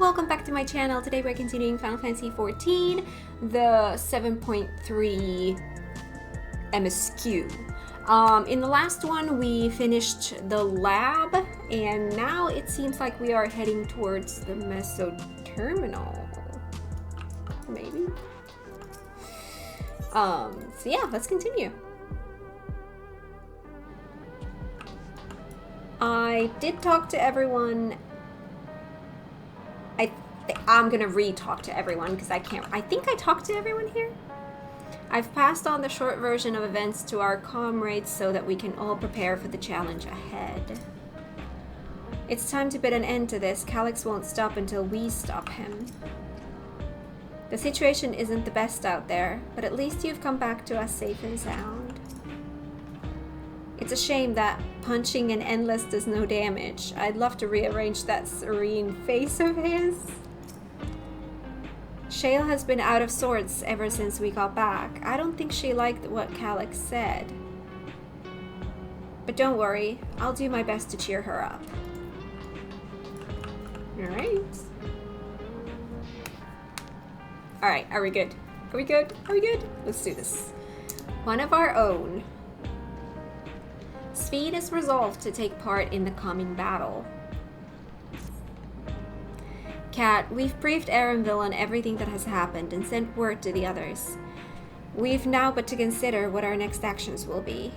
welcome back to my channel. Today we're continuing Final Fantasy XIV, the 7.3 MSQ. In the last one we finished the lab, and now it seems like we are heading towards the Meso Terminal. Maybe? So yeah, let's continue. I did talk to everyone. I'm gonna re-talk to everyone because I think I talked to everyone here. I've passed on the short version of events to our comrades so that we can all prepare for the challenge ahead. It's time to put an end to this. Calyx won't stop until we stop him. The situation isn't the best out there, but at least you've come back to us safe and sound. It's a shame that punching an endless does no damage. I'd love to rearrange that serene face of his. Shale has been out of sorts ever since we got back. I don't think she liked what Calyx said. But don't worry, I'll do my best to cheer her up. Alright. Alright, are we good? Are we good? Are we good? Let's do this. One of our own. Speed is resolved to take part in the coming battle. Kat, we've briefed Erenville on everything that has happened and sent word to the others. We've now but to consider what our next actions will be.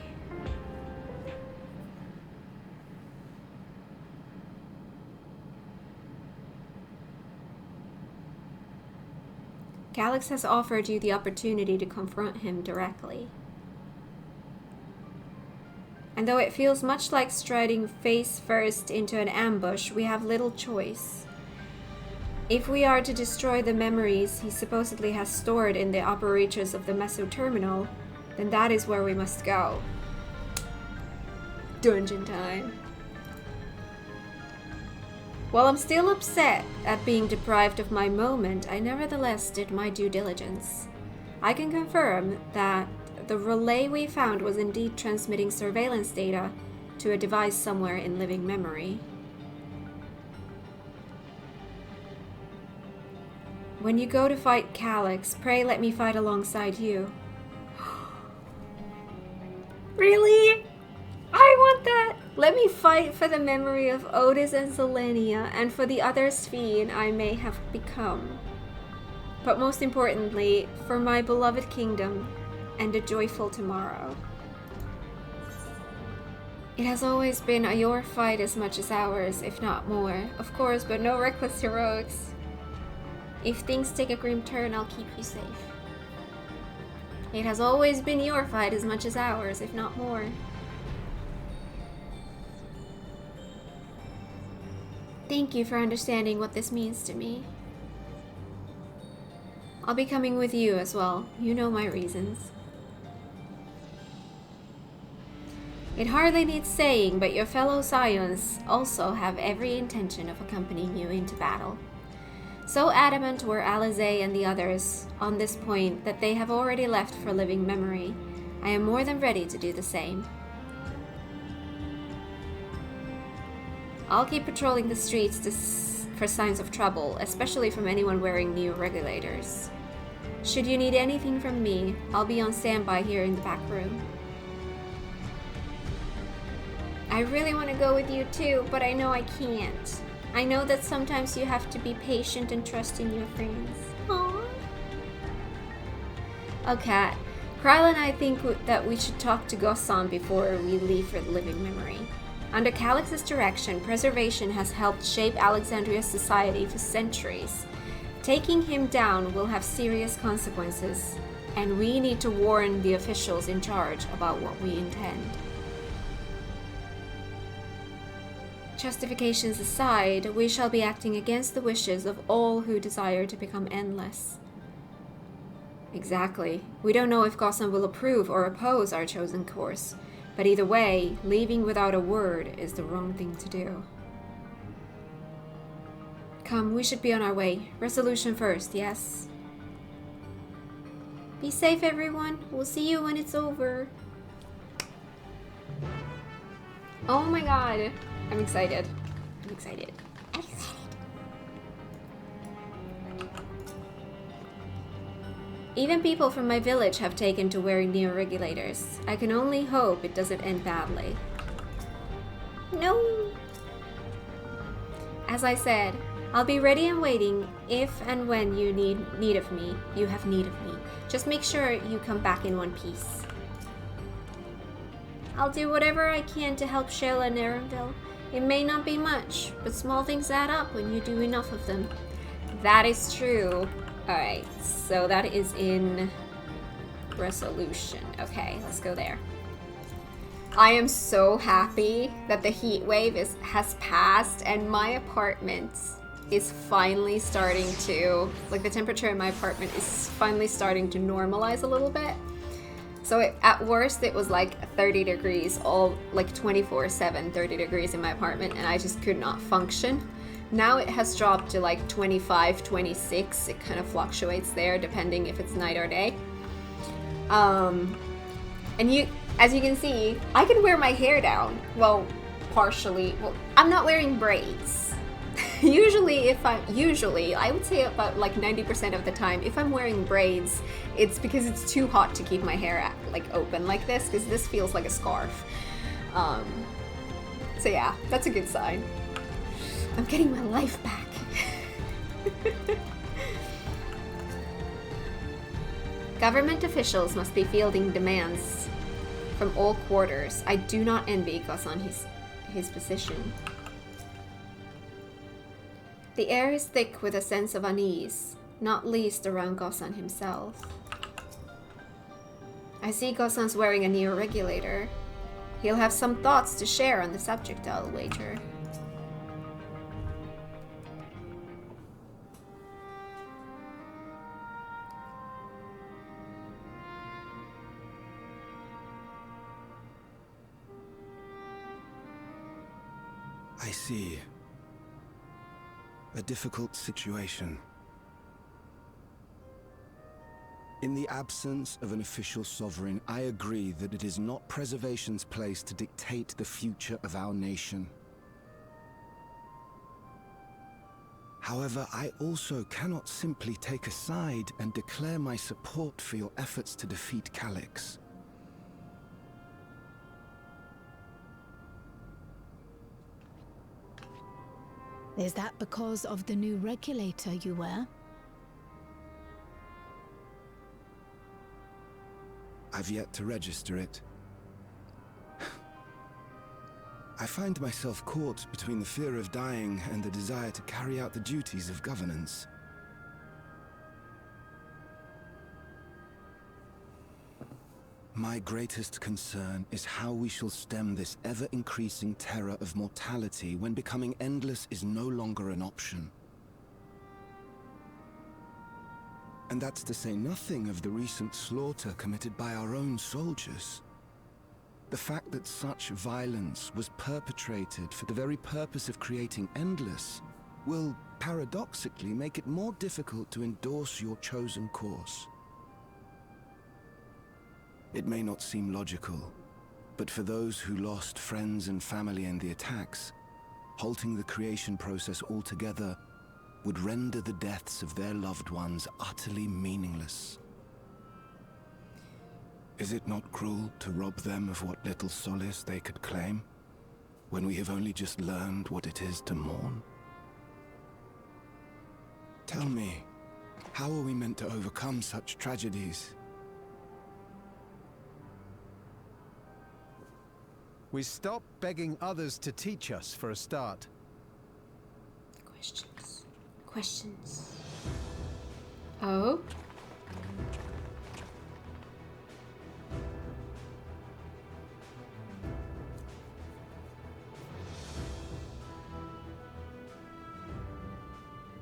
Calyx has offered you the opportunity to confront him directly. And though it feels much like striding face first into an ambush, we have little choice. If we are to destroy the memories he supposedly has stored in the upper reaches of the Meso Terminal, then that is where we must go. Dungeon time. While I'm still upset at being deprived of my moment, I nevertheless did my due diligence. I can confirm that the relay we found was indeed transmitting surveillance data to a device somewhere in living memory. When you go to fight Calyx, pray let me fight alongside you. Really? I want that! Let me fight for the memory of Otis and Selenia and for the other Sphene I may have become. But most importantly, for my beloved kingdom and a joyful tomorrow. It has always been your fight as much as ours, if not more. Of course, but no reckless heroics. If things take a grim turn, I'll keep you safe. It has always been your fight as much as ours, if not more. Thank you for understanding what this means to me. I'll be coming with you as well. You know my reasons. It hardly needs saying, but your fellow Scions also have every intention of accompanying you into battle. So adamant were Alize and the others on this point that they have already left for living memory. I am more than ready to do the same. I'll keep patrolling the streets for signs of trouble, especially from anyone wearing new regulators. Should you need anything from me, I'll be on standby here in the back room. I really want to go with you too, but I know I can't. I know that sometimes you have to be patient and trust in your friends. Aww. Oh, Kat. Kryla and I think that we should talk to Gossan before we leave for the living memory. Under Calyx's direction, preservation has helped shape Alexandria's society for centuries. Taking him down will have serious consequences, and we need to warn the officials in charge about what we intend. Justifications aside, we shall be acting against the wishes of all who desire to become endless. Exactly. We don't know if Gossan will approve or oppose our chosen course, but either way, leaving without a word is the wrong thing to do. Come, we should be on our way. Resolution first, yes? Be safe, everyone. We'll see you when it's over. Oh my god. I'm excited. I'm excited. I'm excited. Even people from my village have taken to wearing neo-regulators. I can only hope it doesn't end badly. No! As I said, I'll be ready and waiting if and when you have need of me. Just make sure you come back in one piece. I'll do whatever I can to help Shayla and Arenville. It may not be much, but small things add up when you do enough of them. That is true. Alright, so that is in resolution. Okay, let's go there. I am so happy that the heat wave has passed and my apartment is finally starting to, like the temperature in my apartment is finally starting to normalize a little bit. So at worst it was like 30 degrees, all like 24/7, 30 degrees in my apartment, and I just could not function. Now it has dropped to like 25, 26. It kind of fluctuates there depending if it's night or day. And as you can see, I can wear my hair down. Well, partially. Well, I'm not wearing braids. Usually, I would say about like 90% of the time, if I'm wearing braids, it's because it's too hot to keep my hair like open like this, because this feels like a scarf. So yeah, that's a good sign. I'm getting my life back. Government officials must be fielding demands from all quarters. I do not envy Ghassan his position. The air is thick with a sense of unease, not least around Ghassan himself. I see Ghassan's wearing a neo-regulator. He'll have some thoughts to share on the subject, I'll wager. I see. A difficult situation. In the absence of an official sovereign, I agree that it is not preservation's place to dictate the future of our nation. However, I also cannot simply take a side and declare my support for your efforts to defeat Calyx. Is that because of the new regulator you wear? I've yet to register it. I find myself caught between the fear of dying and the desire to carry out the duties of governance. My greatest concern is how we shall stem this ever-increasing terror of mortality when becoming endless is no longer an option. And that's to say nothing of the recent slaughter committed by our own soldiers. The fact that such violence was perpetrated for the very purpose of creating endless will, paradoxically, make it more difficult to endorse your chosen course. It may not seem logical, but for those who lost friends and family in the attacks, halting the creation process altogether would render the deaths of their loved ones utterly meaningless. Is it not cruel to rob them of what little solace they could claim, when we have only just learned what it is to mourn? Tell me, how are we meant to overcome such tragedies? We stop begging others to teach us for a start. Questions. Oh?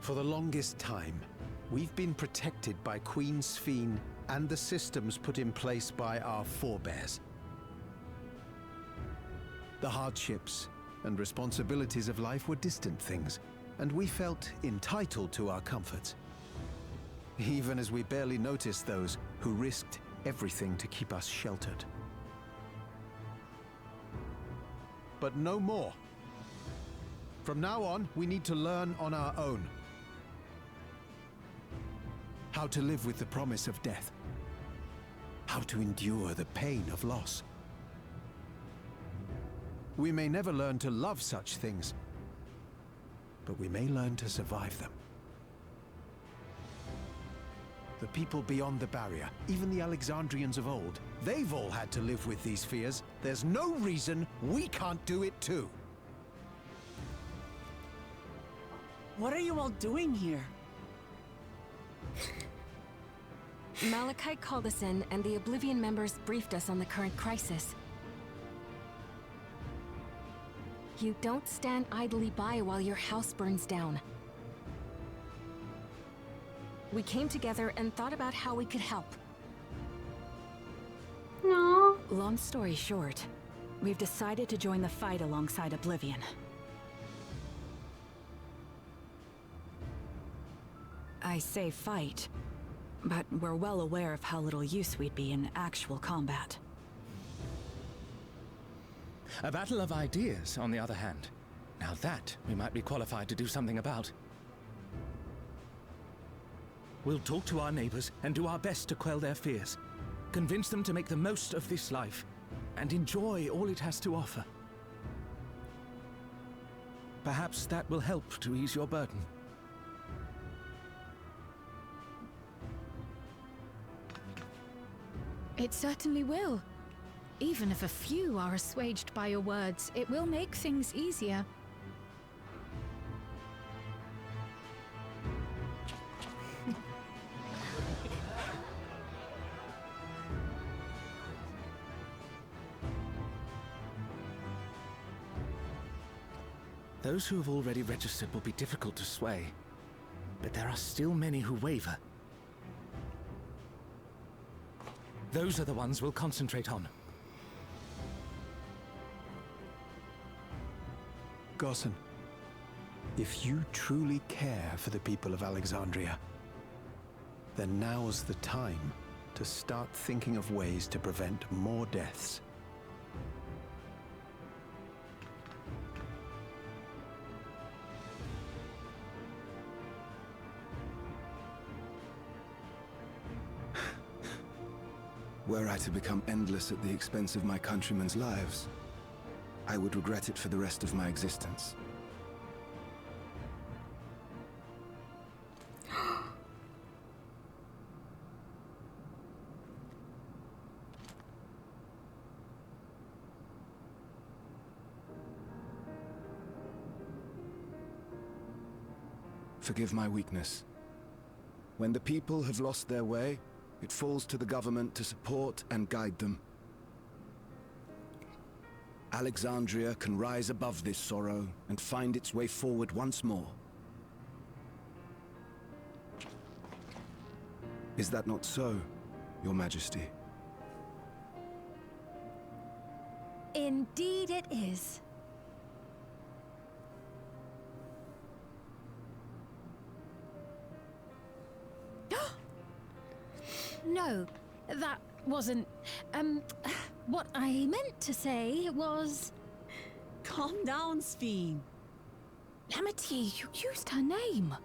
For the longest time, we've been protected by Queen Sphene and the systems put in place by our forebears. The hardships and responsibilities of life were distant things, and we felt entitled to our comforts, even as we barely noticed those who risked everything to keep us sheltered. But no more. From now on, we need to learn on our own. how to live with the promise of death, how to endure the pain of loss. We may never learn to love such things, but we may learn to survive them. The people beyond the barrier, even the Alexandrians of old, they've all had to live with these fears. There's no reason we can't do it too. What are you all doing here? MagiKat called us in, and the Oblivion members briefed us on the current crisis. You don't stand idly by while your house burns down. We came together and thought about how we could help. No. Long story short, we've decided to join the fight alongside Oblivion. I say fight, but we're well aware of how little use we'd be in actual combat. A battle of ideas, on the other hand. Now that we might be qualified to do something about. We'll talk to our neighbors and do our best to quell their fears. Convince them to make the most of this life and enjoy all it has to offer. Perhaps that will help to ease your burden. It certainly will. Even if a few are assuaged by your words, it will make things easier. Those who have already registered will be difficult to sway, but there are still many who waver. Those are the ones we'll concentrate on. Gossan, if you truly care for the people of Alexandria, then now's the time to start thinking of ways to prevent more deaths. Were I to become endless at the expense of my countrymen's lives, I would regret it for the rest of my existence. Forgive my weakness. When the people have lost their way, it falls to the government to support and guide them. Alexandria can rise above this sorrow and find its way forward once more. Is that not so, Your Majesty? Indeed it is. No, that wasn't... what I meant to say was... Calm down, Sphene. Lamity, you used her name.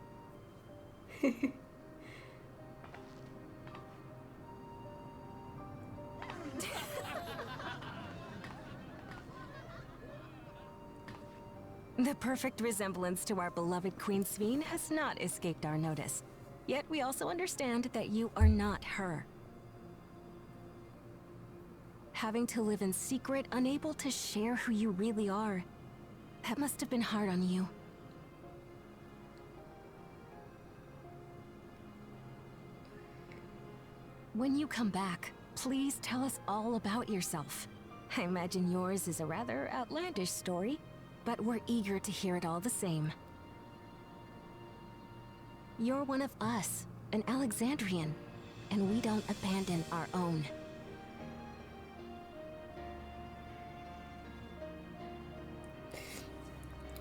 The perfect resemblance to our beloved Queen Sphene has not escaped our notice. Yet we also understand that you are not her. Having to live in secret, unable to share who you really are, that must have been hard on you. When you come back, please tell us all about yourself. I imagine yours is a rather outlandish story, but we're eager to hear it all the same. You're one of us, an Alexandrian, and we don't abandon our own.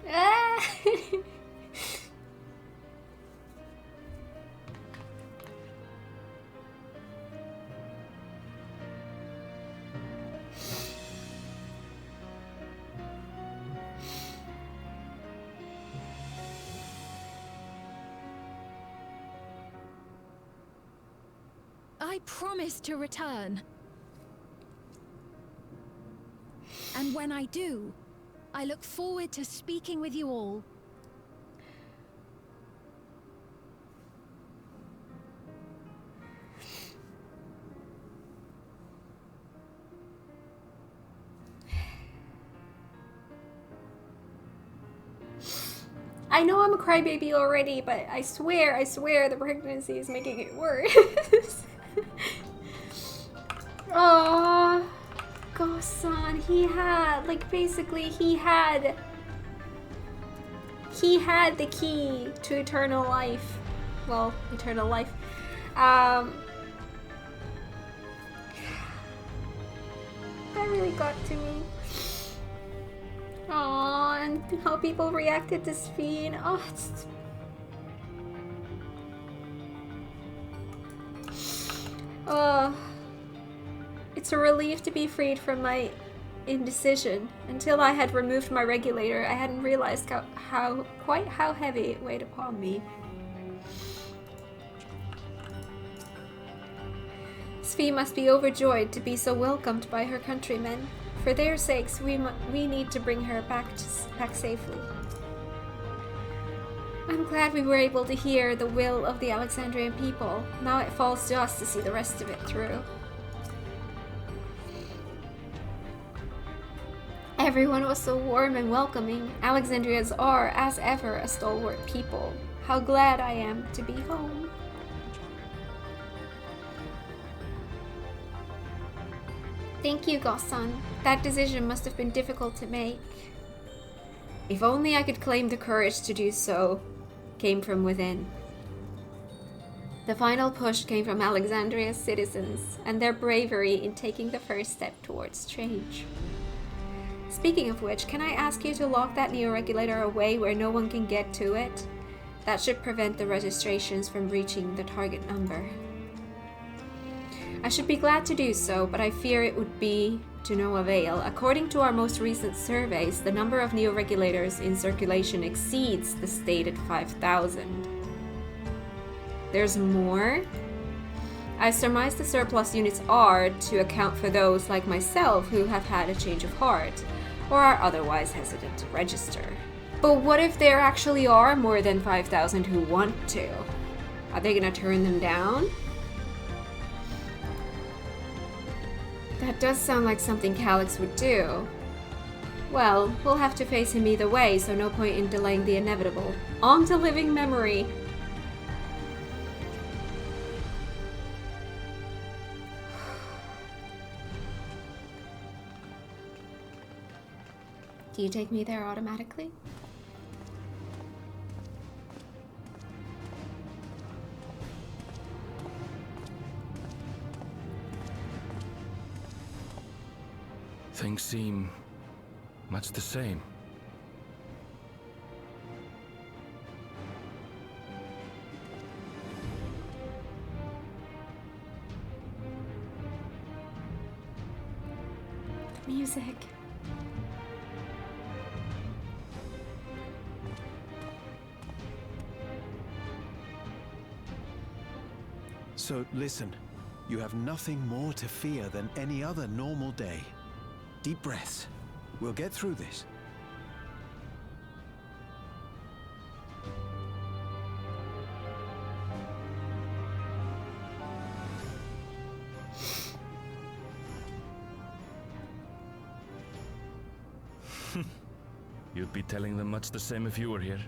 Ah! I promise to return. And when I do, I look forward to speaking with you all. I know I'm a crybaby already, but I swear the pregnancy is making it worse. Oh, Gosan, he had, like, basically he had the key to eternal life. Well, eternal life. That really got to me. Aww, and how people reacted to Sphene. Oh, it's a relief to be freed from my indecision. Until I had removed my regulator, I hadn't realized quite how heavy it weighed upon me. Sphene must be overjoyed to be so welcomed by her countrymen. For their sakes, we need to bring her back safely. I'm glad we were able to hear the will of the Alexandrian people. Now it falls to us to see the rest of it through. Everyone was so warm and welcoming. Alexandrians are, as ever, a stalwart people. How glad I am to be home. Thank you, Gosan. That decision must have been difficult to make. If only I could claim the courage to do so, came from within. The final push came from Alexandria's citizens and their bravery in taking the first step towards change. Speaking of which, can I ask you to lock that neo-regulator away where no one can get to it? That should prevent the registrations from reaching the target number. I should be glad to do so, but I fear it would be to no avail. According to our most recent surveys, the number of neo-regulators in circulation exceeds the stated 5,000. There's more? I surmise the surplus units are to account for those like myself who have had a change of heart, or are otherwise hesitant to register. But what if there actually are more than 5,000 who want to? Are they gonna turn them down? That does sound like something Calyx would do. Well, we'll have to face him either way, so no point in delaying the inevitable. On to living memory! Do you take me there automatically? Things seem much the same. Music. So listen, you have nothing more to fear than any other normal day. Deep breaths. We'll get through this. You'd be telling them much the same if you were here.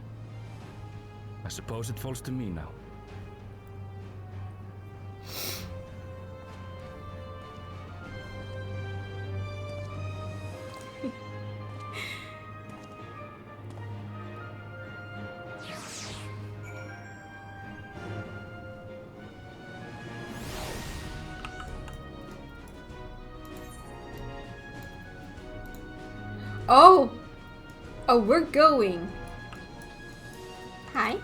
I suppose it falls to me now. Oh! Oh, we're going. Hi.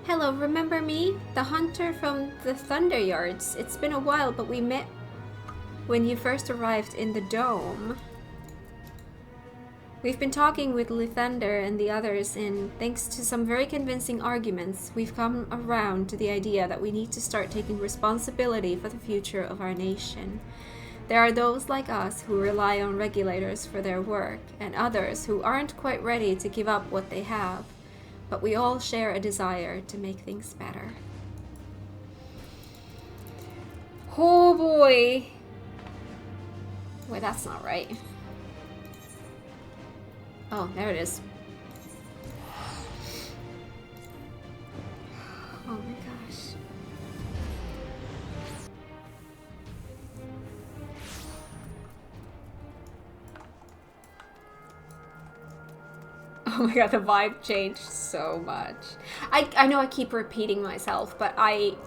Hello, remember me? The hunter from the Thunder Yards. It's been a while, but we met when you first arrived in the dome. We've been talking with Lythander and the others, and thanks to some very convincing arguments, we've come around to the idea that we need to start taking responsibility for the future of our nation. There are those like us who rely on regulators for their work, and others who aren't quite ready to give up what they have. But we all share a desire to make things better. Oh boy! Wait, that's not right. Oh, there it is. Oh my gosh. Oh my god, the vibe changed so much. I know I keep repeating myself, but I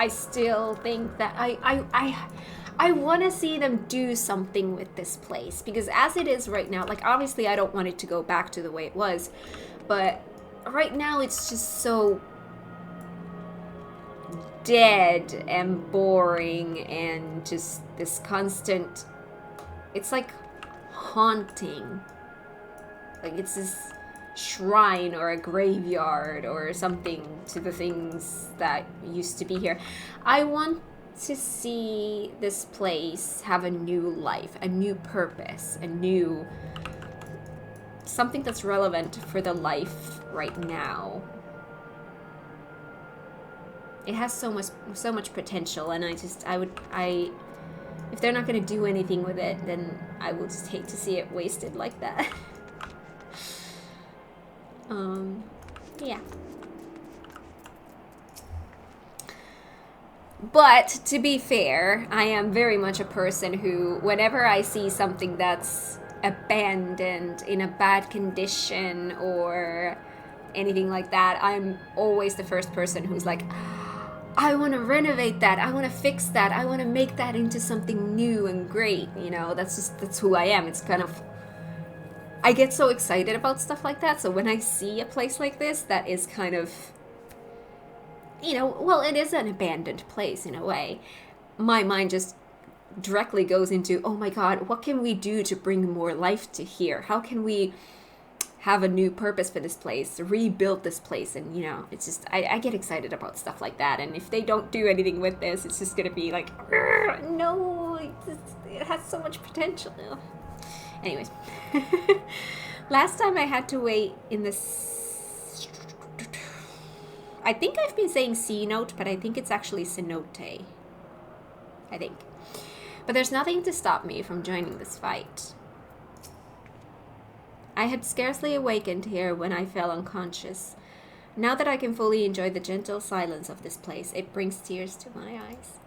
still think that I want to see them do something with this place, because as it is right now, like obviously I don't want it to go back to the way it was, but right now it's just so dead and boring and just this constant, it's like haunting. Like it's this shrine or a graveyard or something to the things that used to be here. I want to see this place have a new life, a new purpose, a new something that's relevant for the life right now. It has so much potential, and I if they're not going to do anything with it, then I will just hate to see it wasted like that. Yeah. But to be fair, I am very much a person who, whenever I see something that's abandoned in a bad condition or anything like that, I'm always the first person who's like, I want to renovate that, I want to fix that, I want to make that into something new and great, you know, that's who I am. It's kind of, I get so excited about stuff like that, so when I see a place like this that is kind of, you know, well, it is an abandoned place in a way, my mind just directly goes into, oh my god, what can we do to bring more life to here? How can we have a new purpose for this place, rebuild this place? And, you know, it's just, I get excited about stuff like that, and if they don't do anything with this, it's just gonna be like, no, it has so much potential. Anyways, last time I had to wait in this, I think I've been saying C note, but I think it's actually cenote. I think. But there's nothing to stop me from joining this fight. I had scarcely awakened here when I fell unconscious. Now that I can fully enjoy the gentle silence of this place, it brings tears to my eyes.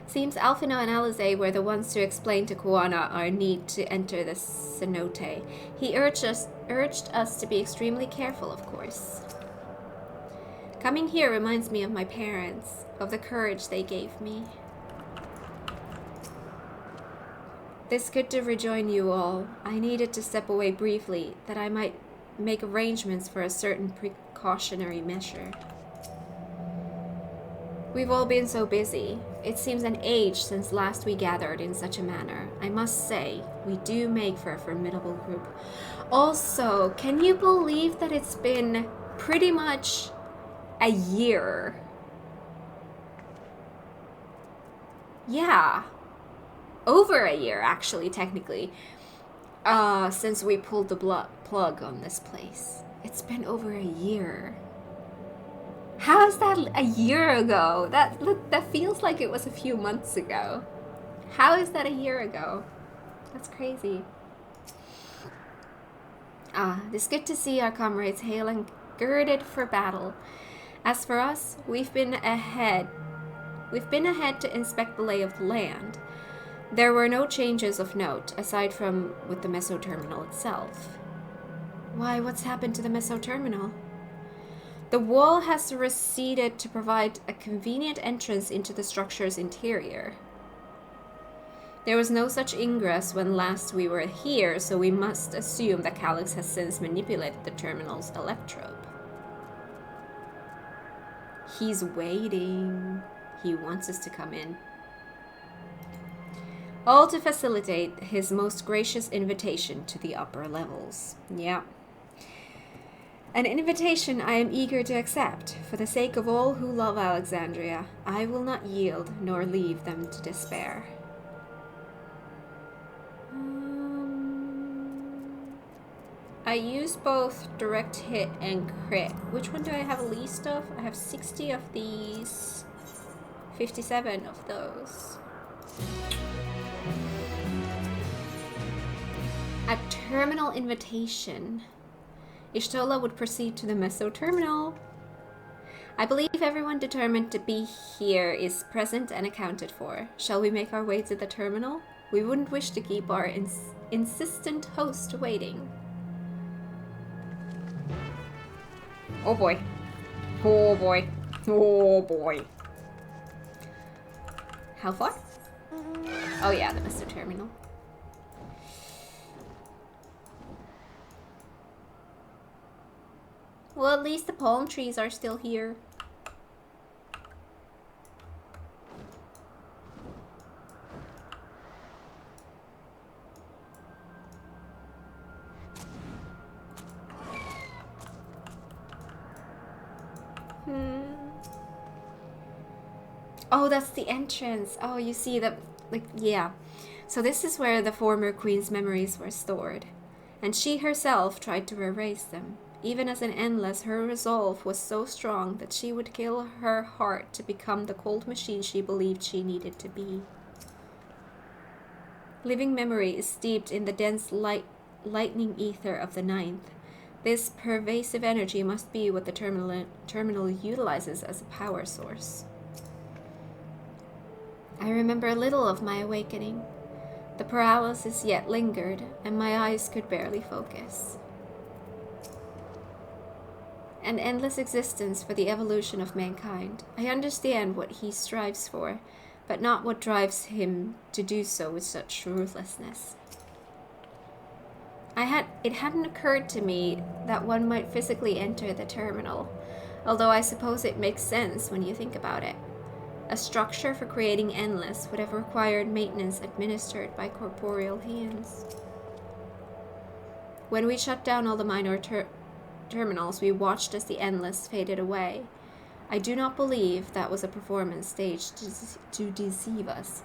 Seems Alphino and Alize were the ones to explain to Kuana our need to enter the cenote. He urged us to be extremely careful, of course. Coming here reminds me of my parents, of the courage they gave me. It's good to rejoin you all. I needed to step away briefly, that I might make arrangements for a certain precautionary measure. We've all been so busy. It seems an age since last we gathered in such a manner. I must say, we do make for a formidable group. Also, can you believe that it's been pretty much a year? Yeah. Over a year, actually, technically. Since we pulled the plug on this place. It's been over a year. How is that a year ago? That feels like it was a few months ago. How is that a year ago? That's crazy. It's good to see our comrades hale and girded for battle. As for us, we've been ahead to inspect the lay of the land. There were no changes of note, aside from with the Meso Terminal itself. Why, what's happened to the Meso Terminal? The wall has receded to provide a convenient entrance into the structure's interior. There was no such ingress when last we were here, so we must assume that Calyx has since manipulated the terminal's electrode. He's waiting. He wants us to come in. all to facilitate his most gracious invitation to the upper levels. Yeah. An invitation I am eager to accept. For the sake of all who love Alexandria, I will not yield nor leave them to despair. I use both direct hit and crit. Which one do I have least of? I have 60 of these, 57 of those. A terminal invitation. Ishtola would proceed to the Meso terminal. I believe everyone determined to be here is present and accounted for. Shall we make our way to the terminal? We wouldn't wish to keep our insistent host waiting. Oh boy. Oh boy. Oh boy. How far? Oh yeah, the Meso terminal. Well, at least the palm trees are still here. Oh, that's the entrance. Oh, you see that, like, yeah. So this is where the former queen's memories were stored. And she herself tried to erase them. Even as an endless, her resolve was so strong that she would kill her heart to become the cold machine she believed she needed to be. Living memory is steeped in the dense lightning ether of the ninth. This pervasive energy must be what the terminal utilizes as a power source. I remember little of my awakening. The paralysis yet lingered, and my eyes could barely focus. An endless existence for the evolution of mankind. I understand what he strives for, but not what drives him to do so with such ruthlessness. It hadn't occurred to me that one might physically enter the terminal, although I suppose it makes sense when you think about it. A structure for creating endless would have required maintenance administered by corporeal hands. When we shut down all the minor terminals, we watched as the endless faded away. I do not believe that was a performance staged to deceive us.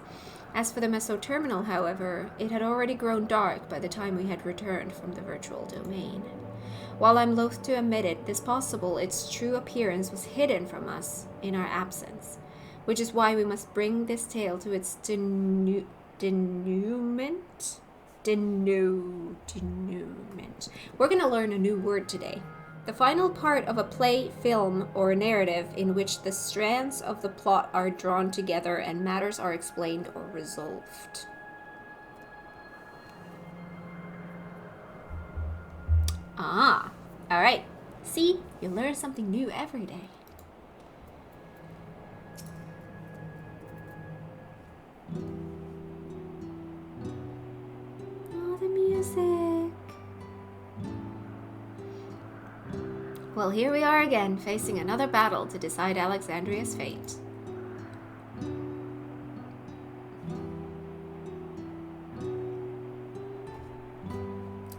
As for the Meso terminal, however, it had already grown dark by the time we had returned from the virtual domain. While I'm loath to admit it is possible its true appearance was hidden from us in our absence, which is why we must bring this tale to its denouement. We're going to learn a new word today. The final part of a play, film, or narrative in which the strands of the plot are drawn together and matters are explained or resolved. Ah, all right. See, you learn something new every day. Oh, the music. Well, here we are again, facing another battle to decide Alexandria's fate.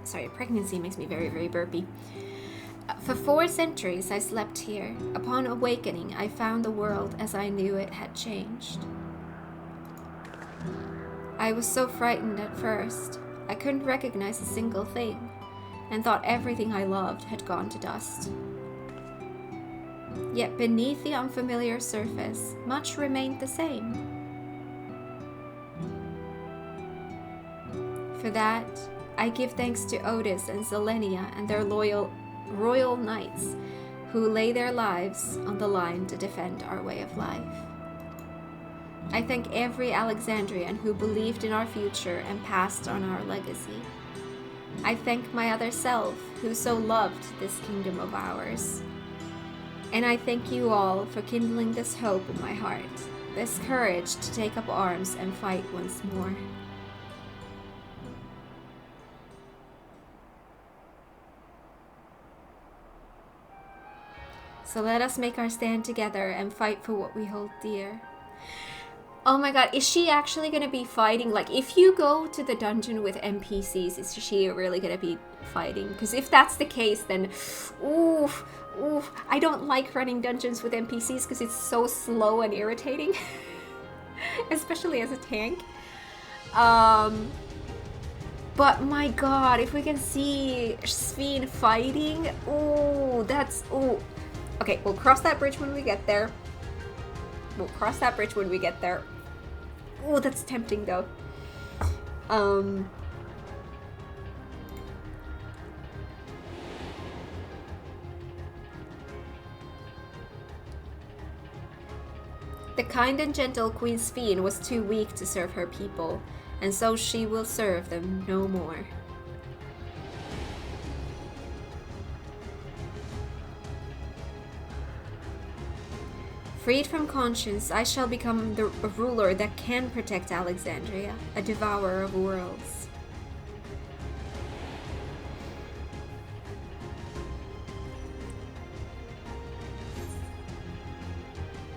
Sorry, pregnancy makes me very, very burpy. For 4 centuries I slept here. Upon awakening, I found the world as I knew it had changed. I was so frightened at first. I couldn't recognize a single thing, and thought everything I loved had gone to dust. Yet beneath the unfamiliar surface, much remained the same. For that, I give thanks to Otis and Zelenia and their loyal royal knights who lay their lives on the line to defend our way of life. I thank every Alexandrian who believed in our future and passed on our legacy. I thank my other self who so loved this kingdom of ours. And I thank you all for kindling this hope in my heart, this courage to take up arms and fight once more. So let us make our stand together and fight for what we hold dear. Oh my god, is she actually gonna be fighting? Like, if you go to the dungeon with NPCs, is she really gonna be fighting? Because if that's the case, then oof, oof. I don't like running dungeons with NPCs because it's so slow and irritating. Especially as a tank. But my god, if we can see Sphene fighting, ooh, that's, ooh. Okay, we'll cross that bridge when we get there. We'll cross that bridge when we get there. Oh, that's tempting though. The kind and gentle Queen Sphene was too weak to serve her people, and so she will serve them no more. Freed from conscience, I shall become a ruler that can protect Alexandria, a devourer of worlds.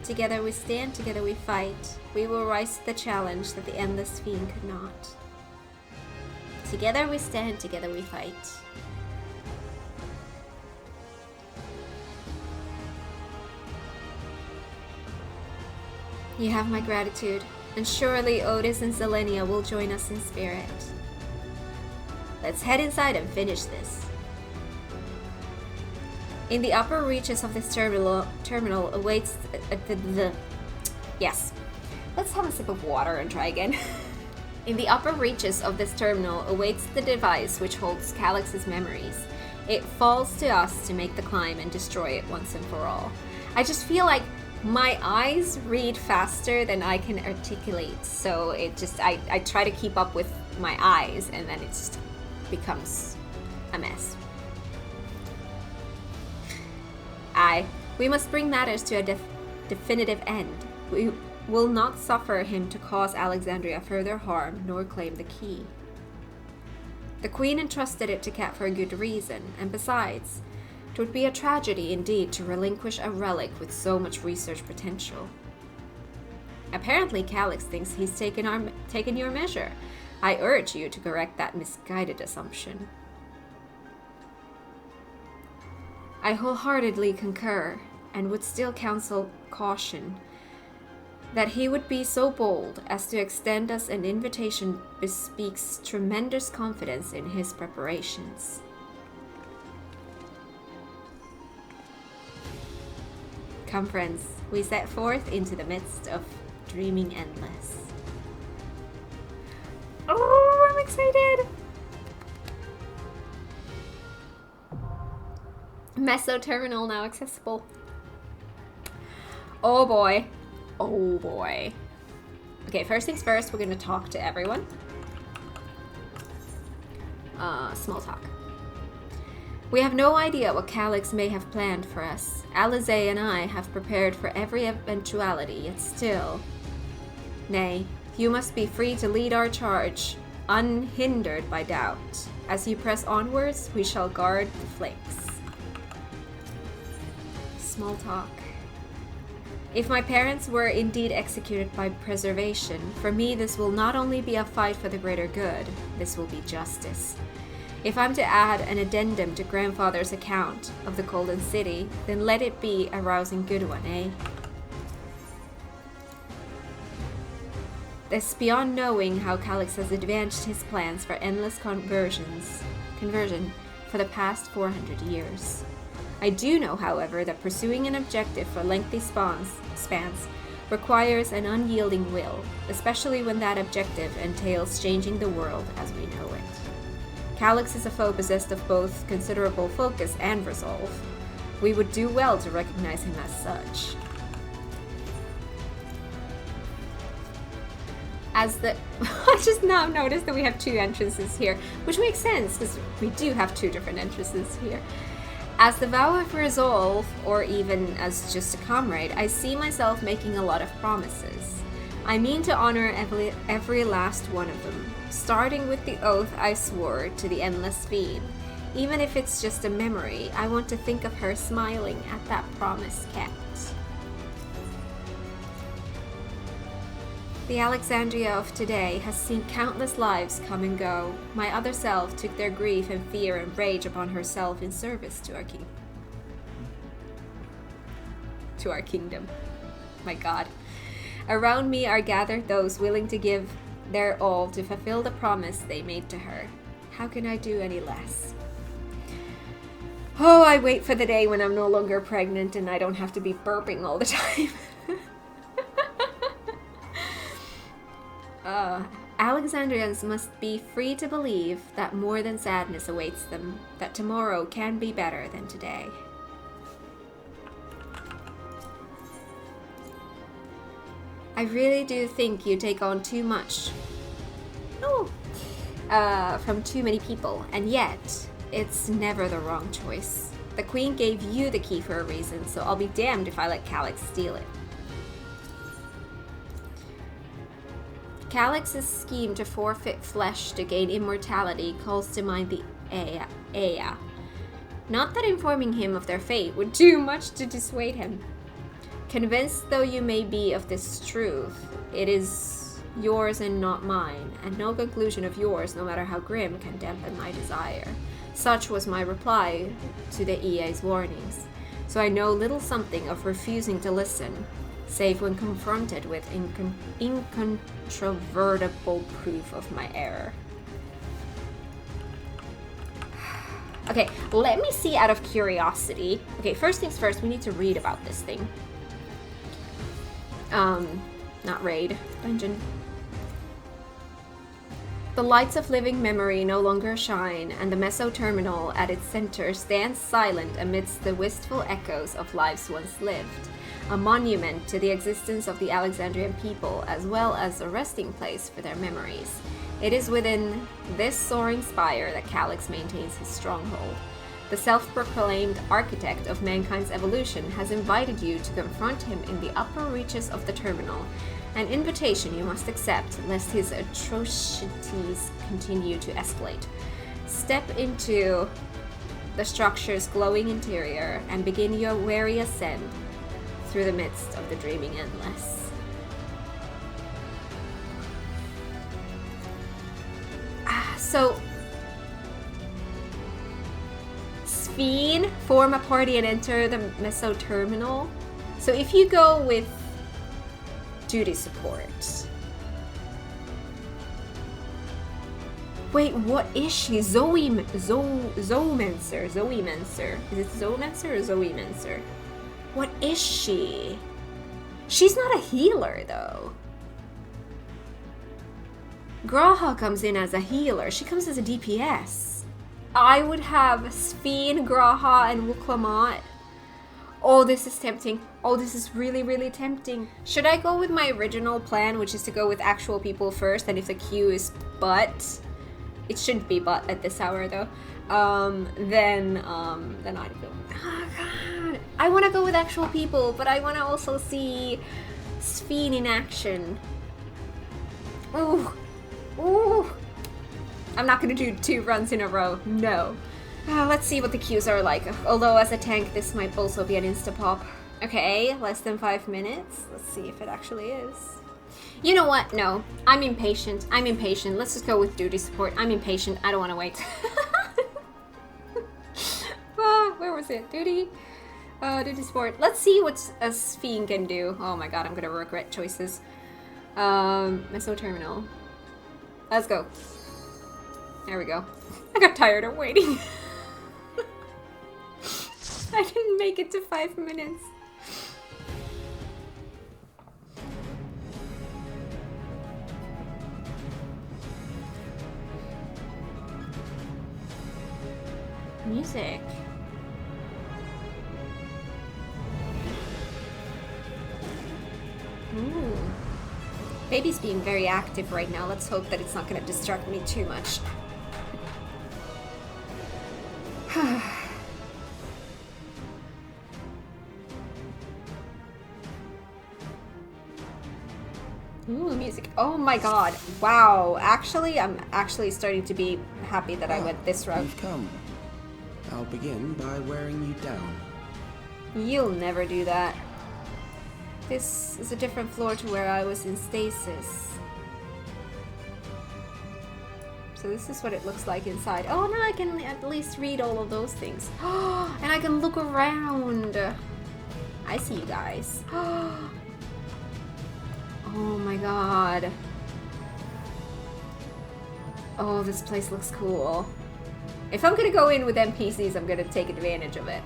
Together we stand, together we fight. We will rise to the challenge that the endless Sphene could not. Together we stand, together we fight. You have my gratitude, and surely Otis and Selenia will join us in spirit. Let's head inside and finish this. In the upper reaches of this terminal awaits yes. Let's have a sip of water and try again. In the upper reaches of this terminal awaits the device which holds Calyx's memories. It falls to us to make the climb and destroy it once and for all. I just feel like my eyes read faster than I can articulate, so it just, I try to keep up with my eyes, and then it just becomes a mess. We must bring matters to a definitive end. We will not suffer him to cause Alexandria further harm, nor claim the key. The Queen entrusted it to Kat for a good reason, and besides, it would be a tragedy indeed to relinquish a relic with so much research potential. Apparently Calyx thinks he's taken your measure. I urge you to correct that misguided assumption. I wholeheartedly concur, and would still counsel caution, that he would be so bold as to extend us an invitation bespeaks tremendous confidence in his preparations. Come, friends, we set forth into the midst of dreaming endless. Oh, I'm excited! Meso Terminal now accessible. Oh boy. Oh boy. Okay, first things first, we're gonna talk to everyone. Small talk. We have no idea what Calyx may have planned for us. Alize and I have prepared for every eventuality, yet still. Nay, you must be free to lead our charge, unhindered by doubt. As you press onwards, we shall guard the flanks. Small talk. If my parents were indeed executed by preservation, for me this will not only be a fight for the greater good, this will be justice. If I'm to add an addendum to grandfather's account of the Golden City, then let it be a rousing good one, eh? It's beyond knowing how Calyx has advanced his plans for endless conversion for the past 400 years. I do know, however, that pursuing an objective for lengthy spans requires an unyielding will, especially when that objective entails changing the world as we know it. Calyx is a foe possessed of both considerable focus and resolve. We would do well to recognize him as such. I just now noticed that we have two entrances here, which makes sense, because we do have two different entrances here. As the vow of resolve, or even as just a comrade, I see myself making a lot of promises. I mean to honor every last one of them, starting with the oath I swore to the endless Sphene. Even if it's just a memory, I want to think of her smiling at that promise kept. The Alexandria of today has seen countless lives come and go. My other self took their grief and fear and rage upon herself in service to our king. To our kingdom. My God. Around me are gathered those willing to give their all to fulfill the promise they made to her. How can I do any less? Oh, I wait for the day when I'm no longer pregnant and I don't have to be burping all the time. Alexandrians must be free to believe that more than sadness awaits them, that tomorrow can be better than today. I really do think you take on too much from too many people, and yet it's never the wrong choice. The Queen gave you the key for a reason, so I'll be damned if I let Calyx steal it. Calyx's scheme to forfeit flesh to gain immortality calls to mind the Ea. Not that informing him of their fate would do much to dissuade him. Convinced though you may be of this truth, it is yours and not mine, and no conclusion of yours, no matter how grim, can dampen my desire. Such was my reply to the EA's warnings, so I know little something of refusing to listen, save when confronted with incontrovertible proof of my error. Okay, let me see out of curiosity. Okay, first things first, we need to read about this thing. Not raid, dungeon. The lights of living memory no longer shine, and the meso-terminal at its center stands silent amidst the wistful echoes of lives once lived. A monument to the existence of the Alexandrian people, as well as a resting place for their memories. It is within this soaring spire that Calyx maintains his stronghold. The self-proclaimed architect of mankind's evolution has invited you to confront him in the upper reaches of the terminal, an invitation you must accept lest his atrocities continue to escalate. Step into the structure's glowing interior and begin your weary ascent through the midst of the dreaming endless. So Sphene, form a party and enter the meso-terminal. So if you go with duty support. Wait, what is she? Zoomancer. Is it Zoomancer or Zoemancer? What is she? She's not a healer though. Graha comes in as a healer. She comes as a DPS. I would have Sphene, Graha, and Wuklamat. Oh, this is tempting. Oh, this is really, really tempting. Should I go with my original plan, which is to go with actual people first, and if the queue is butt, it shouldn't be butt at this hour though, then I'd go. Oh god. I want to go with actual people, but I want to also see Sphene in action. Ooh. Ooh. I'm not gonna do 2 runs in a row. No. Let's see what the queues are like. Although as a tank, this might also be an insta-pop. Okay, less than 5 minutes. Let's see if it actually is. You know what? No. I'm impatient. I'm impatient. Let's just go with duty support. I'm impatient. I don't want to wait. Where was it? Duty? Duty support. Let's see what a Sphene can do. Oh my god, I'm gonna regret choices. Meso-terminal. Let's go. There we go. I got tired of waiting. I didn't make it to 5 minutes. Music. Ooh. Baby's being very active right now. Let's hope that it's not going to distract me too much. Ooh, music. Oh my god. Wow. Actually, I'm actually starting to be happy that I went this route. You've come. I'll begin by wearing you down. You'll never do that. This is a different floor to where I was in stasis. So this is what it looks like inside. Oh, now I can at least read all of those things. And I can look around. I see you guys. Oh my god. Oh, this place looks cool. If I'm gonna go in with NPCs, I'm gonna take advantage of it.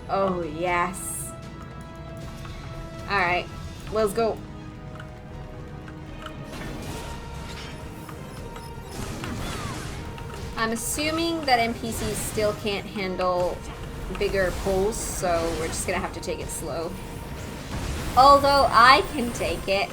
Oh, yes. Alright, let's go. I'm assuming that NPCs still can't handle bigger pulls, so we're just gonna have to take it slow. Although I can take it.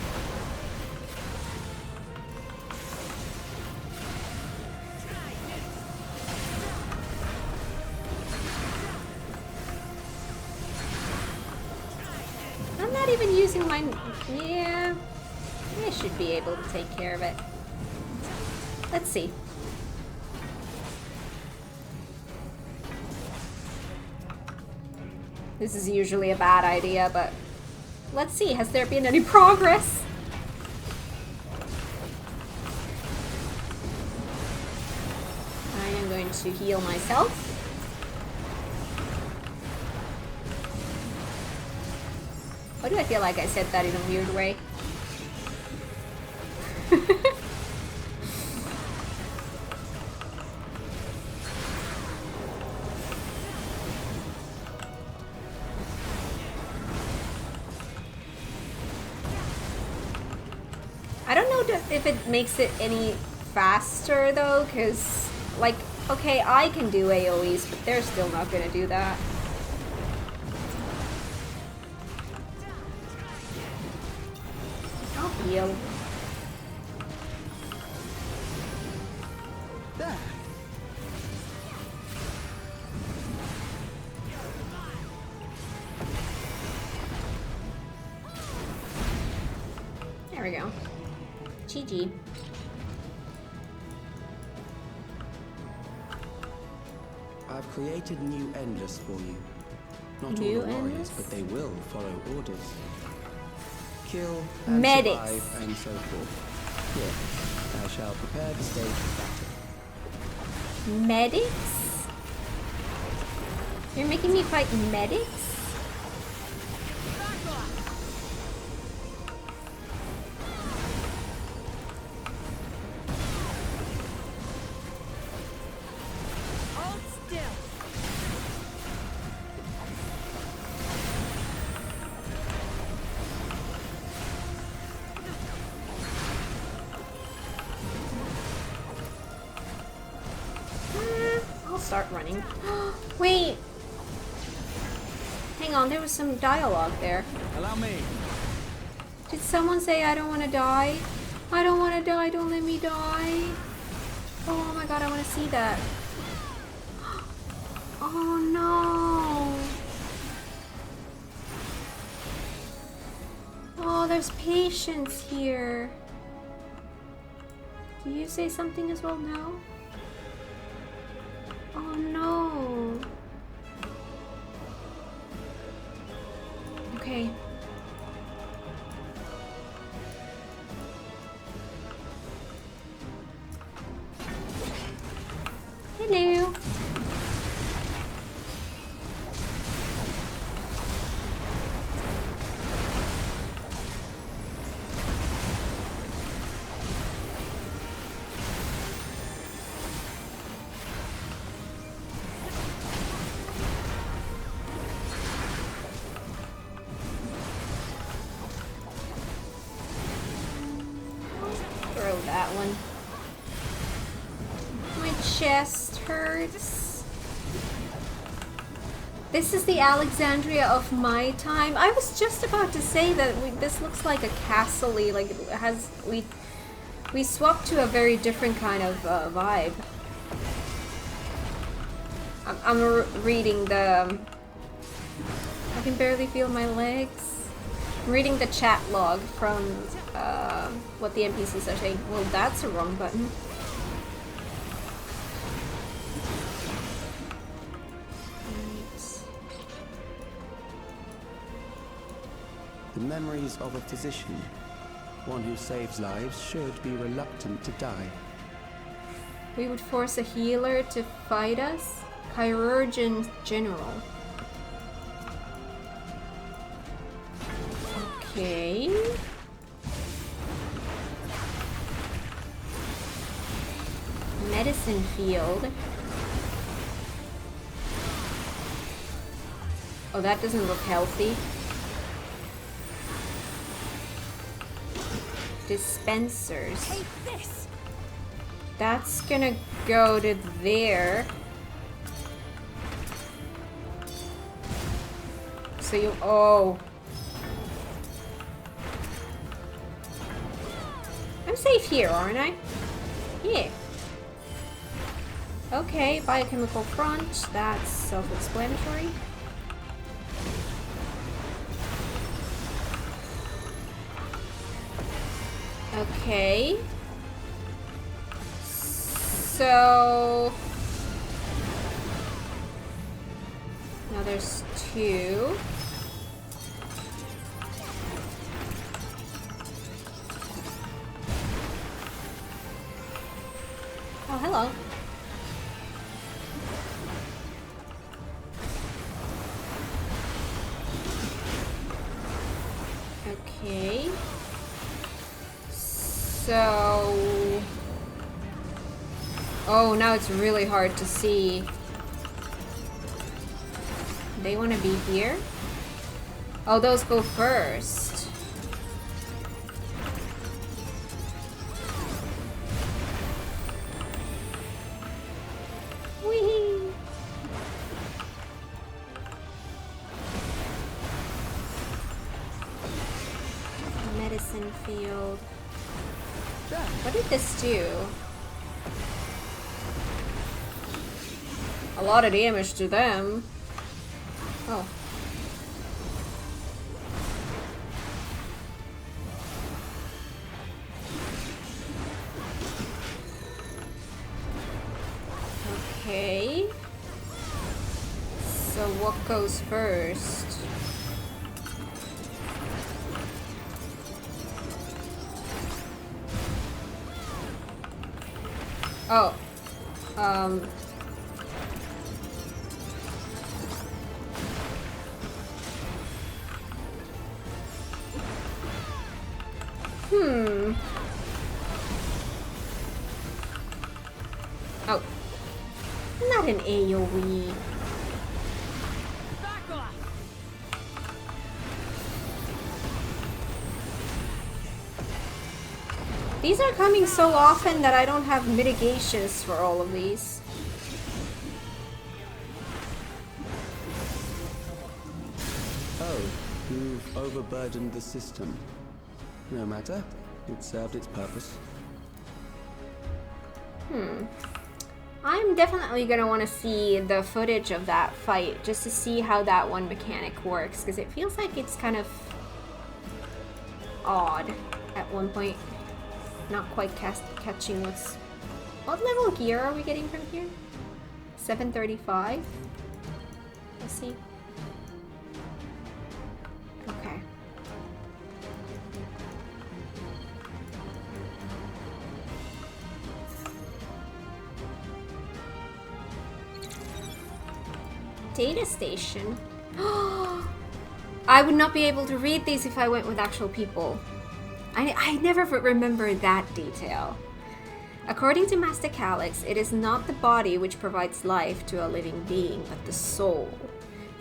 I'm not even using my... Yeah, I should be able to take care of it. Let's see. This is usually a bad idea, but let's see. Has there been any progress? I am going to heal myself. Why do I feel like I said that in a weird way? I don't know if it makes it any faster though, because, like, okay, I can do AoEs, but they're still not gonna do that. I'll heal. There we go. GG. I've created new endless for you. Not New all the warriors, endless? but they will follow orders. Kill and Medics. survive and so forth. Here, I shall prepare the stage for battle. Medics? You're making me fight medics? Start running. Wait! Hang on, there was some dialogue there. Allow me. Did someone say I don't want to die? I don't want to die, don't let me die. Oh my god, I want to see that. Oh no! Oh, there's patience here. Do you say something as well? No? Oh no. Okay. Hello. Throw that one. My chest hurts. This is the Alexandria of my time. I was just about to say that this looks like a castle-y, like it has we swapped to a very different kind of vibe. I'm reading the. I can barely feel my legs. I'm reading the chat log from what the NPCs are saying. Well, that's a wrong button. the memories of a physician. One who saves lives should be reluctant to die. We would force a healer to fight us? Chirurgeon General. Okay. Medicine field. Oh, that doesn't look healthy. Dispensers. Take this. That's gonna go to there. So you... Oh. I'm safe here, aren't I? Yeah. Okay, biochemical front. That's self-explanatory. Okay. So... Now there's two. Oh, hello. Okay. So... Oh, now it's really hard to see. They want to be here? Oh, those go first. Whee! Medicine field. What did this do? A lot of damage to them. Oh. Okay. So what goes first? Oh. Oh. Not an AoE. Back off! These are coming so often that I don't have mitigations for all of these. Oh, you've overburdened the system. No matter. It served its purpose. I'm definitely gonna want to see the footage of that fight just to see how that one mechanic works, because it feels like it's kind of odd at one point. Not quite catching what's... What level gear are we getting from here? 735? Let's see. Okay. Data station. I would not be able to read these if I went with actual people. I never remember that detail. According to Master Calyx, it is not the body which provides life to a living being, but the soul.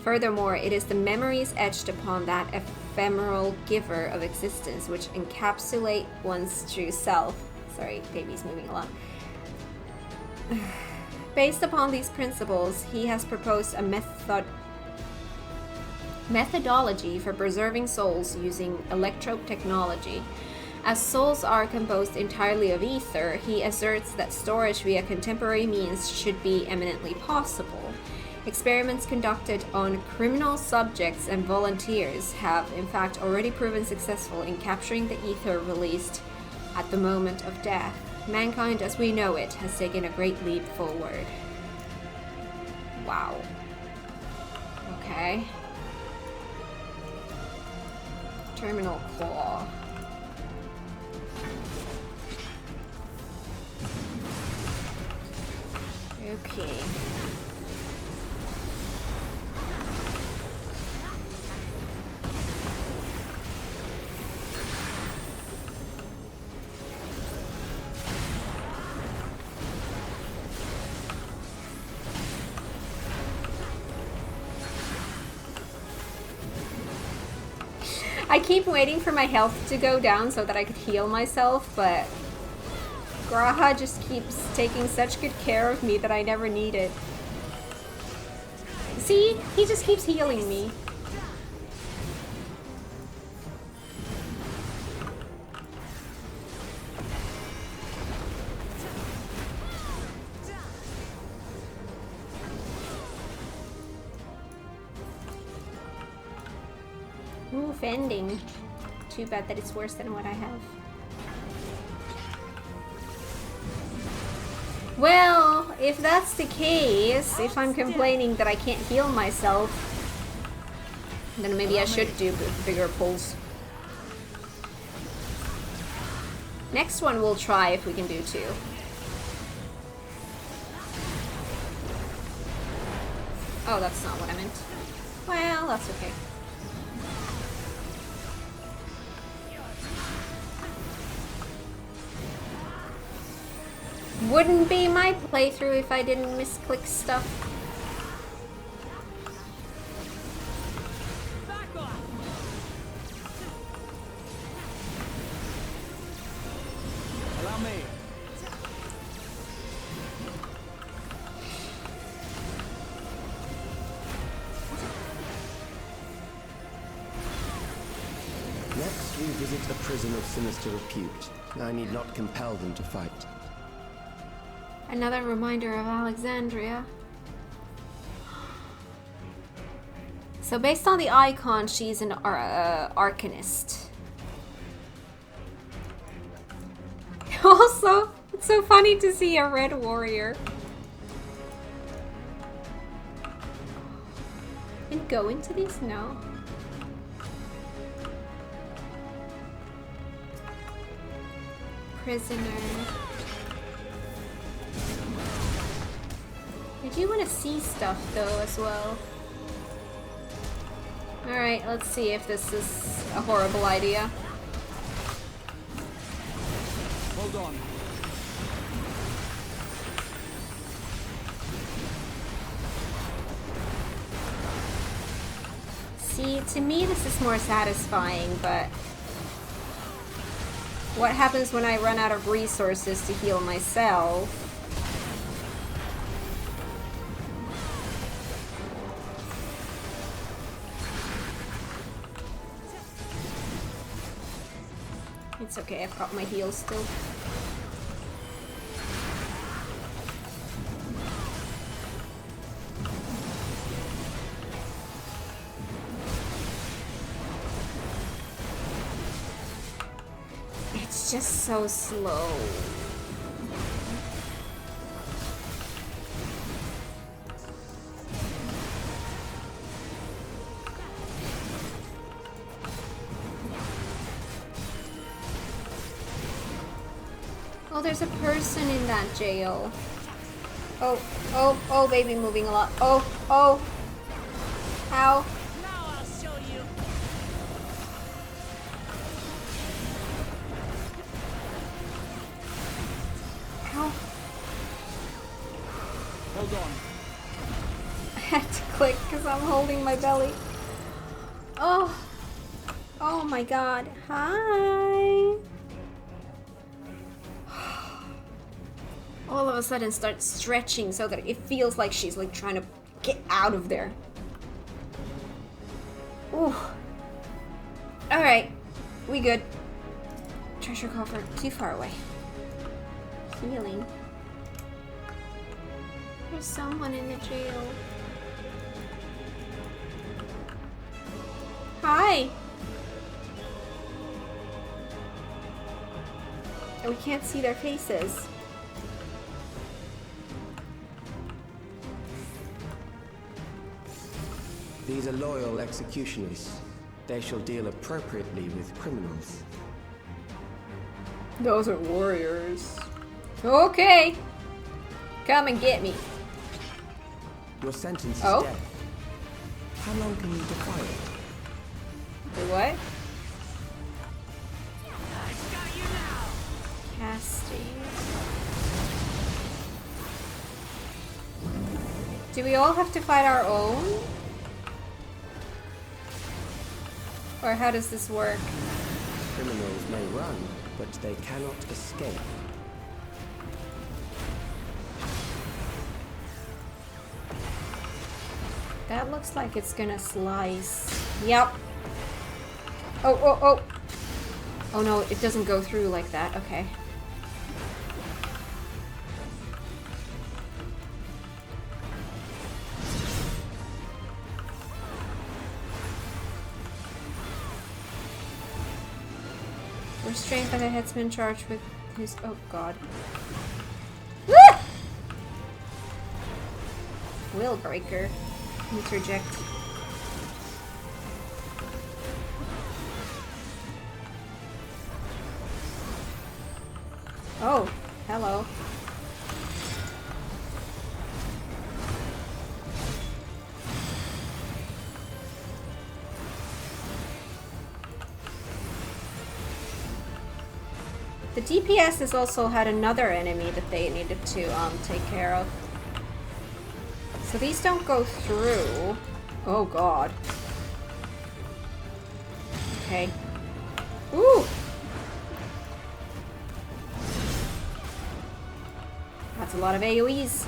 Furthermore, it is the memories etched upon that ephemeral giver of existence which encapsulate one's true self. Sorry, baby's moving a lot. Based upon these principles, he has proposed a methodology for preserving souls using electrope technology. As souls are composed entirely of ether, he asserts that storage via contemporary means should be eminently possible. Experiments conducted on criminal subjects and volunteers have in fact already proven successful in capturing the ether released at the moment of death. Mankind as we know it has taken a great leap forward. Wow. Okay. Terminal Claw. Okay. I keep waiting for my health to go down so that I could heal myself, but Graha just keeps taking such good care of me that I never need it. See? He just keeps healing me. Ooh, fending. Too bad that it's worse than what I have. Well, if that's the case, if I'm complaining that I can't heal myself, then maybe I should do bigger pulls. Next one we'll try if we can do 2. Oh, that's not what I meant. Well, that's okay. Wouldn't be my playthrough if I didn't misclick stuff. Allow me. Next, we visit a prison of sinister repute. I need not compel them to fight. Another reminder of Alexandria. So based on the icon, she's an arcanist. Also, it's so funny to see a red warrior. Can go into these? No. Prisoner. I do want to see stuff though as well. Alright, let's see if this is a horrible idea. Hold on. See, to me this is more satisfying, but what happens when I run out of resources to heal myself? It's okay, I've got my heals still. It's just so slow. Oh, there's a person in that jail. Oh, baby moving a lot. Oh. Ow. Now I'll show you. Ow. Hold on. I had to click because I'm holding my belly. Oh. Oh my god. Hi. All of a sudden starts stretching so that it feels like she's like trying to get out of there. Ooh. Alright. We good. Treasure coffer. Too far away. Healing. There's someone in the jail. Hi! And we can't see their faces. These are loyal executioners. They shall deal appropriately with criminals. Those are warriors. Okay. Come and get me. Your sentence is Oh? death. How long can you defy it? Wait, what? Casting. Do we all have to fight our own? Or how does this work? Criminals may run, but they cannot escape. That looks like it's gonna slice. Yep. Oh, oh, oh. Oh no, it doesn't go through like that. Okay. Restrained by the headsman charged with his... Oh god. Ah! Will breaker. Let's reject. Oh, hello. The DPS has also had another enemy that they needed to take care of. So these don't go through. Oh god. Okay. Ooh! That's a lot of AoEs.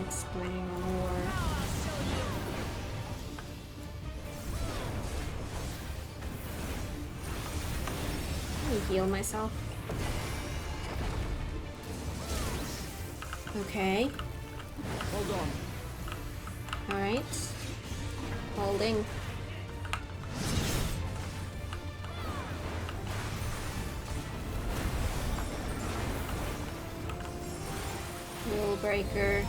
Explaining more. Let me heal myself. Okay. Hold on. Alright. Holding. Rule breaker.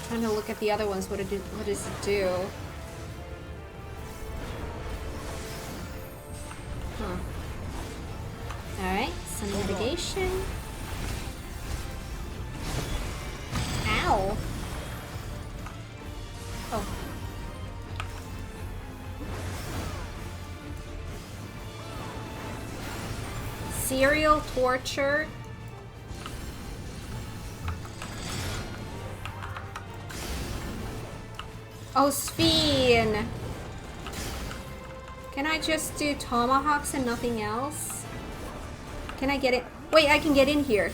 Trying to look at the other ones. What does it do? Huh. Alright, some mitigation. Ow! Oh. Serial torture. Oh, Sphene! Can I just do tomahawks and nothing else? Can I get it? Wait, I can get in here.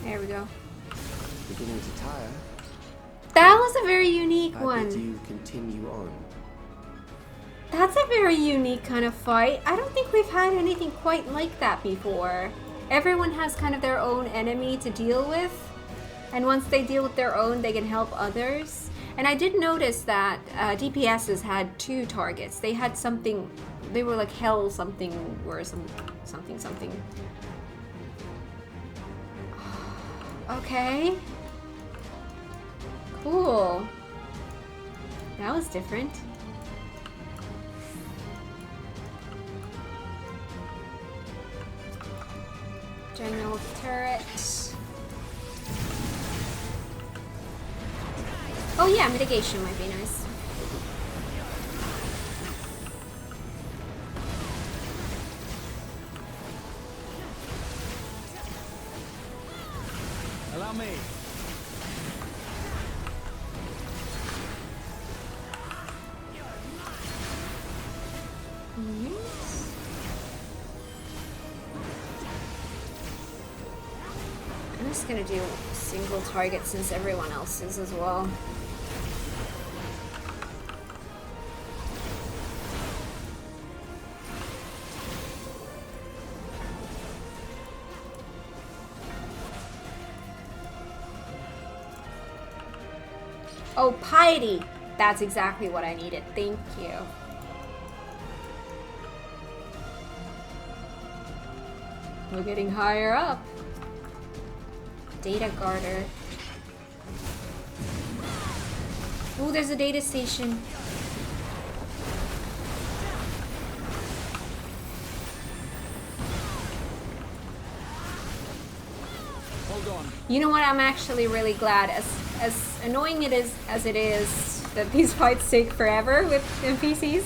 There we go. Beginning to tire. That was a very unique I one. bid you continue on. That's a very unique kind of fight. I don't think we've had anything quite like that before. Everyone has kind of their own enemy to deal with. And once they deal with their own, they can help others. And I did notice that DPSs had two targets. They had something, they were like hell something or something. Okay. Cool. That was different. General turret. Oh yeah, mitigation might be nice. Allow me. I'm just gonna do single target since everyone else is as well. Oh, piety! That's exactly what I needed. Thank you. We're getting higher up. Data garter. Ooh, there's a data station. Hold on. You know what? I'm actually really glad, as annoying it is as it is that these fights take forever with NPCs.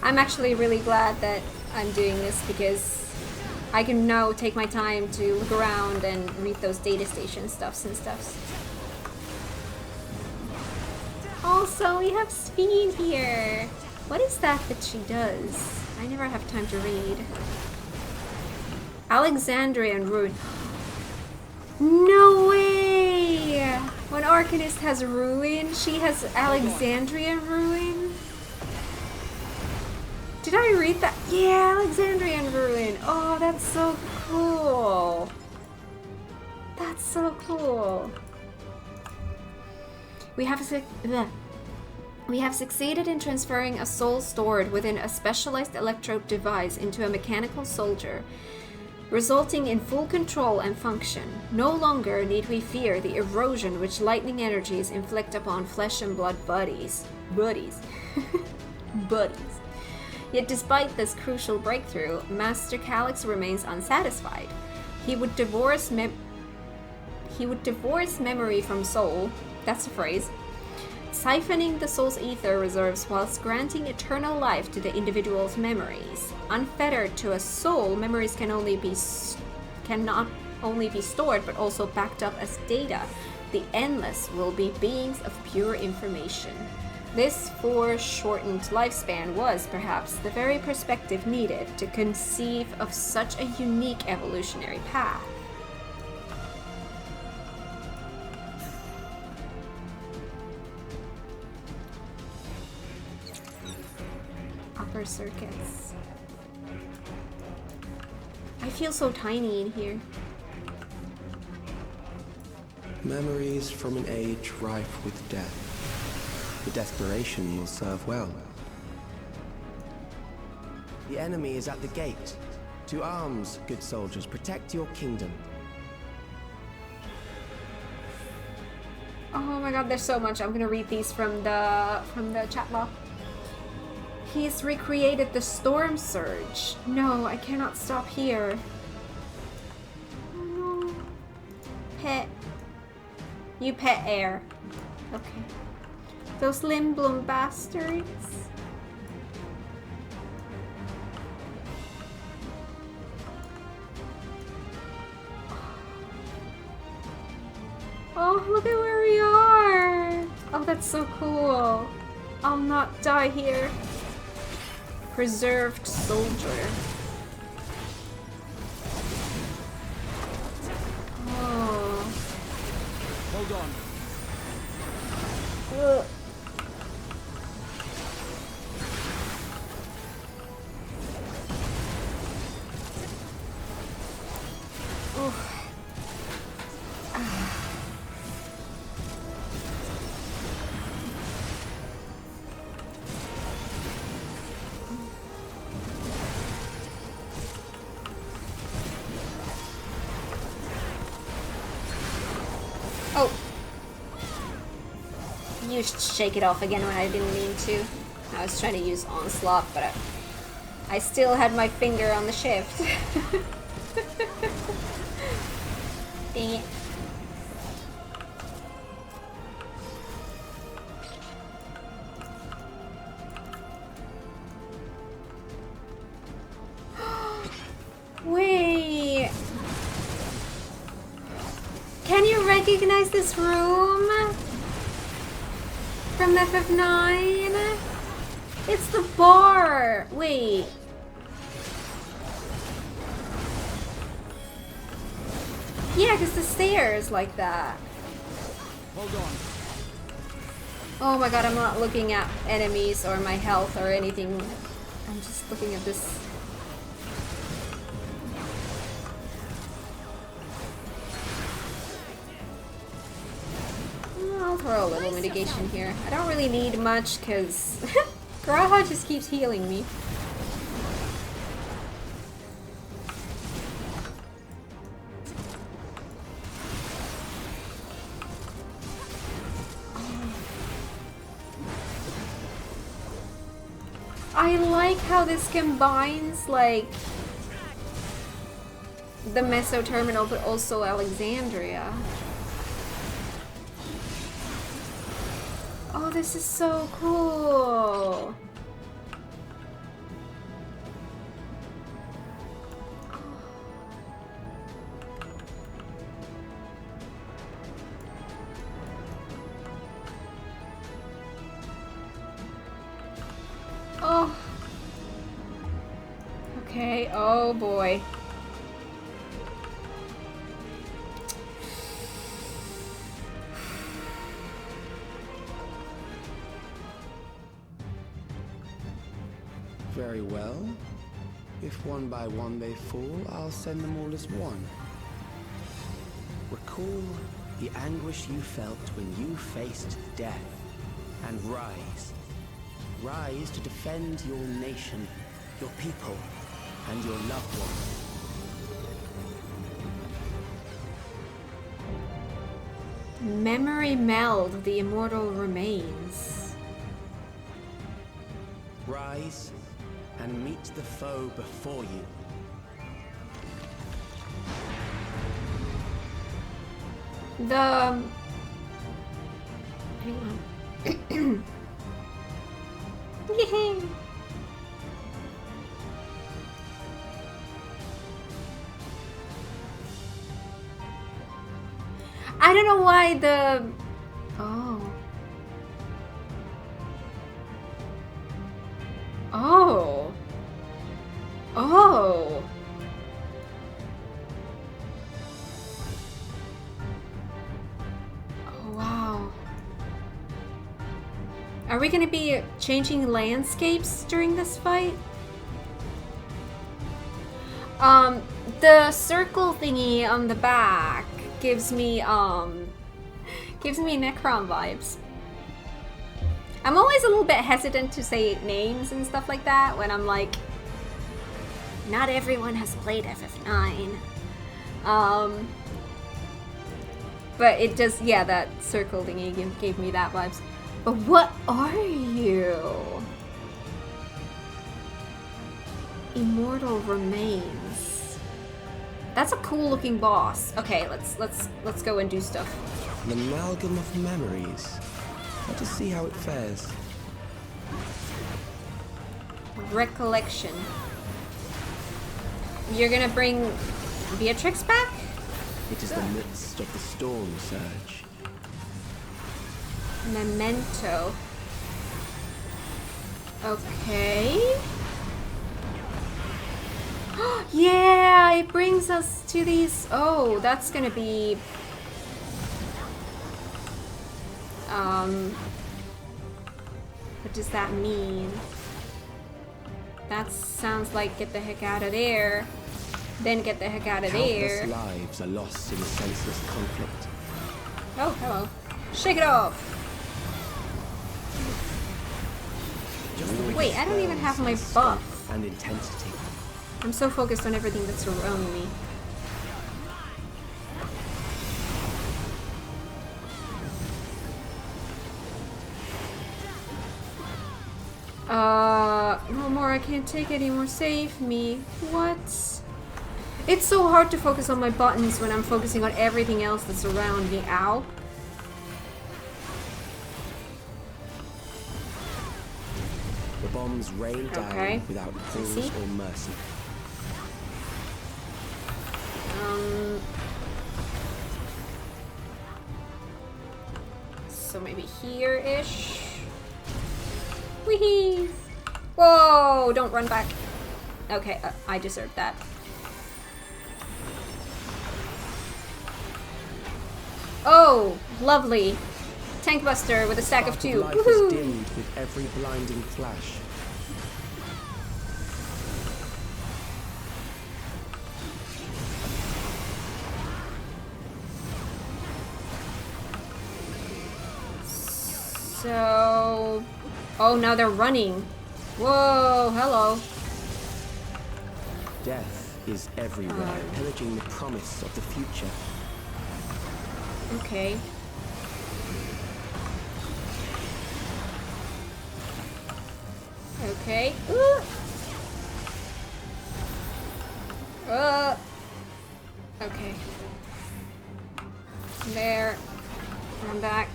I'm actually really glad that I'm doing this because I can now take my time to look around and read those data station stuffs and stuffs. Also, we have Speed here. What is that she does? I never have time to read. Alexandrian Ruin. No way! When Arcanist has Ruin, she has Alexandrian Ruin? Did I read that? Yeah, Alexandrian Ruin. Oh, that's so cool. That's so cool. We have succeeded in transferring a soul stored within a specialized electrode device into a mechanical soldier, resulting in full control and function. No longer need we fear the erosion which lightning energies inflict upon flesh and blood buddies. Buddies. Yet despite this crucial breakthrough, Master Calyx remains unsatisfied. He would divorce memory from soul, that's a phrase, siphoning the soul's ether reserves whilst granting eternal life to the individual's memories. Unfettered to a soul, memories cannot only be stored but also backed up as data. The endless will be beings of pure information. This foreshortened lifespan was, perhaps, the very perspective needed to conceive of such a unique evolutionary path. Upper circuits. I feel so tiny in here. Memories from an age rife with death. The desperation will serve well. The enemy is at the gate. To arms, good soldiers, protect your kingdom. Oh my god, there's so much. I'm gonna read these from the chat log. He's recreated the storm surge. No, I cannot stop here. Oh no. Pet. You pet air. Okay. Those Limblum bastards. Oh, look at where we are. Oh, that's so cool. I'll not die here. Preserved soldier. Oh. Hold on. Ugh. Oh. You shake it off again when I didn't mean to. I was trying to use Onslaught, but I still had my finger on the shift. Dang it. Wait. Can you recognize this room from FF9? It's the bar. Wait. Yeah, because the stairs like that. Hold on. Oh my god, I'm not looking at enemies or my health or anything. I'm just looking at this. I'll throw a little mitigation here. I don't really need much because Graha just keeps healing me. I like how this combines, like, the Meso Terminal, but also Alexandria. Oh, this is so cool! Oh. Okay, oh boy. Very well. If one by one they fall, I'll send them all as one. Recall the anguish you felt when you faced death, and rise. Rise to defend your nation, your people, and your loved ones. Memory meld, the immortal remains. Rise and meet the foe before you. The... Hang on. Yay! I don't know why the... Oh. Oh. Oh. Oh, wow. Are we gonna be changing landscapes during this fight? The circle thingy on the back gives me Necron vibes. I'm always a little bit hesitant to say names and stuff like that when I'm like, not everyone has played FF9. But it just, yeah, that circle thingy gave me that vibes. But what are you? Immortal Remains. That's a cool looking boss. Okay, let's go and do stuff. An amalgam of memories. Let us see how it fares. Recollection. You're gonna bring Beatrix back? It is the midst of the storm surge. Memento. Okay. Yeah, it brings us to these. Oh, that's gonna be. What does that mean? That sounds like get the heck out of there. Then get the heck out of there. Countless lives are lost in a senseless conflict. Oh, hello. Shake it off. Wait, I don't even have my buff. And intensity. I'm so focused on everything that's around me. No more, I can't take anymore. Save me. What? It's so hard to focus on my buttons when I'm focusing on everything else that's around me. Ow. The bombs rain down without pause or mercy. So maybe here-ish. Whee! Whoa! Don't run back. Okay, I deserved that. Oh, lovely. Tank Buster with a stack of 2. Life is dimmed with every blinding flash. So... Oh, now they're running. Whoa, hello. Death is everywhere, pillaging the promise of the future. Okay. Okay. Okay. There. I'm back.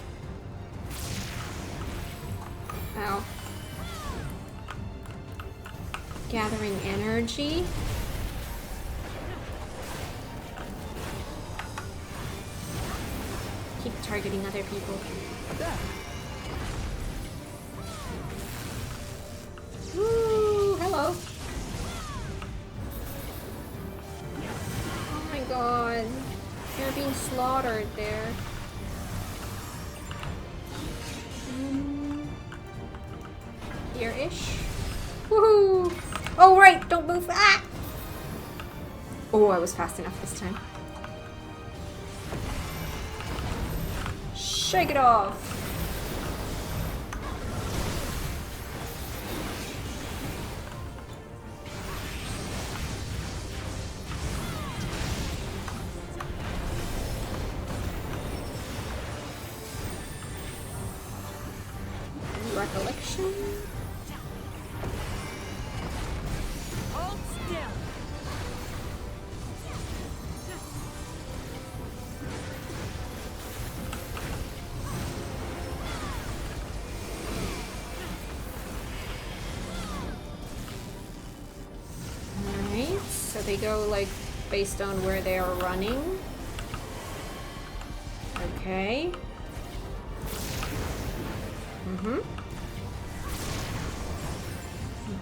Ow. Gathering energy. Keep targeting other people. Woo! Hello. Oh my god. You're being slaughtered there. Here-ish. Woohoo! Oh right, don't move. Ah! Oh, I was fast enough this time. Shake it off. Recollection. Hold still. Alright, so they go like based on where they are running. Okay.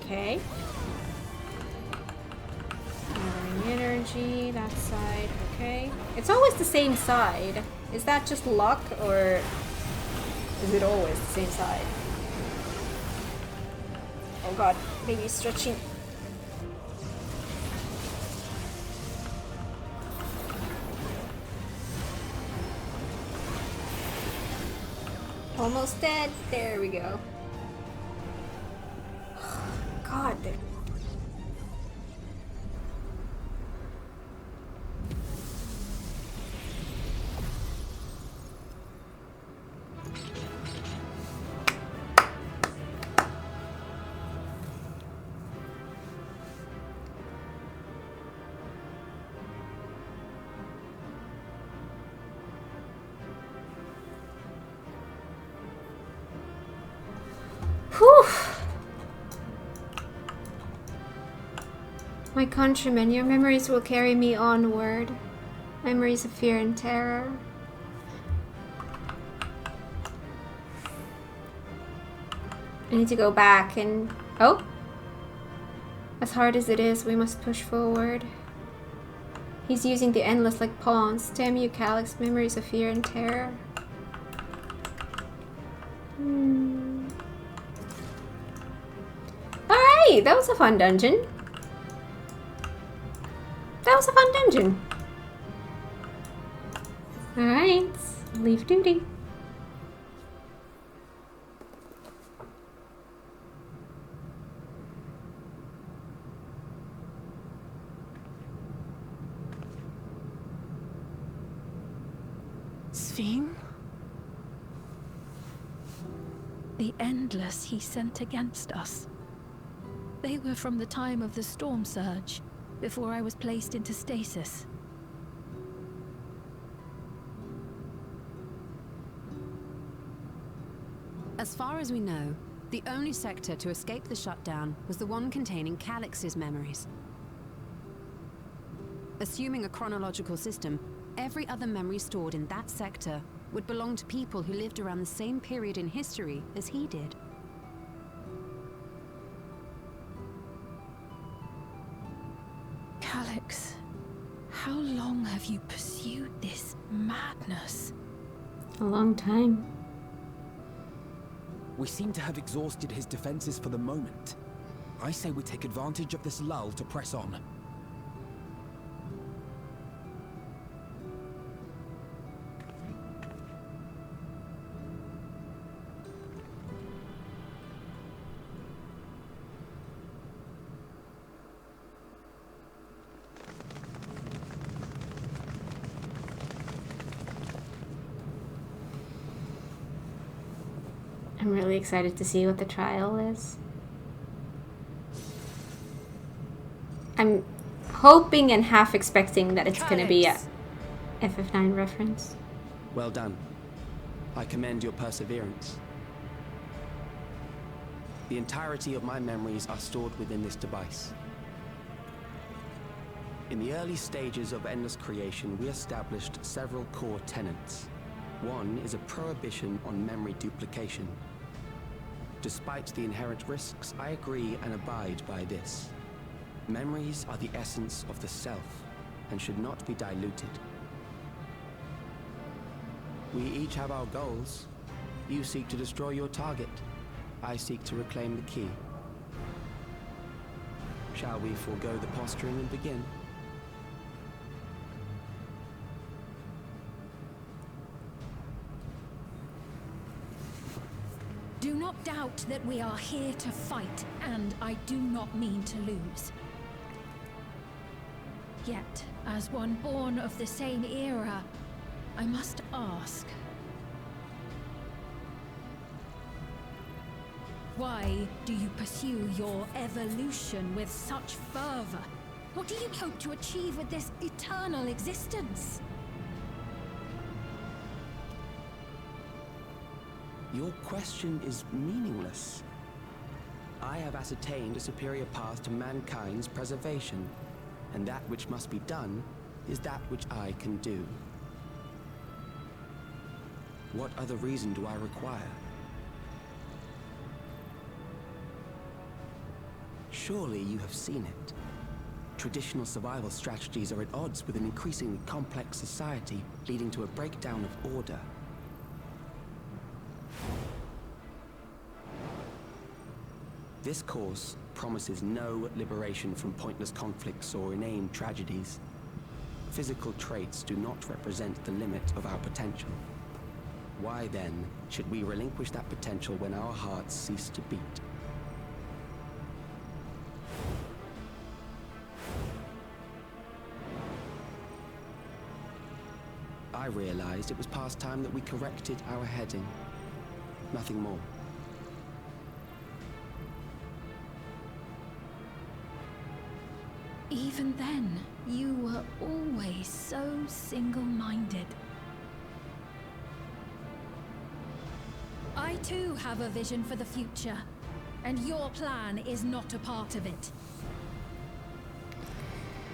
Okay. Gathering energy, that side, okay. It's always the same side. Is that just luck, or is it always the same side? Oh god, maybe stretching. Almost dead. There we go. God. Whew. My countrymen, your memories will carry me onward. Memories of fear and terror. I need to go back and... Oh! As hard as it is, we must push forward. He's using the endless like pawns. Damn you, Calyx. Memories of fear and terror. Alright, that was a fun dungeon. That was a fun dungeon. Alright, leave duty. Sphene? The endless he sent against us. They were from the time of the storm surge, before I was placed into stasis. As far as we know, the only sector to escape the shutdown was the one containing Calyx's memories. Assuming a chronological system, every other memory stored in that sector would belong to people who lived around the same period in history as he did. Calyx, how long have you pursued this madness? A long time. We seem to have exhausted his defenses for the moment. I say we take advantage of this lull to press on. I'm really excited to see what the trial is. I'm hoping and half expecting that it's gonna be a FF9 reference. Well done. I commend your perseverance. The entirety of my memories are stored within this device. In the early stages of Endless Creation, we established several core tenets. One is a prohibition on memory duplication. Despite the inherent risks, I agree and abide by this. Memories are the essence of the self and should not be diluted. We each have our goals. You seek to destroy your target. I seek to reclaim the key. Shall we forego the posturing and begin? Do not doubt that we are here to fight, and I do not mean to lose. Yet, as one born of the same era, I must ask, why do you pursue your evolution with such fervor? What do you hope to achieve with this eternal existence? Your question is meaningless. I have ascertained a superior path to mankind's preservation, and that which must be done is that which I can do. What other reason do I require? Surely you have seen it. Traditional survival strategies are at odds with an increasingly complex society, leading to a breakdown of order. This course promises no liberation from pointless conflicts or inane tragedies. Physical traits do not represent the limit of our potential. Why then should we relinquish that potential when our hearts cease to beat? I realized it was past time that we corrected our heading. Nothing more. Even then, you were always so single-minded. I too have a vision for the future, and your plan is not a part of it.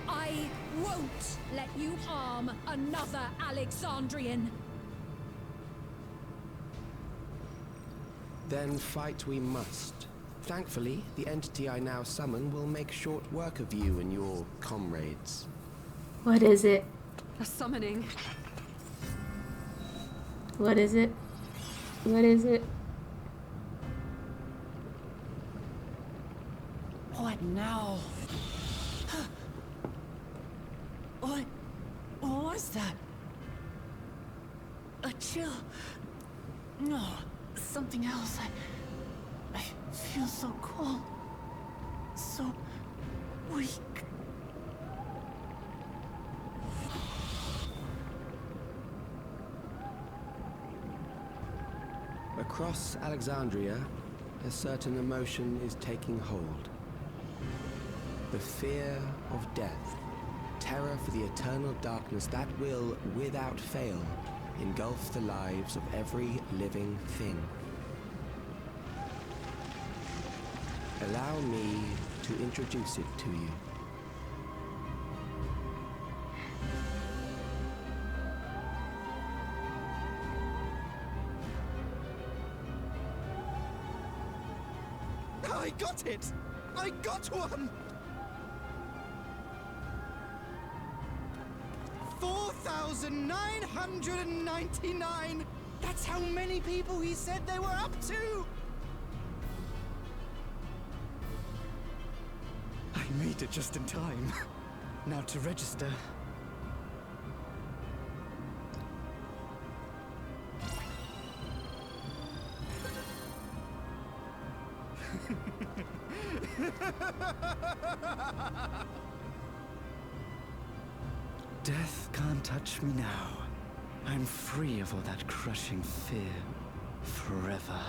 I won't let you harm another Alexandrian. Then fight we must. Thankfully, the entity I now summon will make short work of you and your comrades. What is it? A summoning. What is it? What is it? What now? What was that? A chill? No, something else. I feel so cold, so weak. Across Alexandria, a certain emotion is taking hold. The fear of death. Terror for the eternal darkness that will, without fail, engulf the lives of every living thing. Allow me to introduce it to you. I got it! I got one! 4,999! That's how many people he said they were up to! I made it just in time. Now to register. Death can't touch me now. I'm free of all that crushing fear. Forever.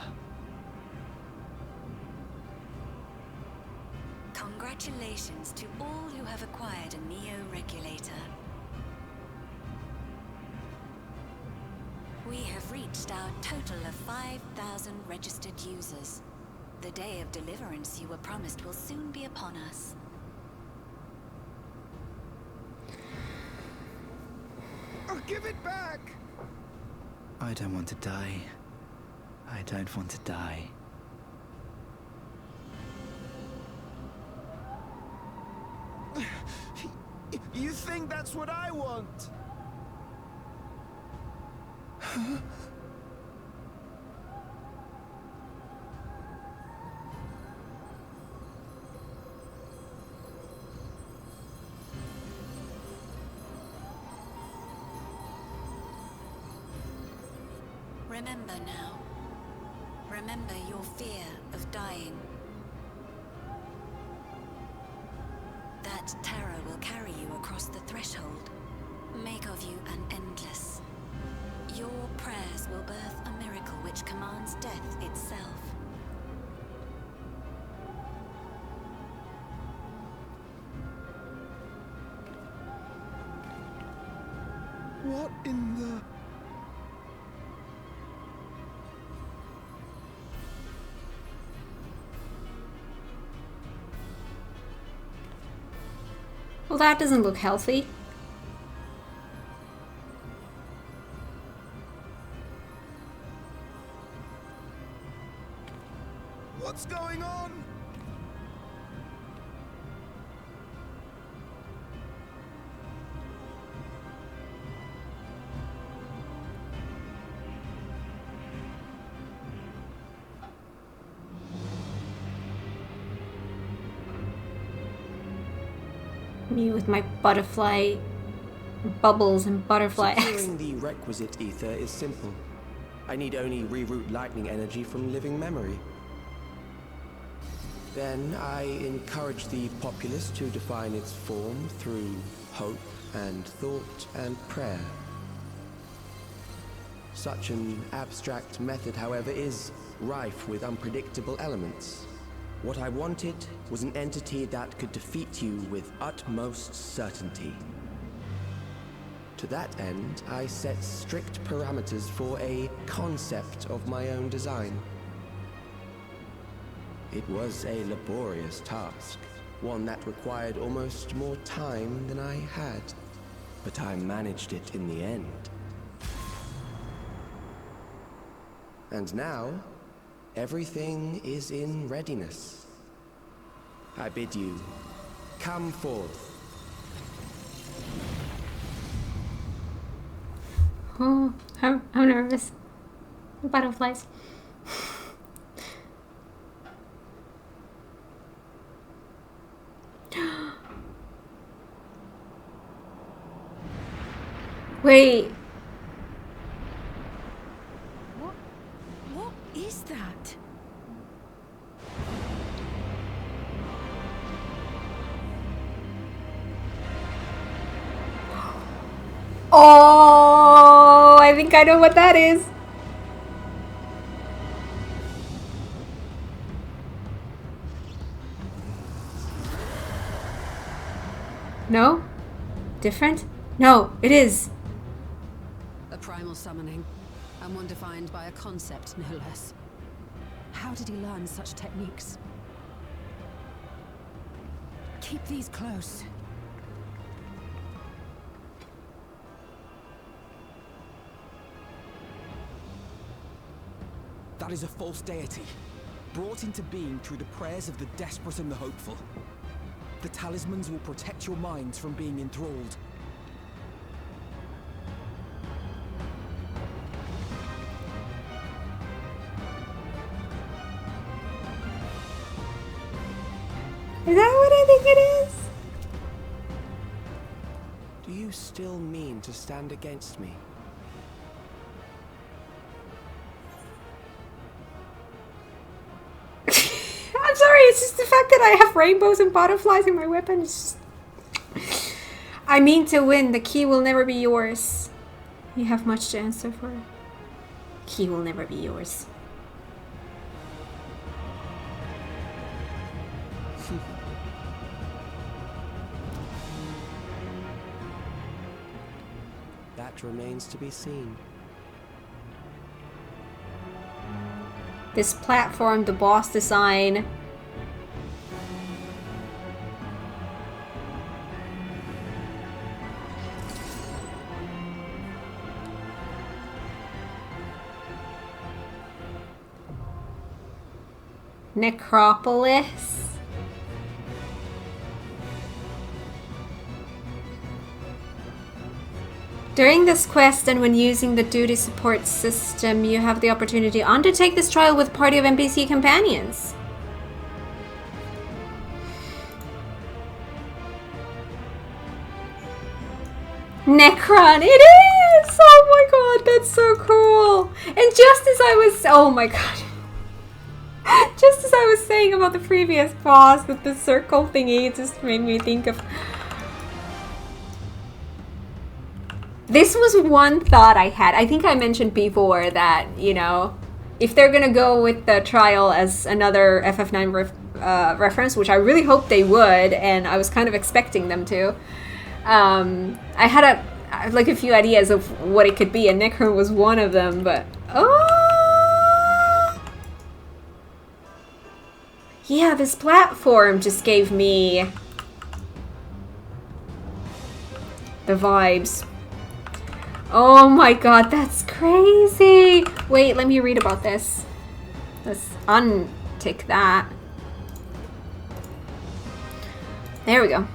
Congratulations to all who have acquired a Neo-Regulator. We have reached our total of 5,000 registered users. The day of deliverance you were promised will soon be upon us. I'll give it back! I don't want to die. I don't want to die. You think that's what I want? Remember now. Remember your fear of dying. That terror will carry you across the threshold, make of you an endless. Your prayers will birth a miracle which commands death itself. What in the... Well, that doesn't look healthy. What's going on? Me with my butterfly bubbles and butterfly eggs. Securing the requisite ether is simple. I need only reroute lightning energy from living memory. Then I encourage the populace to define its form through hope and thought and prayer. Such an abstract method, however, is rife with unpredictable elements. What I wanted was an entity that could defeat you with utmost certainty. To that end, I set strict parameters for a concept of my own design. It was a laborious task, one that required almost more time than I had, but I managed it in the end. And now, everything is in readiness. I bid you, come forth. Oh, I'm nervous. Butterflies. Wait. What is that? Oh, I think I know what that is. No? Different? No, it is. A primal summoning, and one defined by a concept, no less. How did he learn such techniques? Keep these close. That is a false deity, brought into being through the prayers of the desperate and the hopeful. The talismans will protect your minds from being enthralled. Is that what I think it is? Do you still mean to stand against me? I'm sorry, it's just the fact that I have rainbows and butterflies in my weapon. It's just... I mean to win. The key will never be yours. You have much to answer for. Key will never be yours. That remains to be seen. This platform, the boss design. Necropolis. During this quest and when using the duty support system, you have the opportunity to undertake this trial with a party of NPC companions. Necron, it is! Oh my god, that's so cool! And just as I was, oh my god. Just as I was saying about the previous boss with the circle thingy, it just made me think of... This was one thought I had. I think I mentioned before that, you know, if they're gonna go with the trial as another FF9 reference, which I really hope they would, and I was kind of expecting them to, I had a few ideas of what it could be, and Necron was one of them, but... Oh! Yeah, this platform just gave me the vibes. Oh my god, that's crazy! Wait, let me read about this. Let's untick that. There we go.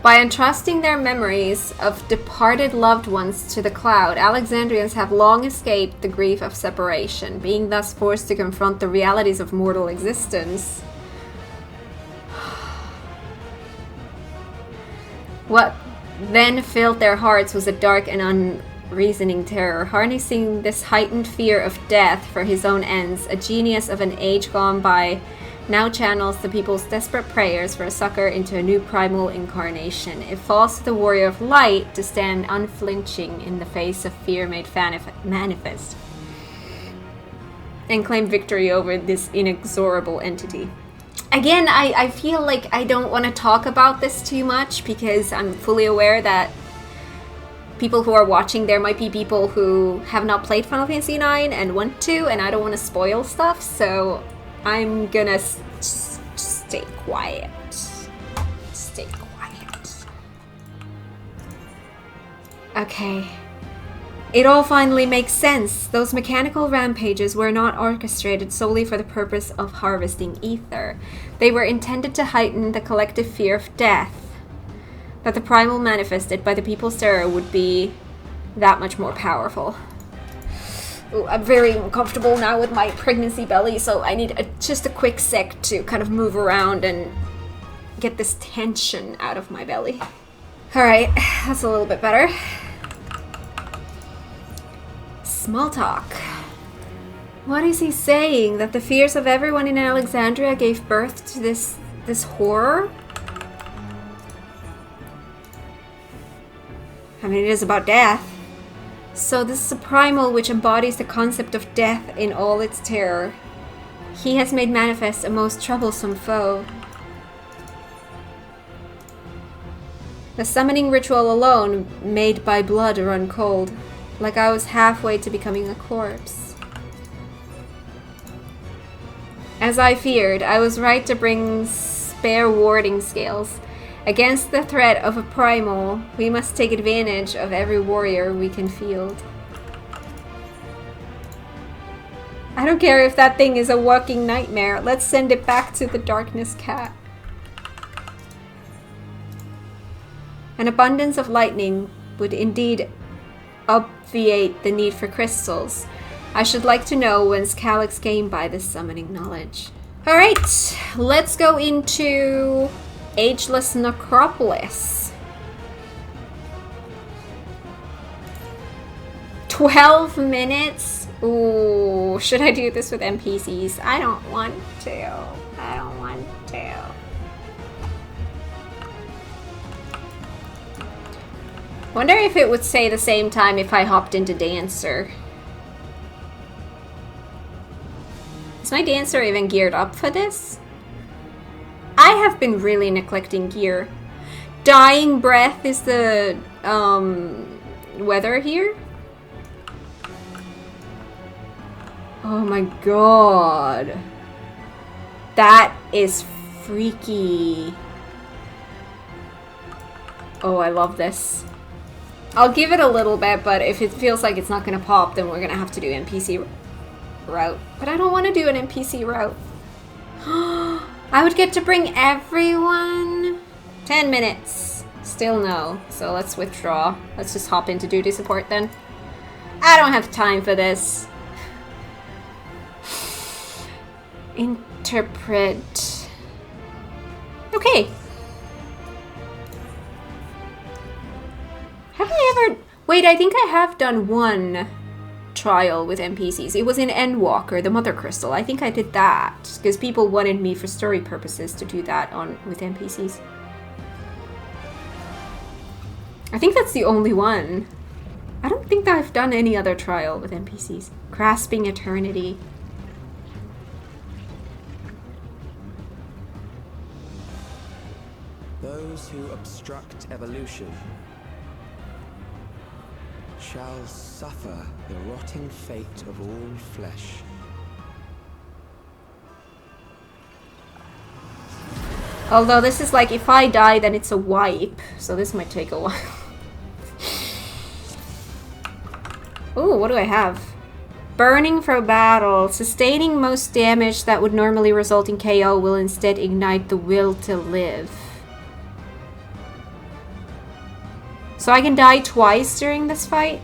By entrusting their memories of departed loved ones to the cloud, Alexandrians have long escaped the grief of separation, being thus forced to confront the realities of mortal existence. What then filled their hearts was a dark and unreasoning terror. Harnessing this heightened fear of death for his own ends, a genius of an age gone by now channels the people's desperate prayers for a succor into a new primal incarnation. It falls to the warrior of light to stand unflinching in the face of fear made manifest and claim victory over this inexorable entity. Again, I feel like I don't want to talk about this too much because I'm fully aware that people who are watching, there might be people who have not played Final Fantasy IX and want to, and I don't want to spoil stuff, so I'm gonna stay quiet. Stay quiet. Okay. It all finally makes sense. Those mechanical rampages were not orchestrated solely for the purpose of harvesting ether. They were intended to heighten the collective fear of death. That the primal manifested by the people's terror would be that much more powerful. Ooh, I'm very uncomfortable now with my pregnancy belly, so I need just a quick sec to kind of move around and get this tension out of my belly. Alright, that's a little bit better. Small talk. What is he saying? That the fears of everyone in Alexandria gave birth to this horror? I mean, it is about death. So this is a primal which embodies the concept of death in all its terror. He has made manifest a most troublesome foe. The summoning ritual alone made my blood run cold. Like I was halfway to becoming a corpse. As I feared, I was right to bring spare warding scales. Against the threat of a primal, we must take advantage of every warrior we can field. I don't care if that thing is a walking nightmare. Let's send it back to the darkness cat. An abundance of lightning would indeed obviate the need for crystals. I should like to know whence Calyx came by this summoning knowledge. Alright, let's go into Ageless Necropolis. 12 minutes? Ooh, should I do this with NPCs? I don't want to. I don't want to. Wonder if it would say the same time if I hopped into Dancer. Is my Dancer even geared up for this? I have been really neglecting gear. Dying Breath is the weather here. Oh my god. That is freaky. Oh, I love this. I'll give it a little bit, but if it feels like it's not gonna pop, then we're gonna have to do NPC route. But I don't want to do an NPC route. I would get to bring everyone. 10 minutes. Still no. So let's withdraw. Let's just hop into duty support then. I don't have time for this. Interpret. Okay. Have I ever... Wait, I think I have done one trial with NPCs. It was in Endwalker, the Mother Crystal. I think I did that because people wanted me for story purposes to do that with NPCs. I think that's the only one. I don't think that I've done any other trial with NPCs. Grasping Eternity. Those who obstruct evolution shall suffer the rotting fate of all flesh. Although this is like, if I die, then it's a wipe. So this might take a while. Ooh, what do I have? Burning for battle. Sustaining most damage that would normally result in KO will instead ignite the will to live. So I can die twice during this fight?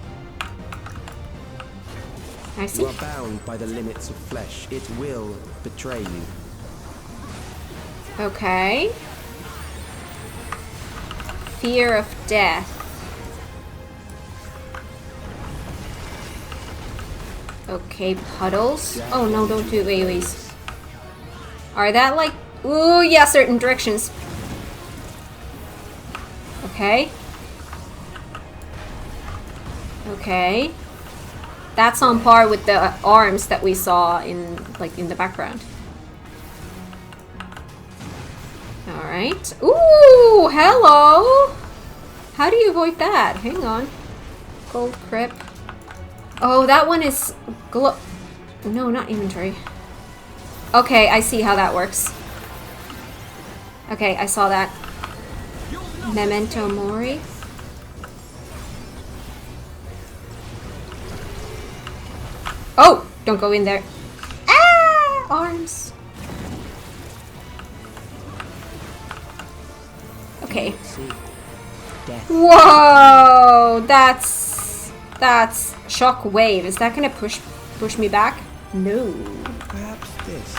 I see. You are bound by the limits of flesh. It will betray you. Okay. Fear of death. Okay, puddles. Oh no, don't do AoEs. Are that like... Ooh, yeah, certain directions. Okay. Okay. That's on par with the arms that we saw in the background. Alright. Ooh, hello! How do you avoid that? Hang on. Gold Crypt. Oh, that one is... No, not inventory. Okay, I see how that works. Okay, I saw that. Memento Mori. Oh! Don't go in there. Ah! Arms. Okay. Whoa! That's shock wave. Is that gonna push me back? No. Perhaps this.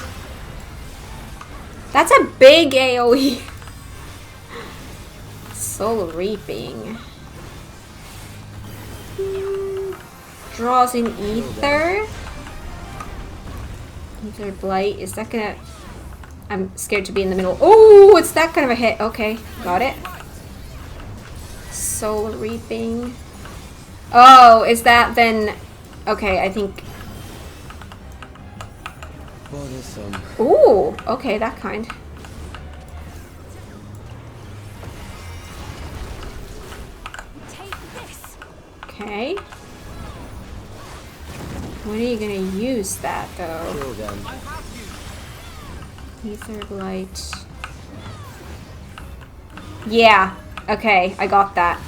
That's a big AoE. Soul Reaping. Draws in Ether. Ether Blight. Is that gonna... I'm scared to be in the middle. Oh, it's that kind of a hit. Okay, got it. Soul Reaping. Oh, is that then... Okay, I think... Ooh, okay, that kind. Okay. When are you gonna use that, though? Ether Blight. Yeah. Okay, I got that.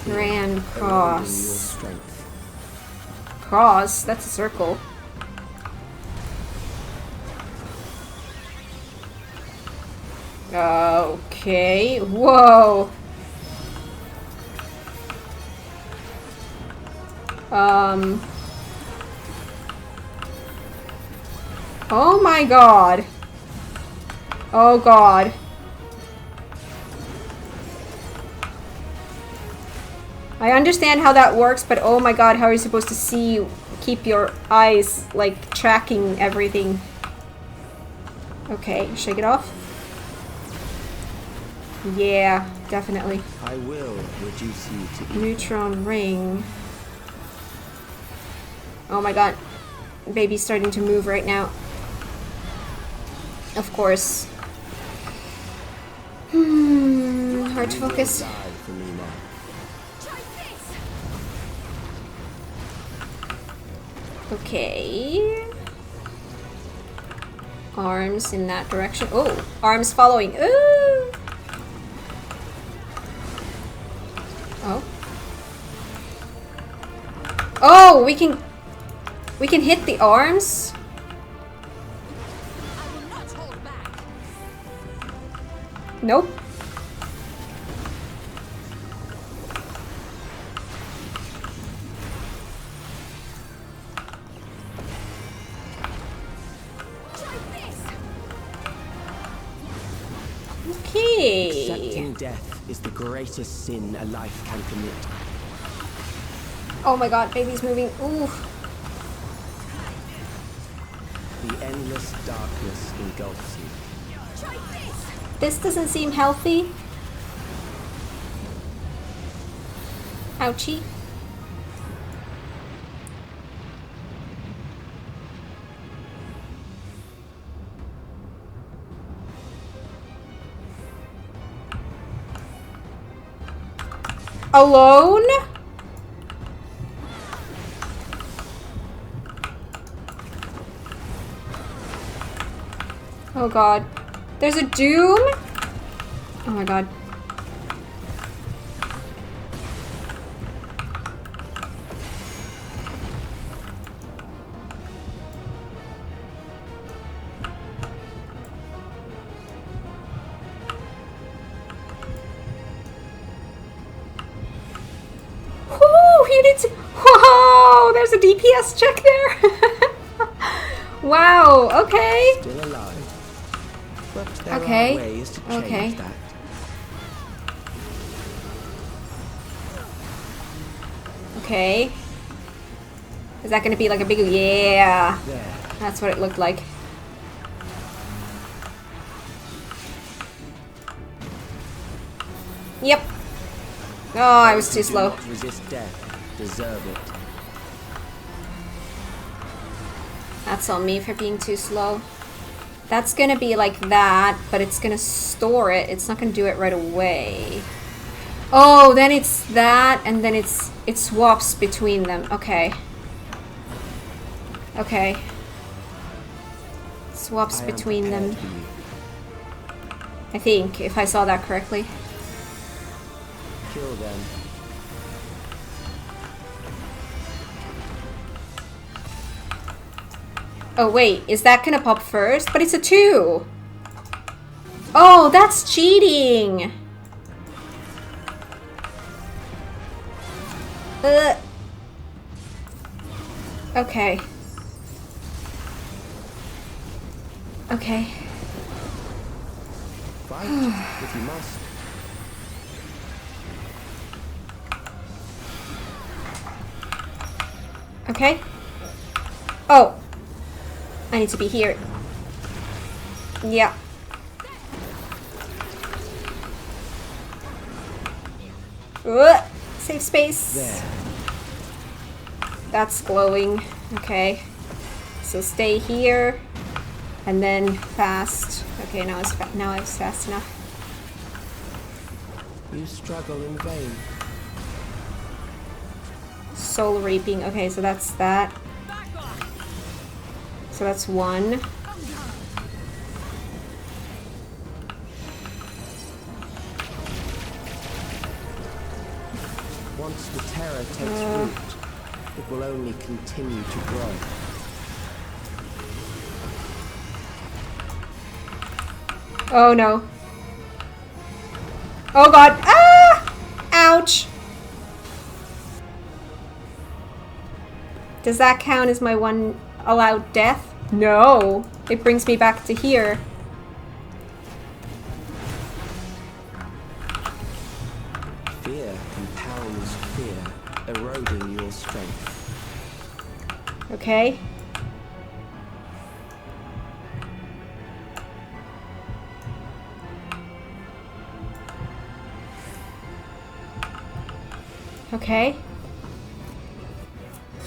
Grand Cross. Cross? That's a circle. Okay. Whoa. Oh my god. Oh god. I understand how that works, but oh my god, how are you supposed to see, keep your eyes, like, tracking everything? Okay, shake it off. Yeah, definitely. I will reduce you to Neutron ring. Oh my god. Baby's starting to move right now. Of course. Heart Hard to focus. Die for me now. Okay. Arms in that direction. Oh, arms following. Ooh. Oh. Oh, we can hit the arms. Nope. Okay. Accepting death is the greatest sin a life can commit. Oh my god, baby's moving. Ooh. The endless darkness engulfs you. This doesn't seem healthy. Ouchie. Alone? Oh god. There's a doom? Oh my god. Whoo! You need to. Whoa! There's a DPS check there. Wow. Okay. Still alive. But there Okay. are ways to change that. Okay. Is that gonna be like a big... Yeah. There. That's what it looked like. Yep. Oh, I was too slow. Do not resist death. Deserve it. That's on me for being too slow. That's gonna be like that, but it's gonna store it. It's not gonna do it right away. Oh, then it's that, and then it swaps between them. Okay. Okay. Swaps between them. I think, if I saw that correctly. Kill them. Oh wait, is that gonna pop first? But it's a 2! Oh, that's cheating! Okay. Okay. Fight if you must. Okay. Oh! I need to be here. Yeah. Safe space. There. That's glowing. Okay. So stay here. And then fast. Okay, now it's fast enough. You struggle in vain. Soul reaping. Okay, so that's that. So that's 1. Once the terror takes root, it will only continue to grow. Oh no. Oh god. Ah! Ouch. Does that count as my one allowed death? No. It brings me back to here. Fear compounds fear, eroding your strength. Okay. Okay.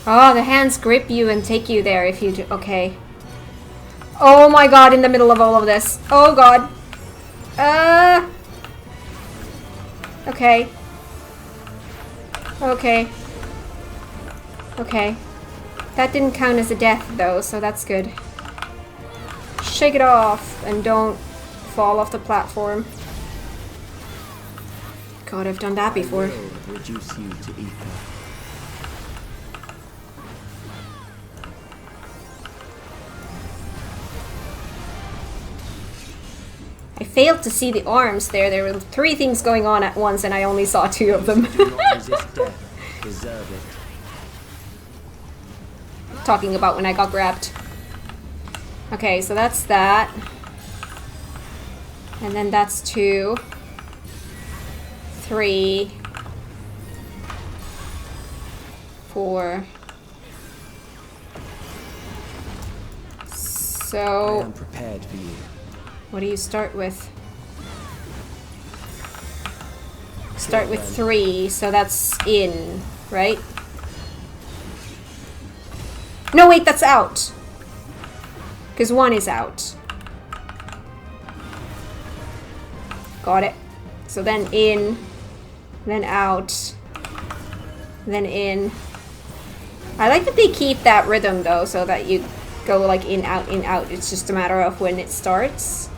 Oh, the hands grip you and take you there if you do. Okay. Oh my god, in the middle of all of this. Oh god. Okay. Okay. Okay. That didn't count as a death though, so that's good. Shake it off and don't fall off the platform. God, I've done that before. I will reduce you to ether. I failed to see the arms there. There were 3 things going on at once and I only saw 2 of them. Do not resist death. Deserve it. Talking about when I got grabbed. Okay, so that's that. And then that's 2. 3. 4. So... I am prepared for you. What do you start with? Start with 3, so that's in, right? No, wait, that's out. Because 1 is out. Got it. So then in, then out, then in. I like that they keep that rhythm though, so that you go like in, out, in, out. It's just a matter of when it starts.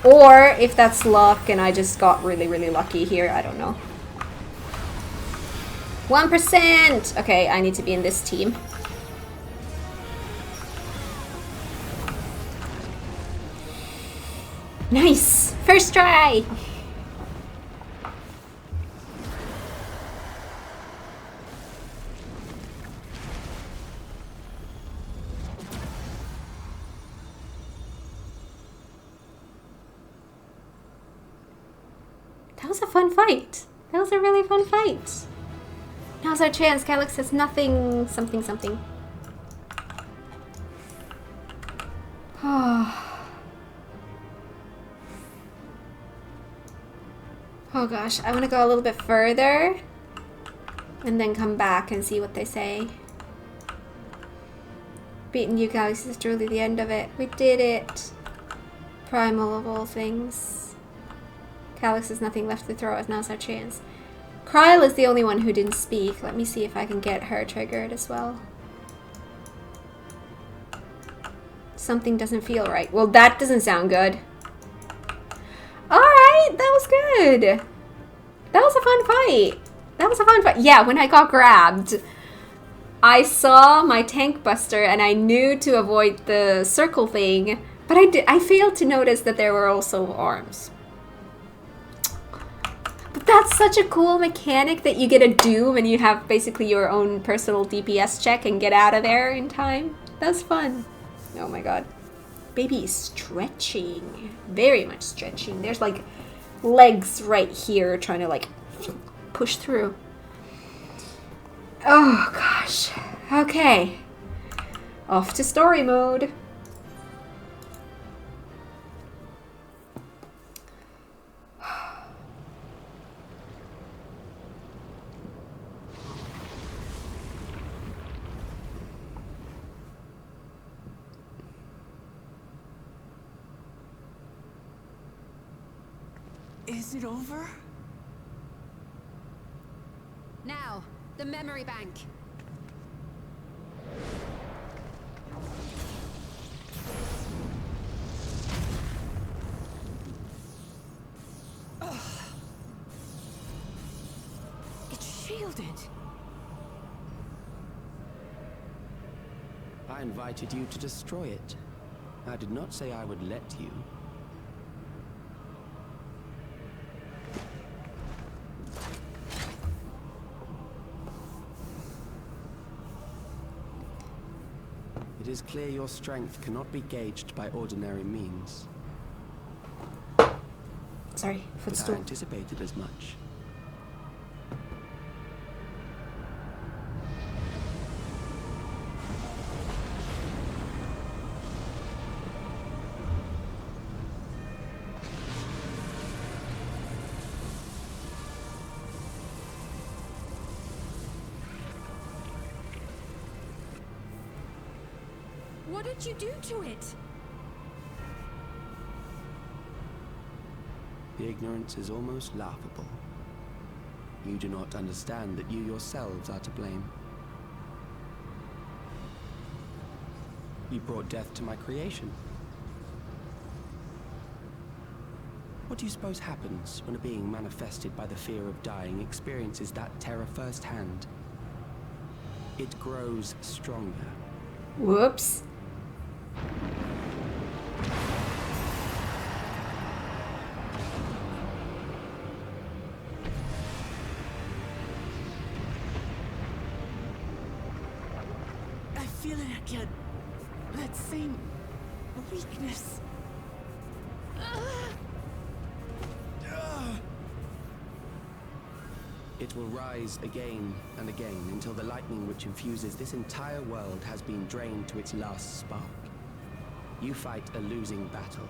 Or if that's luck and I just got really, really lucky here, I don't know. 1%! Okay, I need to be in this team. Nice! First try! That was a fun fight. That was a really fun fight. Now's our chance. Calyx has nothing, something, something. Oh gosh, I want to go a little bit further and then come back and see what they say. Beating you, Calyx, is truly the end of it. We did it. Primal of all things. Calyx has nothing left to throw us. Now's our chance. Kryl is the only one who didn't speak. Let me see if I can get her triggered as well. Something doesn't feel right. Well, that doesn't sound good. Alright, that was good. That was a fun fight. That was a fun fight. Yeah, when I got grabbed, I saw my tank buster and I knew to avoid the circle thing, but I failed to notice that there were also arms. But that's such a cool mechanic that you get a doom and you have basically your own personal DPS check and get out of there in time. That's fun. Oh my god. Baby is stretching. Very much stretching. There's like legs right here trying to like push through. Oh gosh. Okay. Off to story mode. Is it over? Now, the memory bank. It's shielded. I invited you to destroy it. I did not say I would let you. It is clear your strength cannot be gauged by ordinary means. Sorry, But I footstool. anticipated as much. What did you do to it? The ignorance is almost laughable. You do not understand that you yourselves are to blame. You brought death to my creation. What do you suppose happens when a being manifested by the fear of dying experiences that terror firsthand? It grows stronger. Whoops. I feel it again. That same weakness. It will rise again and again until the lightning which infuses this entire world has been drained to its last spark. You fight a losing battle.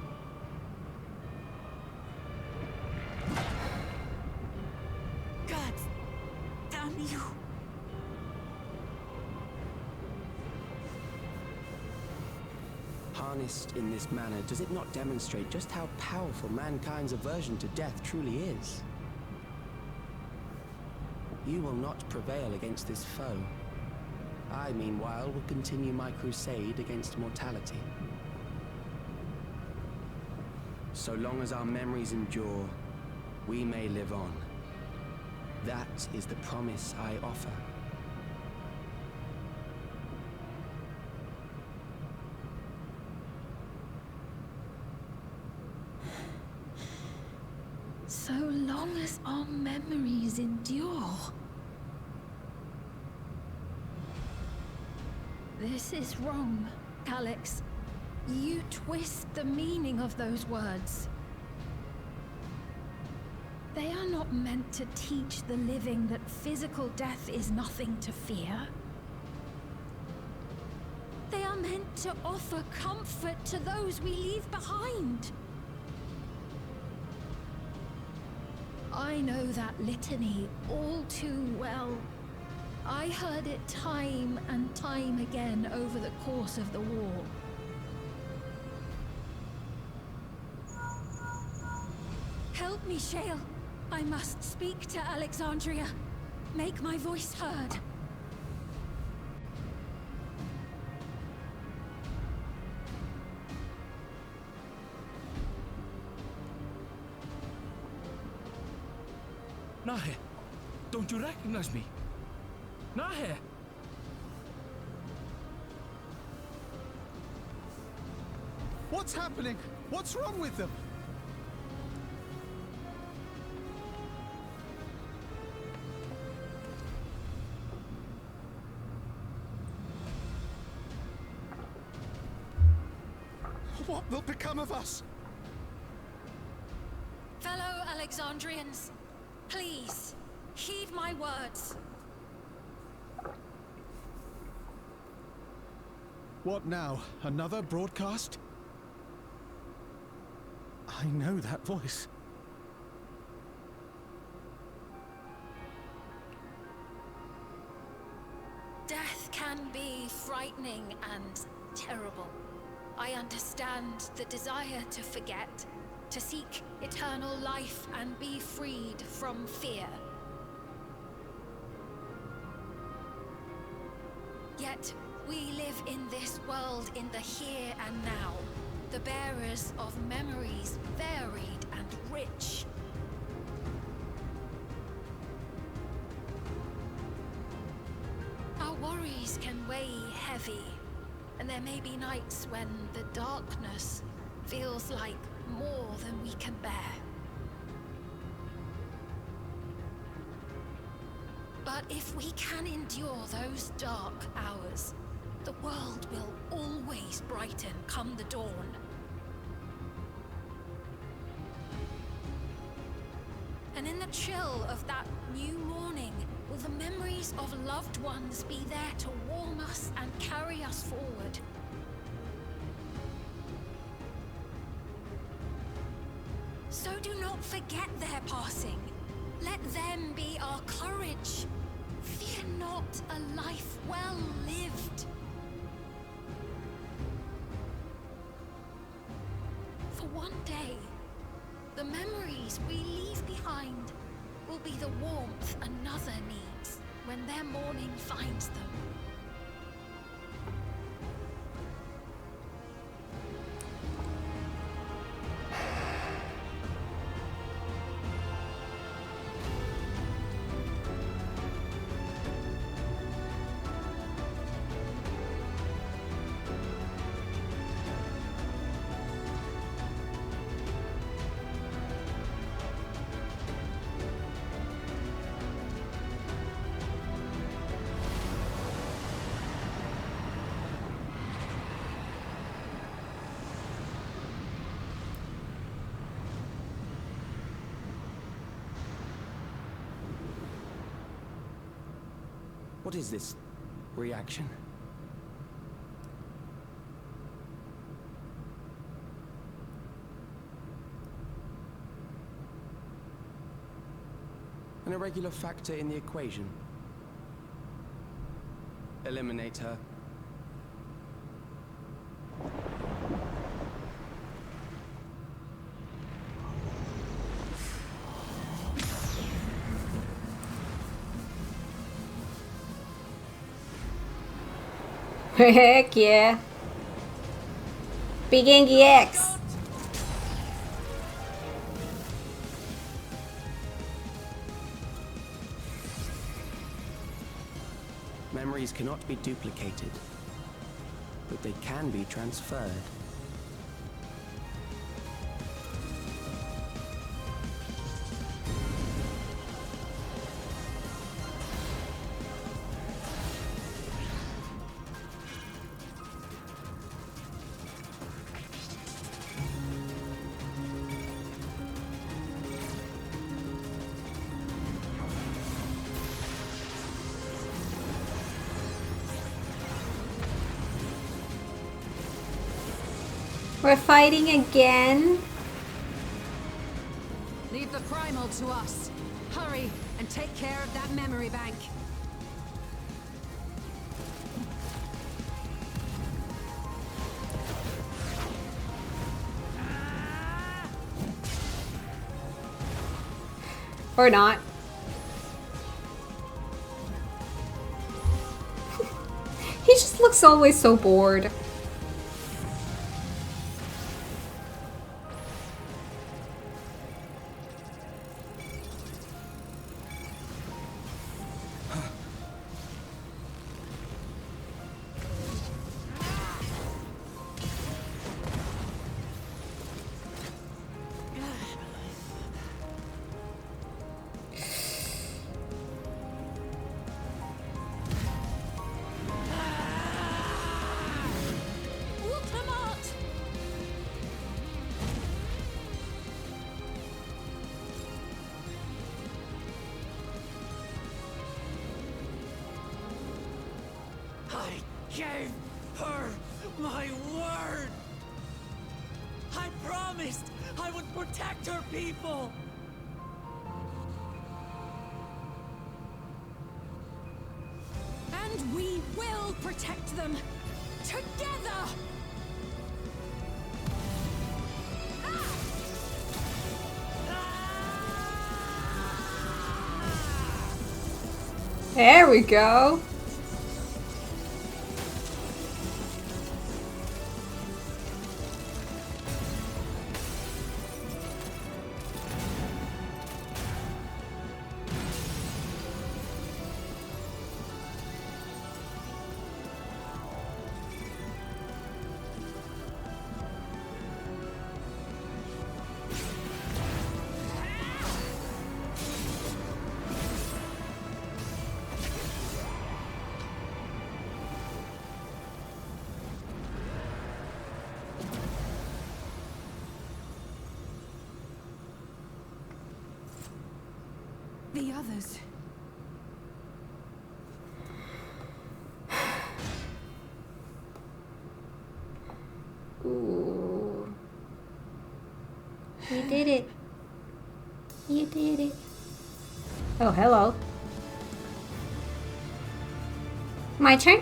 God damn you. Harnessed in this manner, does it not demonstrate just how powerful mankind's aversion to death truly is? You will not prevail against this foe. I, meanwhile, will continue my crusade against mortality. So long as our memories endure, we may live on. That is the promise I offer. So long as our memories endure. This is wrong, Alex. You twist the meaning of those words. They are not meant to teach the living that physical death is nothing to fear. They are meant to offer comfort to those we leave behind. I know that litany all too well. I heard it time and time again over the course of the war. Help me, Shale. I must speak to Alexandria. Make my voice heard. Nahe, don't you recognize me? Nahe! What's happening? What's wrong with them? What will become of us? Fellow Alexandrians, please, heed my words. What now? Another broadcast? I know that voice. Death can be frightening and terrible. I understand the desire to forget, to seek eternal life and be freed from fear. Yet, we live in this world in the here and now, the bearers of memories varied and rich. Our worries can weigh heavy, and there may be nights when the darkness feels like more than we can bear. But if we can endure those dark hours, the world will always brighten come the dawn. And in the chill of that new morning, will the memories of loved ones be there to warm us and carry us forward? So do not forget their passing. Let them be our courage. Fear not a life well lived. For one day, the memories we leave behind will be the warmth another needs when their morning finds them. What is this reaction? An irregular factor in the equation. Eliminate her. Heck yeah. Big Angie X. Memories cannot be duplicated, but they can be transferred. We're fighting again. Leave the primal to us. Hurry and take care of that memory bank. Or not. He just looks always so bored. I gave her my word! I promised I would protect her people! And we will protect them together! There we go. The others. Ooh. You did it. You did it. Oh, hello. My turn?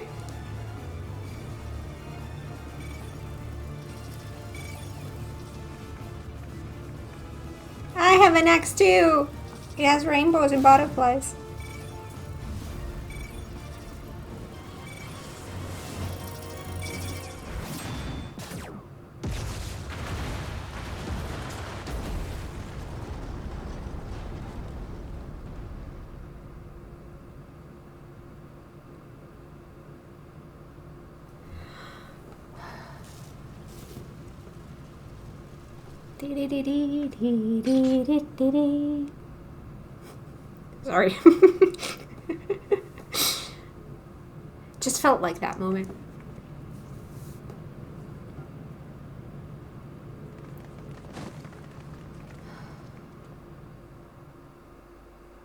I have an axe too. It has rainbows and butterflies. Sorry. Just felt like that moment.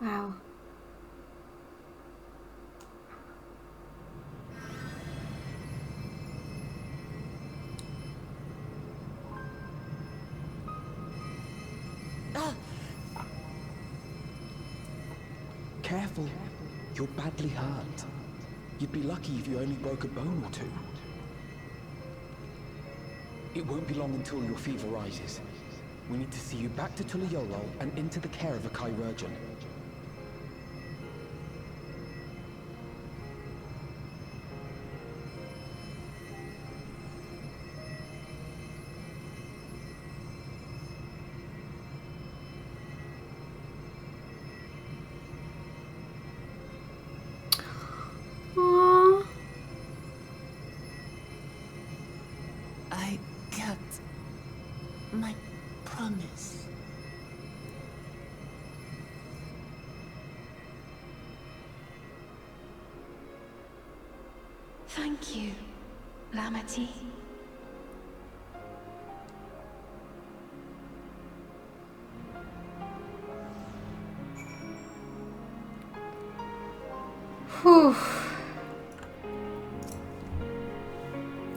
Wow. Careful. You're badly hurt. You'd be lucky if you only broke a bone or two. It won't be long until your fever rises. We need to see you back to Tulayolol and into the care of a chirurgeon. I kept my promise. Thank you, Lamity. Whew.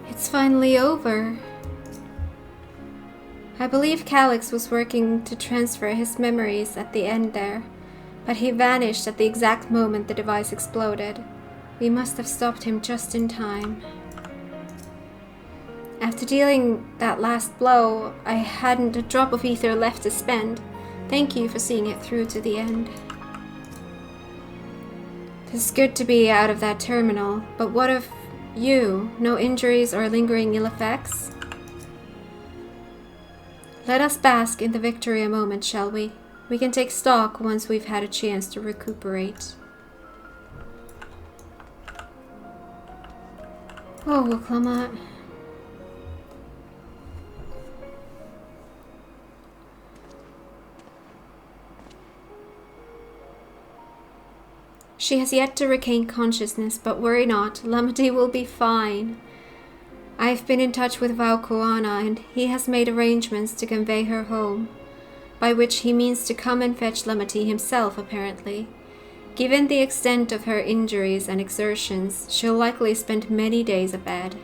It's finally over. I believe Calyx was working to transfer his memories at the end there, but he vanished at the exact moment the device exploded. We must have stopped him just in time. After dealing that last blow, I hadn't a drop of ether left to spend. Thank you for seeing it through to the end. It's good to be out of that terminal, but what of you? No injuries or lingering ill effects? Let us bask in the victory a moment, shall we? We can take stock once we've had a chance to recuperate. Oh, Clement. She has yet to regain consciousness, but worry not, Lamity will be fine. I've been in touch with Valkoana, and he has made arrangements to convey her home, by which he means to come and fetch Lamity himself, apparently. Given the extent of her injuries and exertions, she'll likely spend many days abed.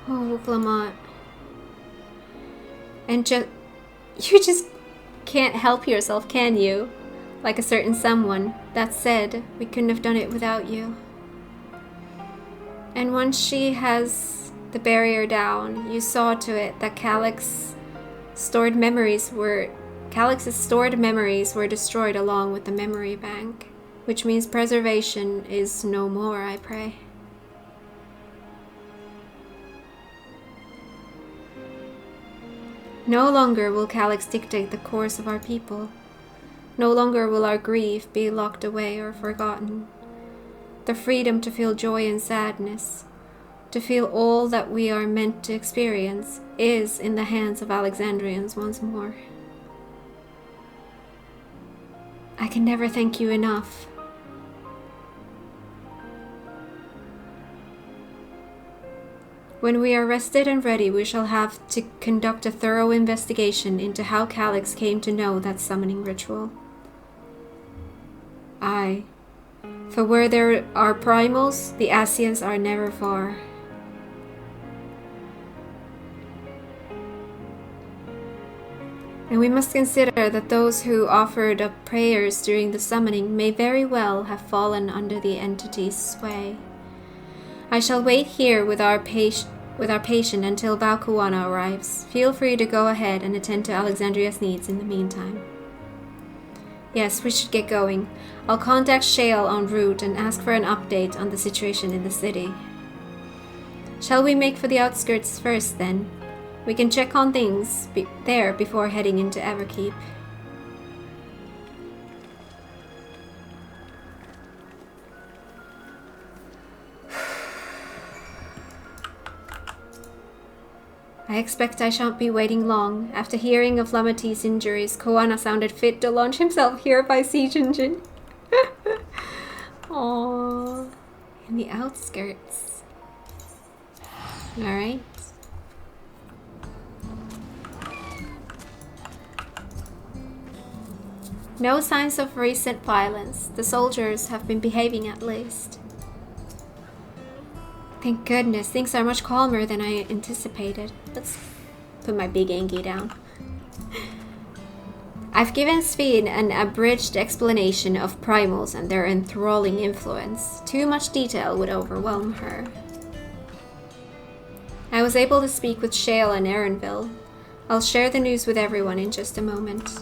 Oh, Clement. And you just can't help yourself, can you? Like a certain someone. That said, we couldn't have done it without you. And once she has the barrier down, you saw to it that Calyx's stored memories were destroyed along with the memory bank, which means preservation is no more, I pray. No longer will Calyx dictate the course of our people. No longer will our grief be locked away or forgotten. The freedom to feel joy and sadness, to feel all that we are meant to experience, is in the hands of Alexandrians once more. I can never thank you enough. When we are rested and ready, we shall have to conduct a thorough investigation into how Calyx came to know that summoning ritual. Aye, for where there are primals, the Asians are never far. And we must consider that those who offered up prayers during the summoning may very well have fallen under the entity's sway. I shall wait here with with our patient until Valkuana arrives. Feel free to go ahead and attend to Alexandria's needs in the meantime. Yes, we should get going. I'll contact Shale en route and ask for an update on the situation in the city. Shall we make for the outskirts first, then? We can check on things there before heading into Everkeep. I expect I shan't be waiting long. After hearing of Lamati's injuries, Koana sounded fit to launch himself here by siege engine. Aww. In the outskirts. Alright. No signs of recent violence. The soldiers have been behaving at least. Thank goodness, things are much calmer than I anticipated. Let's put my big Angie down. I've given Sveen an abridged explanation of primals and their enthralling influence. Too much detail would overwhelm her. I was able to speak with Shale and Erenville. I'll share the news with everyone in just a moment.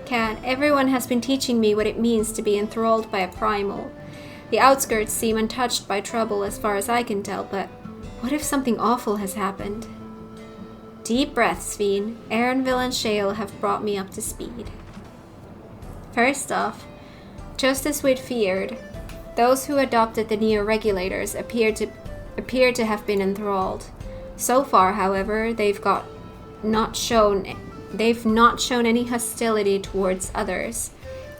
Kat, everyone has been teaching me what it means to be enthralled by a primal. The outskirts seem untouched by trouble as far as I can tell, but what if something awful has happened? Deep breaths, Sveen. Erenville and Shale have brought me up to speed. First off, just as we'd feared, those who adopted the Neo-Regulators appear to have been enthralled. So far, however, they've not shown any hostility towards others.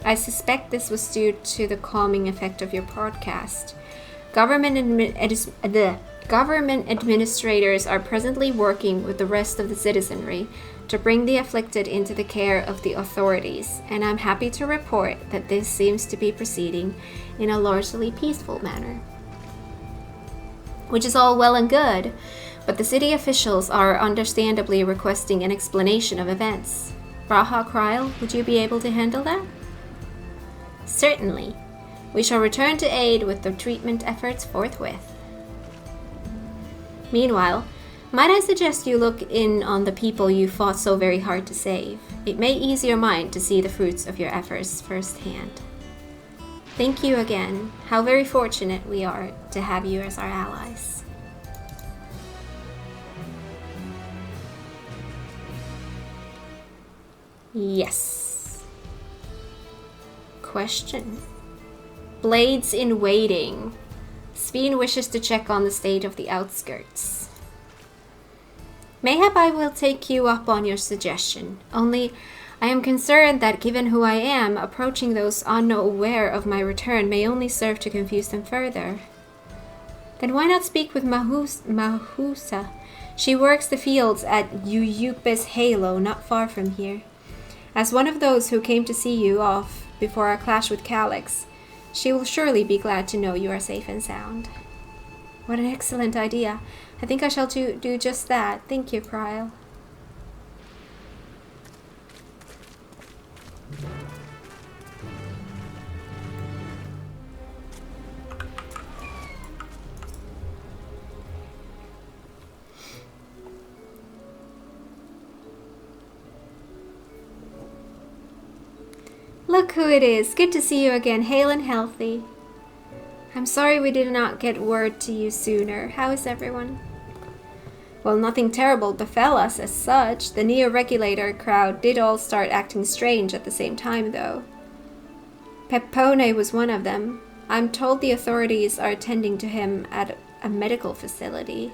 I suspect this was due to the calming effect of your podcast. Government administrators are presently working with the rest of the citizenry to bring the afflicted into the care of the authorities, and I'm happy to report that this seems to be proceeding in a largely peaceful manner. Which is all well and good, but the city officials are understandably requesting an explanation of events. Raha Kryl, would you be able to handle that? Certainly. We shall return to aid with the treatment efforts forthwith. Meanwhile, might I suggest you look in on the people you fought so very hard to save? It may ease your mind to see the fruits of your efforts firsthand. Thank you again. How very fortunate we are to have you as our allies. Yes. Question. Blades in waiting. Sveen wishes to check on the state of the outskirts. Mayhap I will take you up on your suggestion, only I am concerned that given who I am, approaching those unaware of my return may only serve to confuse them further. Then why not speak with Mahusa? She works the fields at Uyukbe's Halo, not far from here. As one of those who came to see you off before our clash with Calyx, she will surely be glad to know you are safe and sound. What an excellent idea. I think I shall do just that. Thank you, Kryl. Look who it is. Good to see you again, hale and healthy. I'm sorry we did not get word to you sooner. How is everyone? Well, nothing terrible befell us as such. The Neo-Regulator crowd did all start acting strange at the same time, though. Pepone was one of them. I'm told the authorities are attending to him at a medical facility.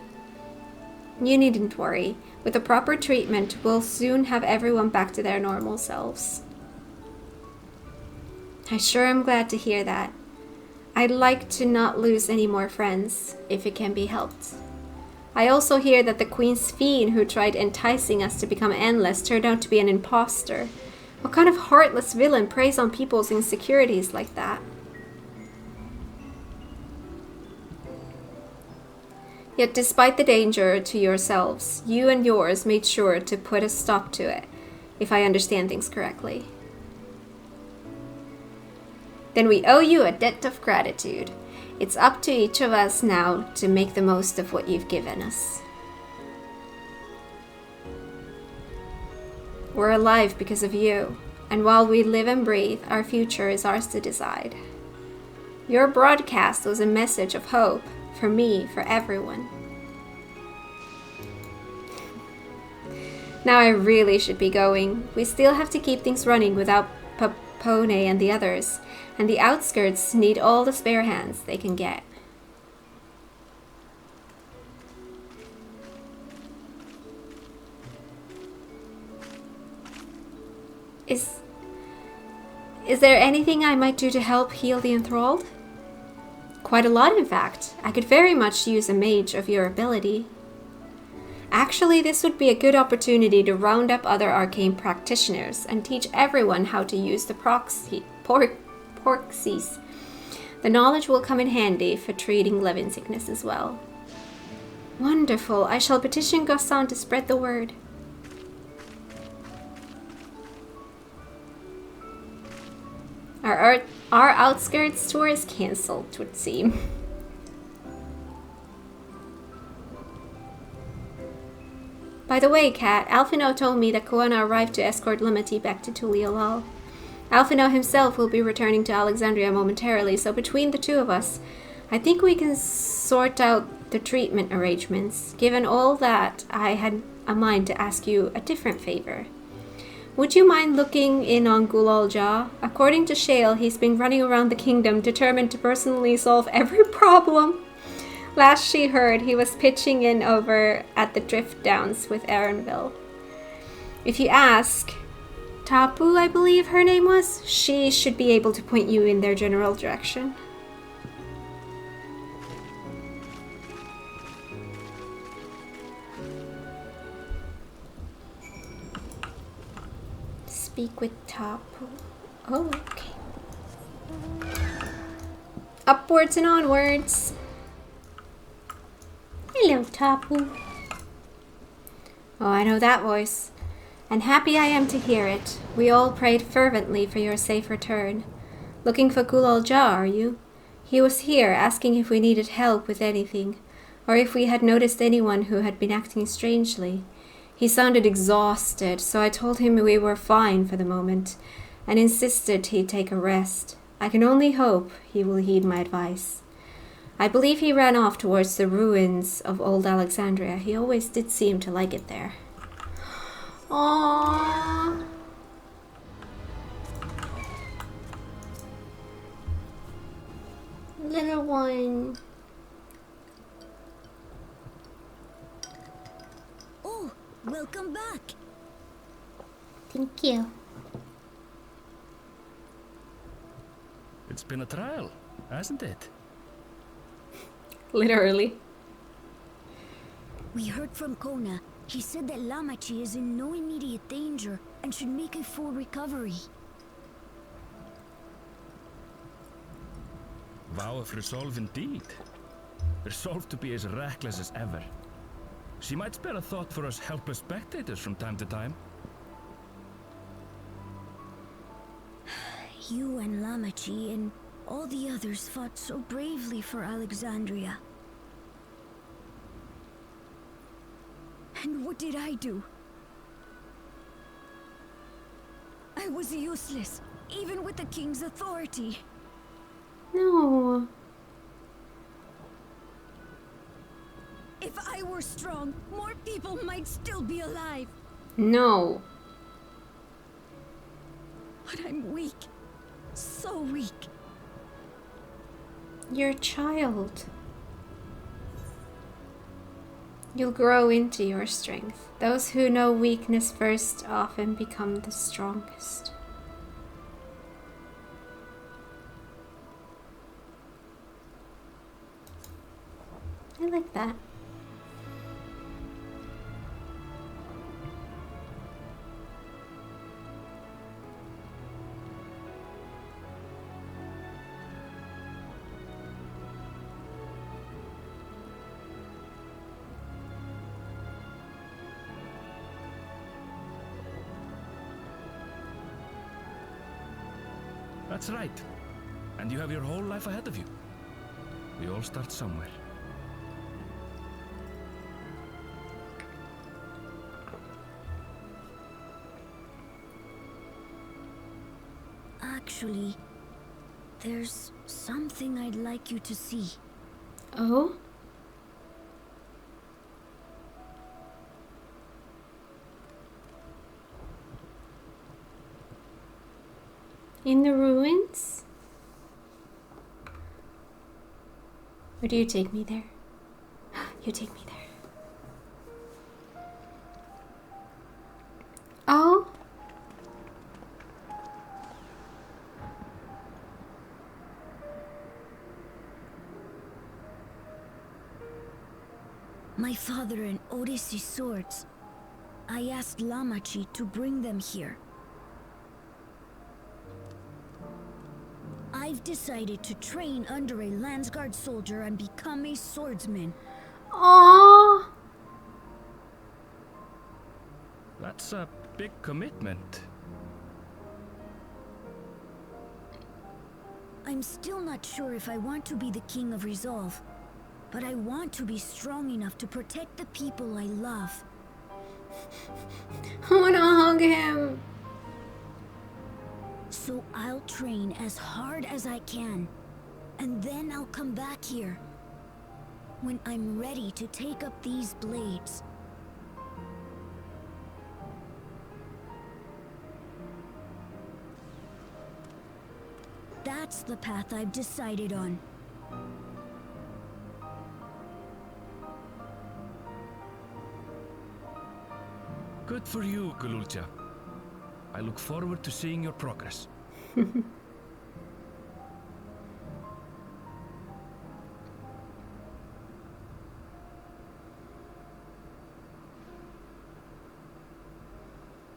You needn't worry. With the proper treatment, we'll soon have everyone back to their normal selves. I sure am glad to hear that. I'd like to not lose any more friends, if it can be helped. I also hear that the Queen's fiend who tried enticing us to become endless turned out to be an imposter. What kind of heartless villain preys on people's insecurities like that? Yet despite the danger to yourselves, you and yours made sure to put a stop to it, if I understand things correctly. Then we owe you a debt of gratitude. It's up to each of us now to make the most of what you've given us. We're alive because of you, and while we live and breathe, our future is ours to decide. Your broadcast was a message of hope, for me, for everyone. Now I really should be going. We still have to keep things running without Papone and the others, and the outskirts need all the spare hands they can get. Is there anything I might do to help heal the enthralled? Quite a lot, in fact. I could very much use a mage of your ability. Actually, this would be a good opportunity to round up other arcane practitioners and teach everyone how to use the porxies. The knowledge will come in handy for treating Levin sickness as well. Wonderful. I shall petition Gossan to spread the word. Our outskirts tour is cancelled, it would seem. By the way, Kat, Alphino told me that Koana arrived to escort Limity back to Tuliolal. Alphino himself will be returning to Alexandria momentarily, so between the two of us, I think we can sort out the treatment arrangements. Given all that, I had a mind to ask you a different favor. Would you mind looking in on Gulal Jah? According to Shale, he's been running around the kingdom determined to personally solve every problem. Last she heard, he was pitching in over at the Drift Downs with Aaronville. If you ask, Tapu, I believe her name was, she should be able to point you in their general direction. Speak with Tapu. Oh, okay. Upwards and onwards. Hello, Tapu. Oh, I know that voice. And happy I am to hear it. We all prayed fervently for your safe return. Looking for Gulal Jah, are you? He was here, asking if we needed help with anything, or if we had noticed anyone who had been acting strangely. He sounded exhausted, so I told him we were fine for the moment, and insisted he'd take a rest. I can only hope he will heed my advice. I believe he ran off towards the ruins of old Alexandria. He always did seem to like it there. Aww. Little one. Oh, welcome back. Thank you. It's been a trial, hasn't it? Literally. We heard from Kona. He said that Lamachi is in no immediate danger and should make a full recovery. Vow of resolve indeed. Resolved to be as reckless as ever. She might spare a thought for us helpless spectators from time to time. You and Lamachi and all the others fought so bravely for Alexandria. And what did I do? I was useless, even with the king's authority. No. If I were strong, more people might still be alive. No. But I'm weak. So weak. You're a child. You'll grow into your strength. Those who know weakness first often become the strongest. I like that. That's right. And you have your whole life ahead of you. We all start somewhere. Actually, there's something I'd like you to see. Oh? In the ruins? Or do you take me there? You take me there. Oh? My father and Odyssey's swords. I asked Lamachi to bring them here. I've decided to train under a Landsguard soldier and become a swordsman. Aww. That's a big commitment. I'm still not sure if I want to be the King of Resolve, but I want to be strong enough to protect the people I love. I wanna hug him. So I'll train as hard as I can, and then I'll come back here when I'm ready to take up these blades. That's the path I've decided on. Good for you, Gululcha. I look forward to seeing your progress.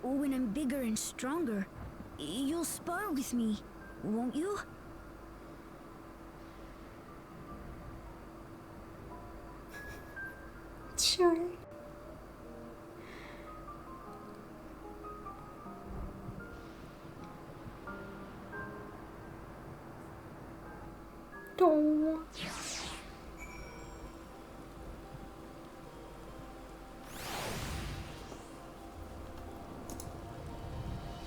When I'm bigger and stronger, you'll spar with me, won't you? Sure. Oh.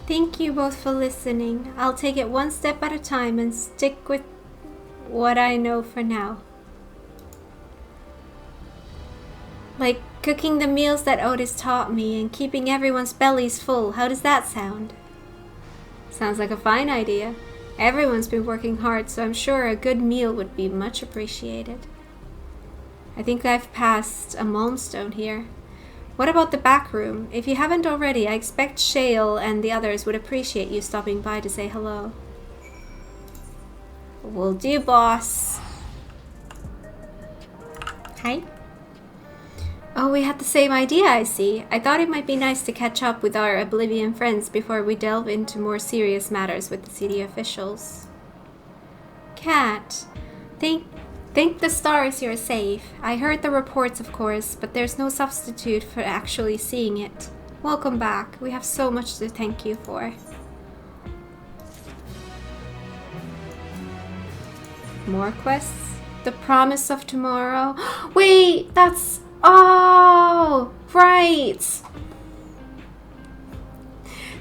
Thank you both for listening. I'll take it one step at a time and stick with what I know for now. Like cooking the meals that Otis taught me and keeping everyone's bellies full. How does that sound? Sounds like a fine idea. Everyone's been working hard, so I'm sure a good meal would be much appreciated. I think I've passed a milestone here. What about the back room? If you haven't already, I expect Shale and the others would appreciate you stopping by to say hello. Will do, boss. Hi. Oh, we had the same idea, I see. I thought it might be nice to catch up with our Oblivion friends before we delve into more serious matters with the city officials. Kat, thank the stars you're safe. I heard the reports, of course, but there's no substitute for actually seeing it. Welcome back. We have so much to thank you for. More quests? The promise of tomorrow? Wait, that's... Oh, right.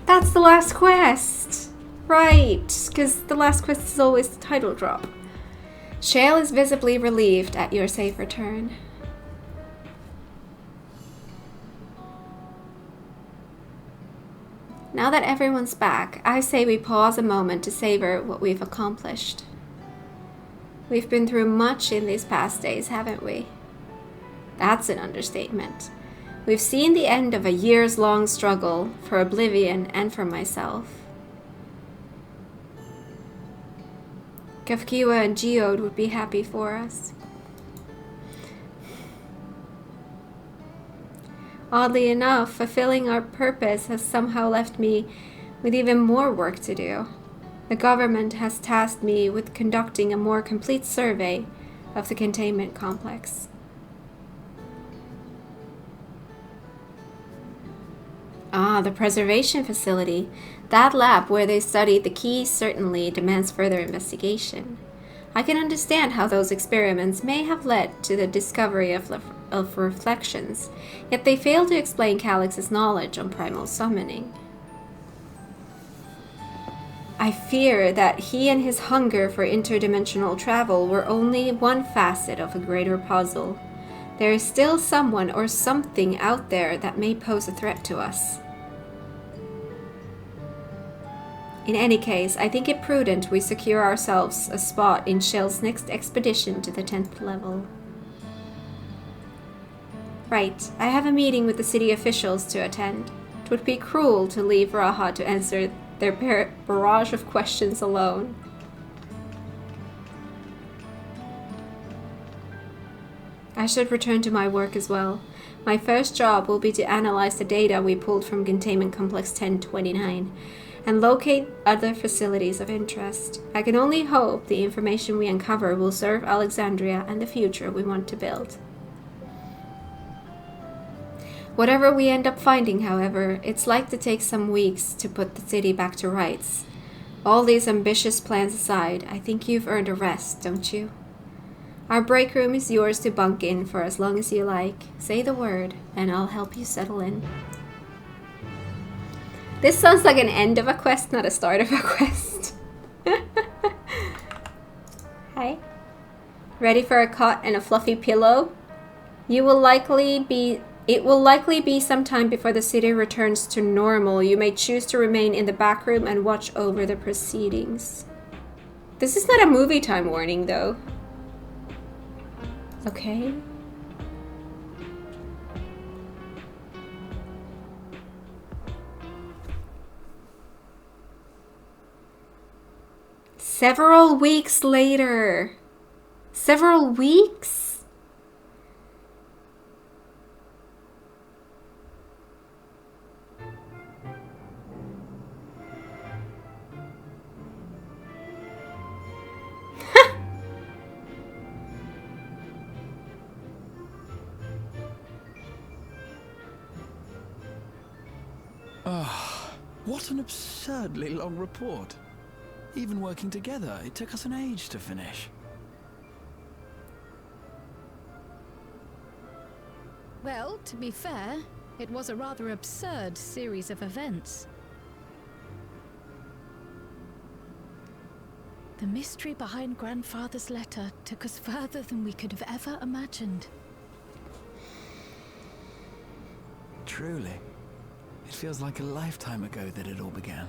That's the last quest. Right, because the last quest is always the title drop. Shale is visibly relieved at your safe return. Now that everyone's back, I say we pause a moment to savor what we've accomplished. We've been through much in these past days, haven't we? That's an understatement. We've seen the end of a years-long struggle for Oblivion and for myself. Kafkiwa and Geode would be happy for us. Oddly enough, fulfilling our purpose has somehow left me with even more work to do. The government has tasked me with conducting a more complete survey of the containment complex. Ah, the preservation facility. That lab where they studied the keys certainly demands further investigation. I can understand how those experiments may have led to the discovery of reflections, yet they fail to explain Calix's knowledge on primal summoning. I fear that he and his hunger for interdimensional travel were only one facet of a greater puzzle. There is still someone or something out there that may pose a threat to us. In any case, I think it prudent we secure ourselves a spot in Shell's next expedition to the 10th level. Right, I have a meeting with the city officials to attend. It would be cruel to leave Raha to answer their barrage of questions alone. I should return to my work as well. My first job will be to analyze the data we pulled from Containment Complex 1029 and locate other facilities of interest. I can only hope the information we uncover will serve Alexandria and the future we want to build. Whatever we end up finding, however, it's like to take some weeks to put the city back to rights. All these ambitious plans aside, I think you've earned a rest, don't you? Our break room is yours to bunk in for as long as you like. Say the word, and I'll help you settle in. This sounds like an end of a quest, not a start of a quest. Hi. Ready for a cot and a fluffy pillow? It will likely be some time before the city returns to normal. You may choose to remain in the back room and watch over the proceedings. This is not a movie time warning, though. Okay. Several weeks later. Several weeks? What an absurdly long report. Even working together, it took us an age to finish. Well, to be fair, it was a rather absurd series of events. The mystery behind Grandfather's letter took us further than we could have ever imagined. Truly. It feels like a lifetime ago that it all began.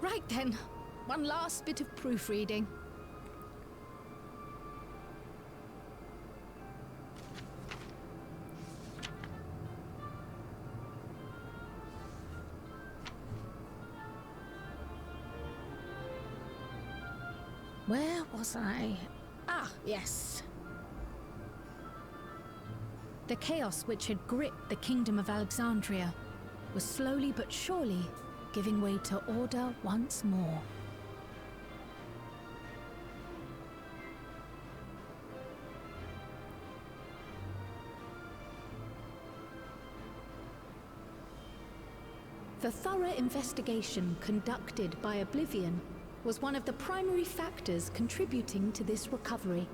Right then, one last bit of proofreading. Where was I? Ah, yes. The chaos which had gripped the Kingdom of Alexandria was slowly but surely giving way to order once more. The thorough investigation conducted by Oblivion was one of the primary factors contributing to this recovery.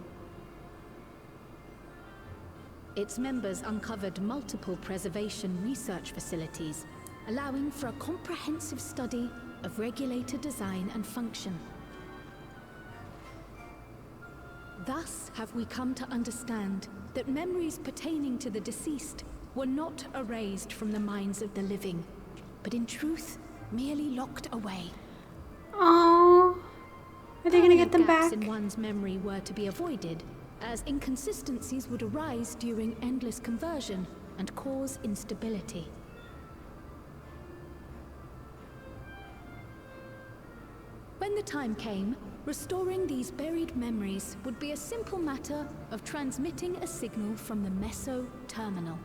Its members uncovered multiple preservation research facilities, allowing for a comprehensive study of regulator design and function. Thus have we come to understand that memories pertaining to the deceased were not erased from the minds of the living, but in truth, merely locked away. Oh, are they gonna get them back? Gaps in one's memory were to be avoided, as inconsistencies would arise during endless conversion and cause instability. When the time came, restoring these buried memories would be a simple matter of transmitting a signal from the Meso terminal.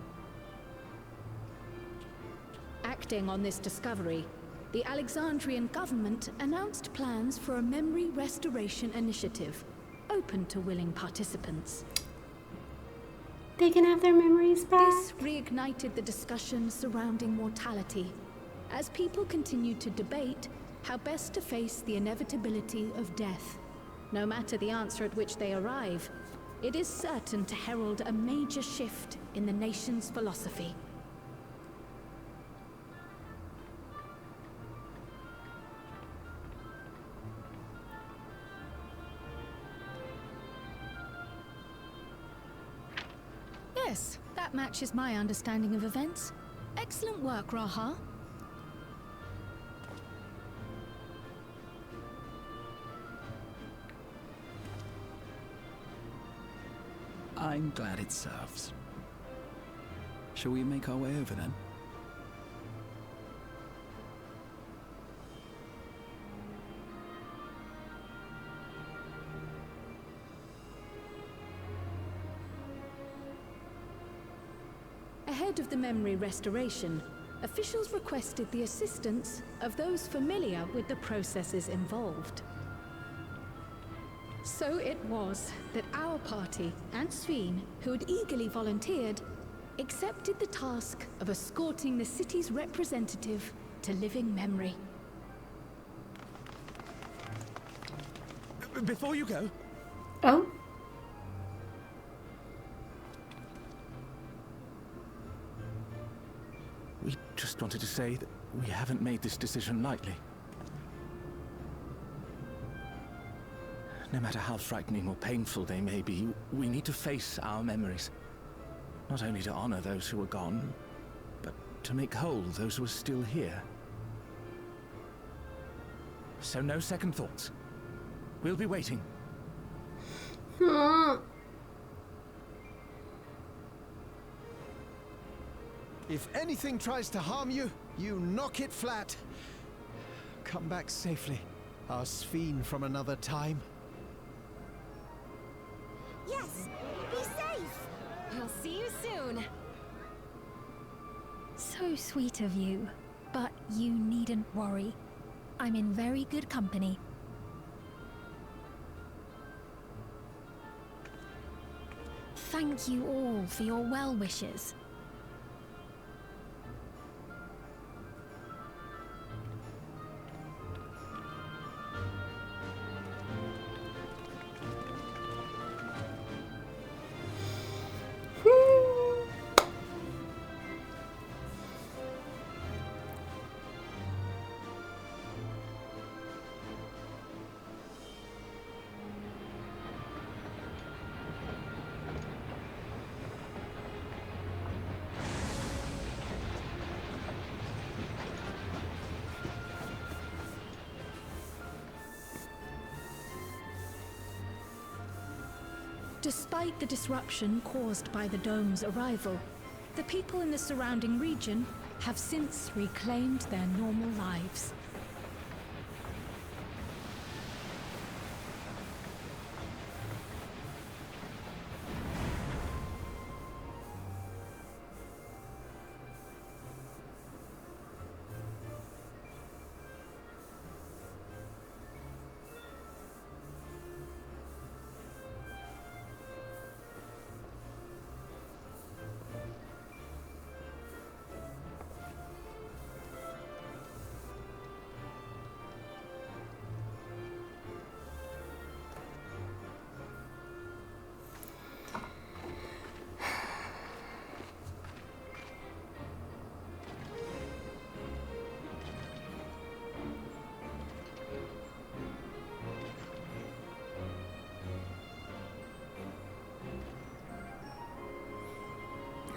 Acting on this discovery, the Alexandrian government announced plans for a memory restoration initiative, open to willing participants. They can have their memories back. This reignited the discussion surrounding mortality, as people continued to debate how best to face the inevitability of death. No matter the answer at which they arrive, it is certain to herald a major shift in the nation's philosophy. Yes, that matches my understanding of events. Excellent work, Raha. I'm glad it serves. Shall we make our way over then? Ahead of the memory restoration, officials requested the assistance of those familiar with the processes involved. So it was that our party and Sveen, who had eagerly volunteered, accepted the task of escorting the city's representative to living memory. Before you go... Oh? We just wanted to say that we haven't made this decision lightly. No matter how frightening or painful they may be, we need to face our memories. Not only to honor those who are gone, but to make whole those who are still here. So no second thoughts. We'll be waiting. If anything tries to harm you, you knock it flat. Come back safely, our Sveen from another time. Yes! Be safe! We'll see you soon. So sweet of you, but you needn't worry. I'm in very good company. Thank you all for your well wishes. Despite the disruption caused by the dome's arrival, the people in the surrounding region have since reclaimed their normal lives.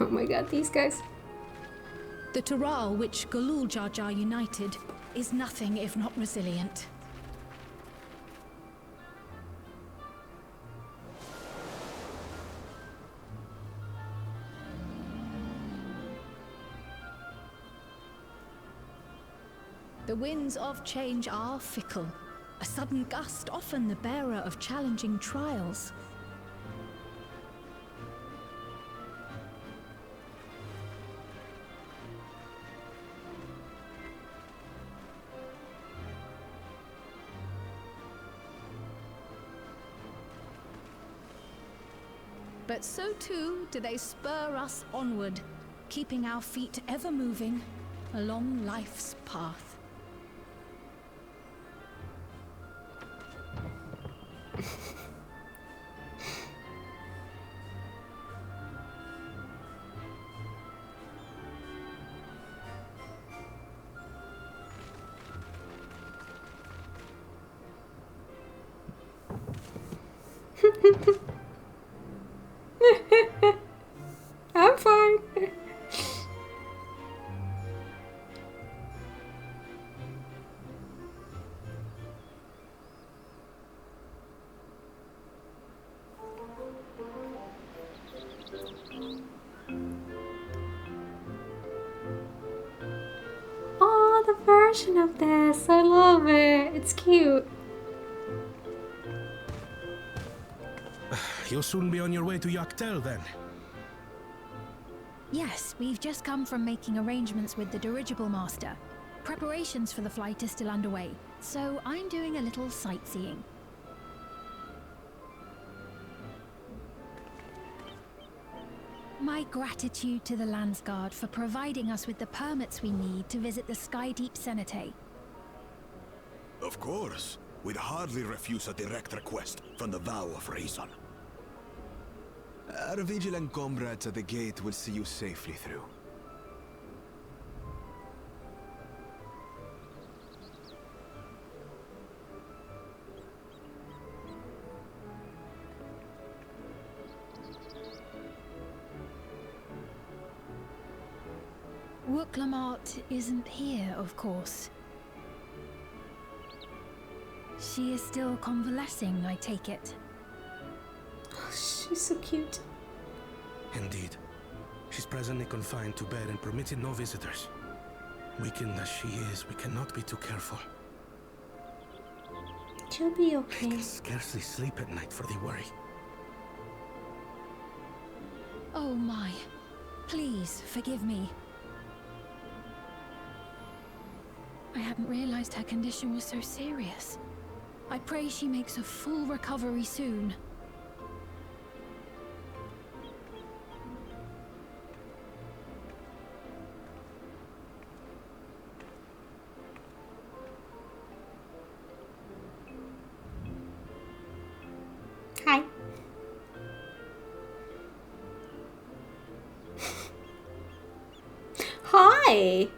Oh my god, these guys. The Taral which Galul Jar Jar united is nothing if not resilient. The winds of change are fickle. A sudden gust often the bearer of challenging trials. But so too do they spur us onward, keeping our feet ever moving along life's path. I'm fine. Oh, the version of this. I love it. It's cute. You'll soon be on your way to Yaktel then. Yes, we've just come from making arrangements with the dirigible master. Preparations for the flight is still underway, so I'm doing a little sightseeing. My gratitude to the Landsguard for providing us with the permits we need to visit the Skydeep Cenotaph. Of course. We'd hardly refuse a direct request from the Vow of Reason. Our vigilant comrades at the gate will see you safely through. Wooklamart isn't here, of course. She is still convalescing, I take it. Oh, she's so cute. Indeed. She's presently confined to bed and permitted no visitors. Weakened as she is, we cannot be too careful. She'll be okay. I can scarcely sleep at night for the worry. Oh my. Please, forgive me. I hadn't realized her condition was so serious. I pray she makes a full recovery soon. Hi. Hi.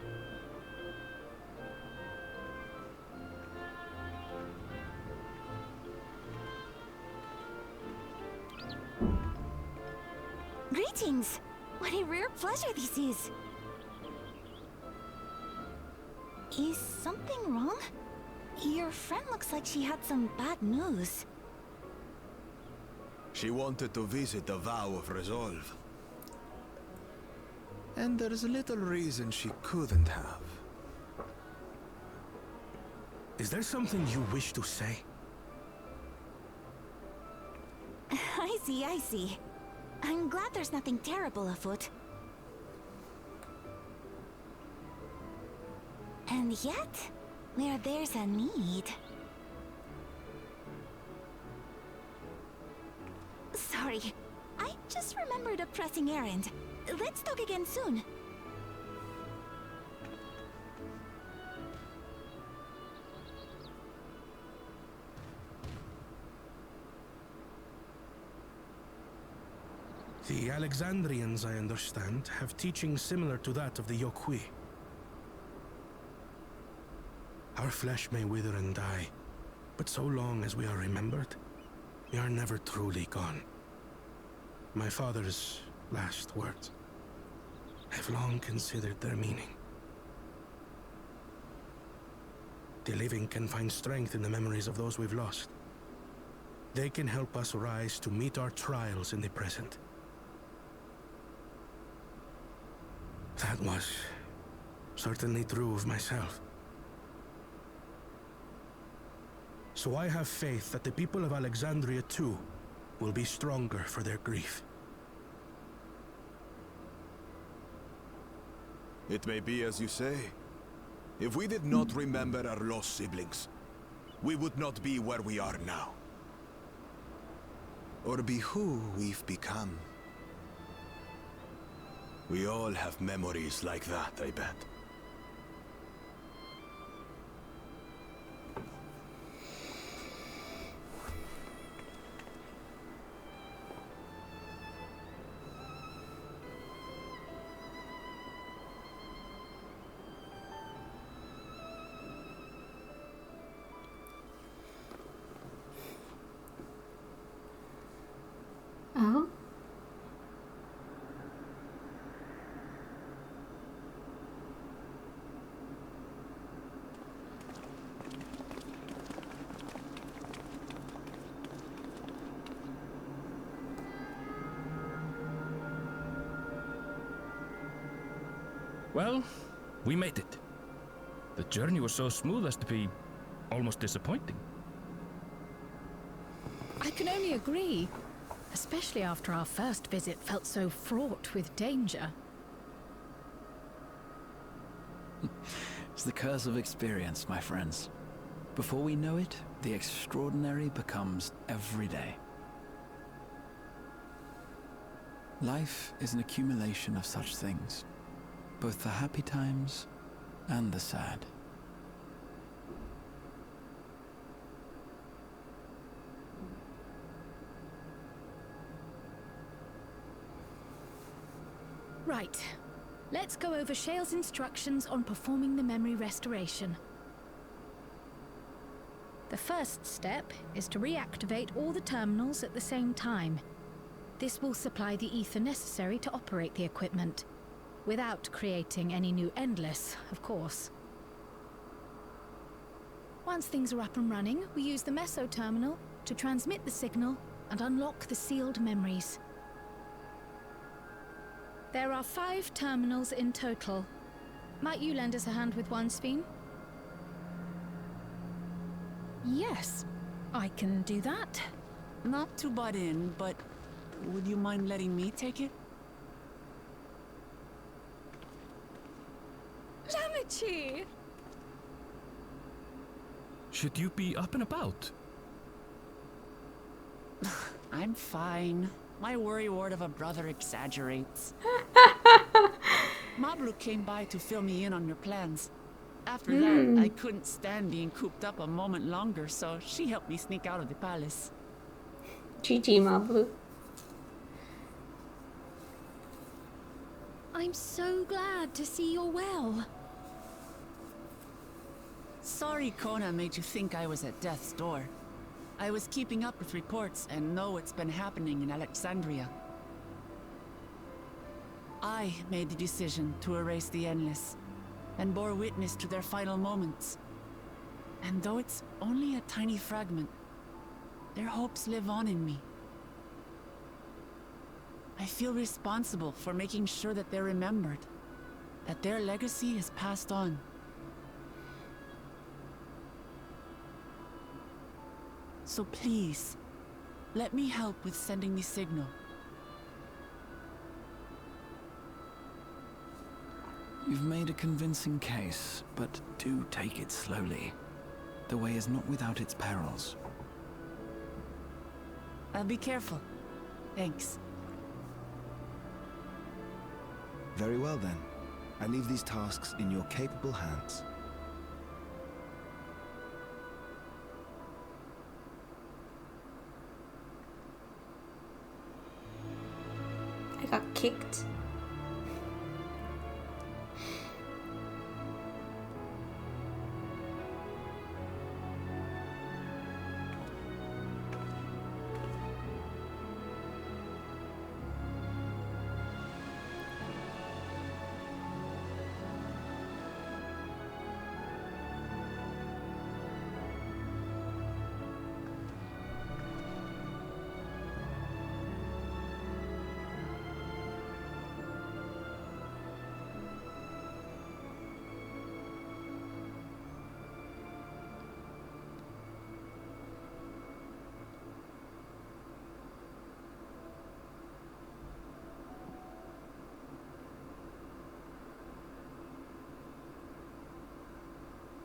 Greetings! What a rare pleasure this is. Is something wrong? Your friend looks like she had some bad news. She wanted to visit the Vow of Resolve. And there's little reason she couldn't have. Is there something you wish to say? I see, I see. I'm glad there's nothing terrible afoot. And yet, where there's a need... Sorry, I just remembered a pressing errand. Let's talk again soon. The Alexandrians, I understand, have teachings similar to that of the Yokui. Our flesh may wither and die, but so long as we are remembered, we are never truly gone. My father's last words. I've long considered their meaning. The living can find strength in the memories of those we've lost. They can help us rise to meet our trials in the present. That was certainly true of myself. So I have faith that the people of Alexandria too will be stronger for their grief. It may be as you say. If we did not remember our lost siblings, we would not be where we are now. Or be who we've become. We all have memories like that, I bet. Well, we made it. The journey was so smooth as to be almost disappointing. I can only agree, especially after our first visit felt so fraught with danger. It's the curse of experience, my friends. Before we know it, the extraordinary becomes everyday. Life is an accumulation of such things, both the happy times and the sad. Right. Let's go over Shale's instructions on performing the memory restoration. The first step is to reactivate all the terminals at the same time. This will supply the ether necessary to operate the equipment, without creating any new Endless, of course. Once things are up and running, we use the Meso terminal to transmit the signal and unlock the sealed memories. There are 5 terminals in total. Might you lend us a hand with one, Sphene? Yes, I can do that. Not to butt in, but would you mind letting me take it? Lamichi! Should you be up and about? I'm fine. My worrywart of a brother exaggerates. Mablu came by to fill me in on your plans. After that, I couldn't stand being cooped up a moment longer, so she helped me sneak out of the palace. GG, Mablu. I'm so glad to see you're well. Sorry Kona made you think I was at death's door. I was keeping up with reports and know what's been happening in Alexandria. I made the decision to erase the Endless, and bore witness to their final moments. And though it's only a tiny fragment, their hopes live on in me. I feel responsible for making sure that they're remembered, that their legacy is passed on. So please, let me help with sending the signal. You've made a convincing case, but do take it slowly. The way is not without its perils. I'll be careful. Thanks. Very well then. I leave these tasks in your capable hands. I got kicked.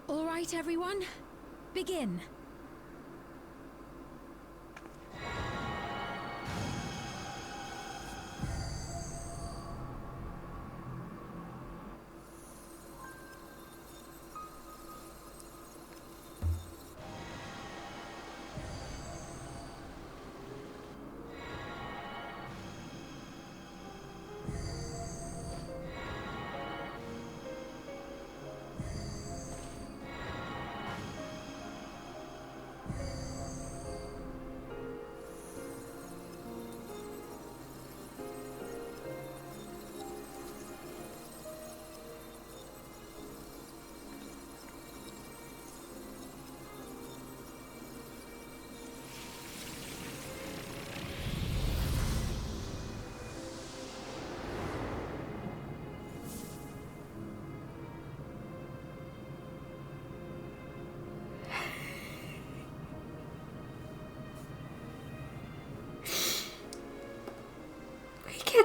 All right, everyone. Begin.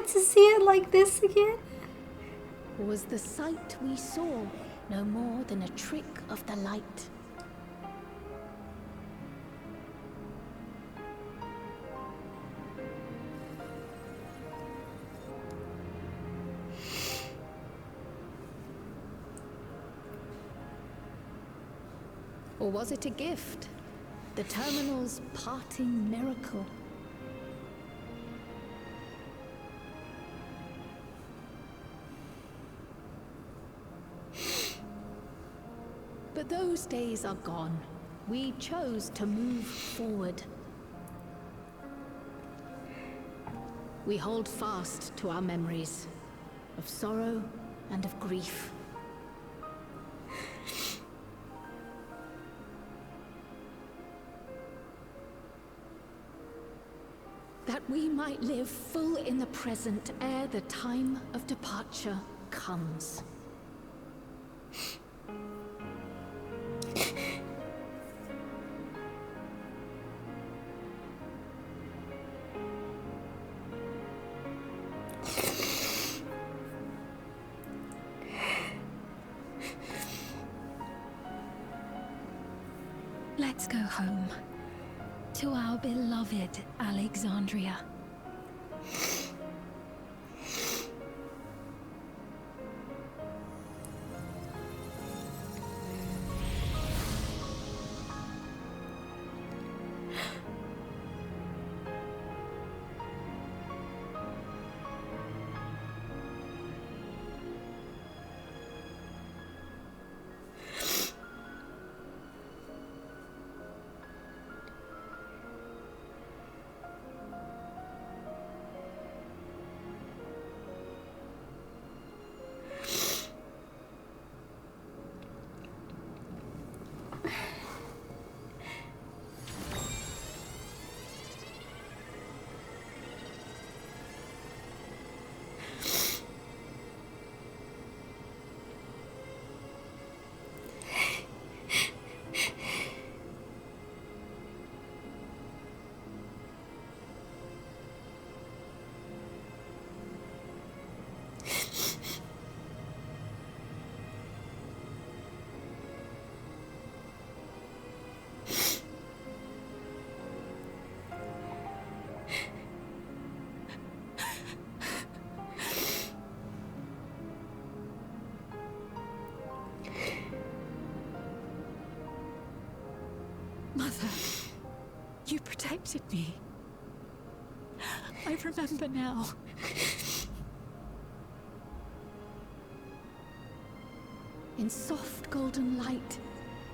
get to see it like this again? Was the sight we saw no more than a trick of the light? Or was it a gift? The terminal's parting miracle? But those days are gone. We chose to move forward. We hold fast to our memories of sorrow and of grief. That we might live full in the present ere the time of departure comes. Let's go home. To our beloved Alexandria. Mother, you protected me. I remember now. In soft golden light,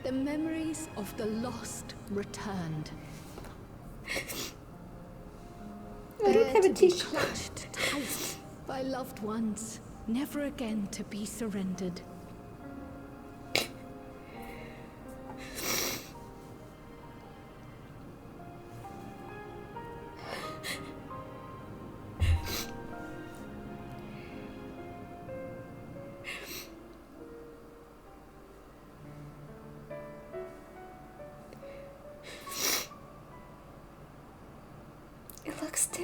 the memories of the lost returned. I don't have a t-shirt. Clutched tight by loved ones, never again to be surrendered.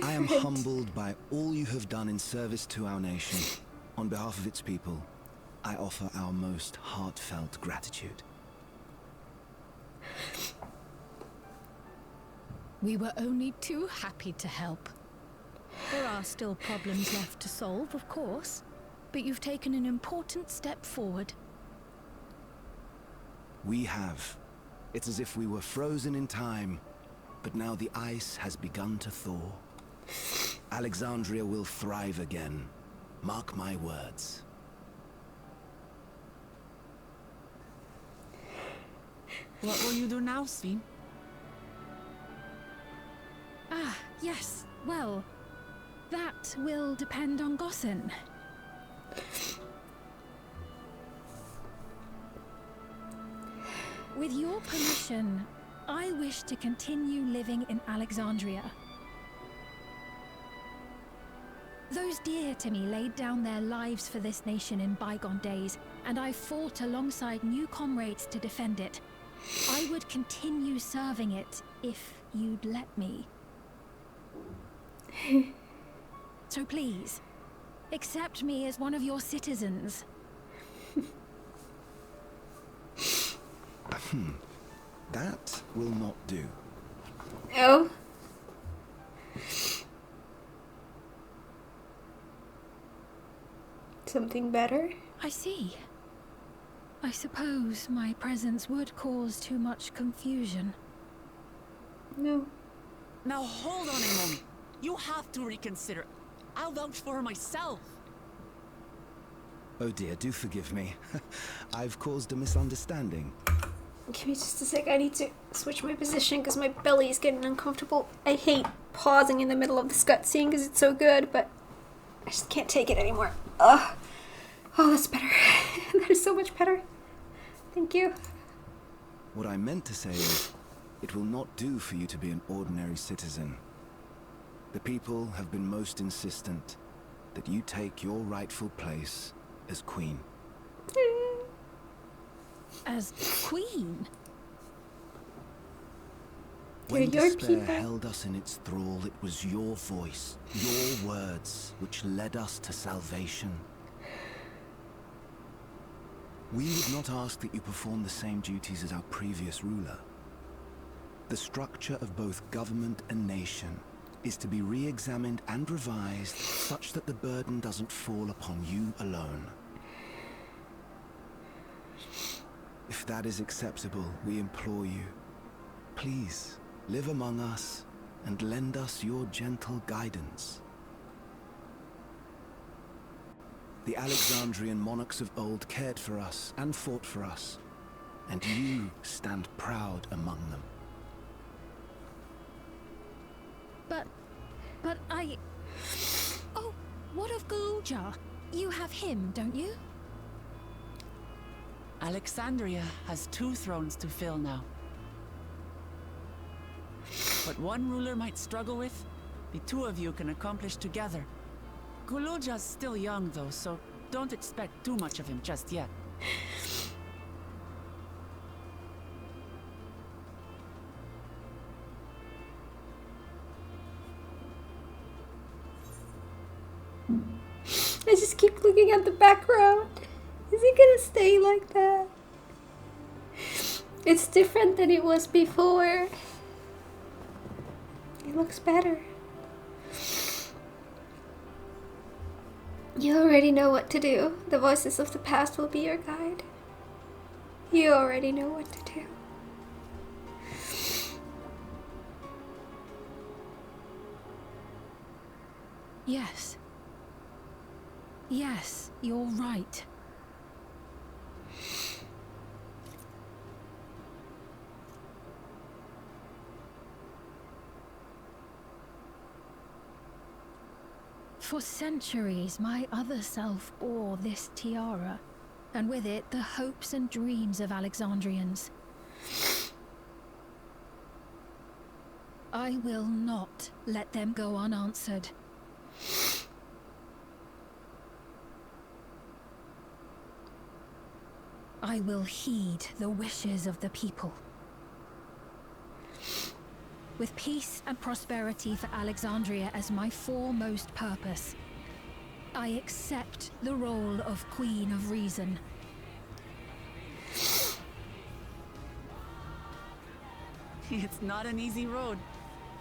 I am humbled by all you have done in service to our nation. On behalf of its people, I offer our most heartfelt gratitude. We were only too happy to help. There are still problems left to solve, of course, but you've taken an important step forward. We have. It's as if we were frozen in time, but now the ice has begun to thaw. Alexandria will thrive again. Mark my words. What will you do now, Sven? Ah, yes. Well, that will depend on Gossen. With your permission, I wish to continue living in Alexandria. Those dear to me laid down their lives for this nation in bygone days, and I fought alongside new comrades to defend it. I would continue serving it if you'd let me. So please, accept me as one of your citizens. That will not do. Oh. Something better? I see. I suppose my presence would cause too much confusion. No. Now hold on a moment. You have to reconsider. I'll vouch for her myself. Oh dear, do forgive me. I've caused a misunderstanding. Give me just a sec, I need to switch my position because my belly is getting uncomfortable. I hate pausing in the middle of this cutscene because it's so good, but I just can't take it anymore. Ugh. Oh, that's better. That is so much better. Thank you. What I meant to say is, it will not do for you to be an ordinary citizen. The people have been most insistent that you take your rightful place as queen. As queen? When They're your despair people. held us in its thrall, it was your voice, your words, which led us to salvation. We would not ask that you perform the same duties as our previous ruler. The structure of both government and nation is to be re-examined and revised such that the burden doesn't fall upon you alone. If that is acceptable, we implore you, please live among us and lend us your gentle guidance. The Alexandrian monarchs of old cared for us and fought for us, and you stand proud among them. But I... Oh, what of Galuja? You have him, don't you? Alexandria has 2 thrones to fill now. What one ruler might struggle with, the 2 of you can accomplish together. Guluja's still young though, so don't expect too much of him just yet. I just keep looking at the background. Is it gonna stay like that? It's different than it was before. It looks better. You already know what to do. The voices of the past will be your guide. You already know what to do. Yes. Yes, you're right. For centuries, my other self bore this tiara, and with it the hopes and dreams of Alexandrians. I will not let them go unanswered. I will heed the wishes of the people. With peace and prosperity for Alexandria as my foremost purpose, I accept the role of Queen of Reason. It's not an easy road,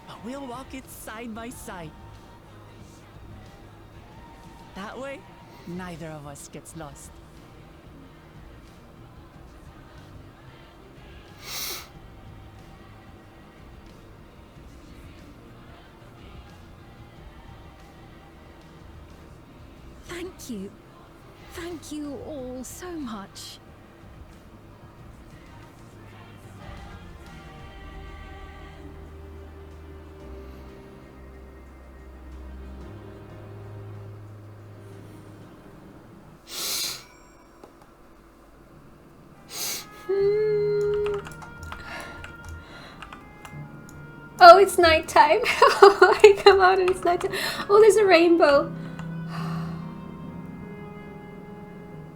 but we'll walk it side by side. That way, neither of us gets lost. Thank you. Thank you all so much. Oh, it's nighttime. I come out and it's nighttime. Oh, there's a rainbow.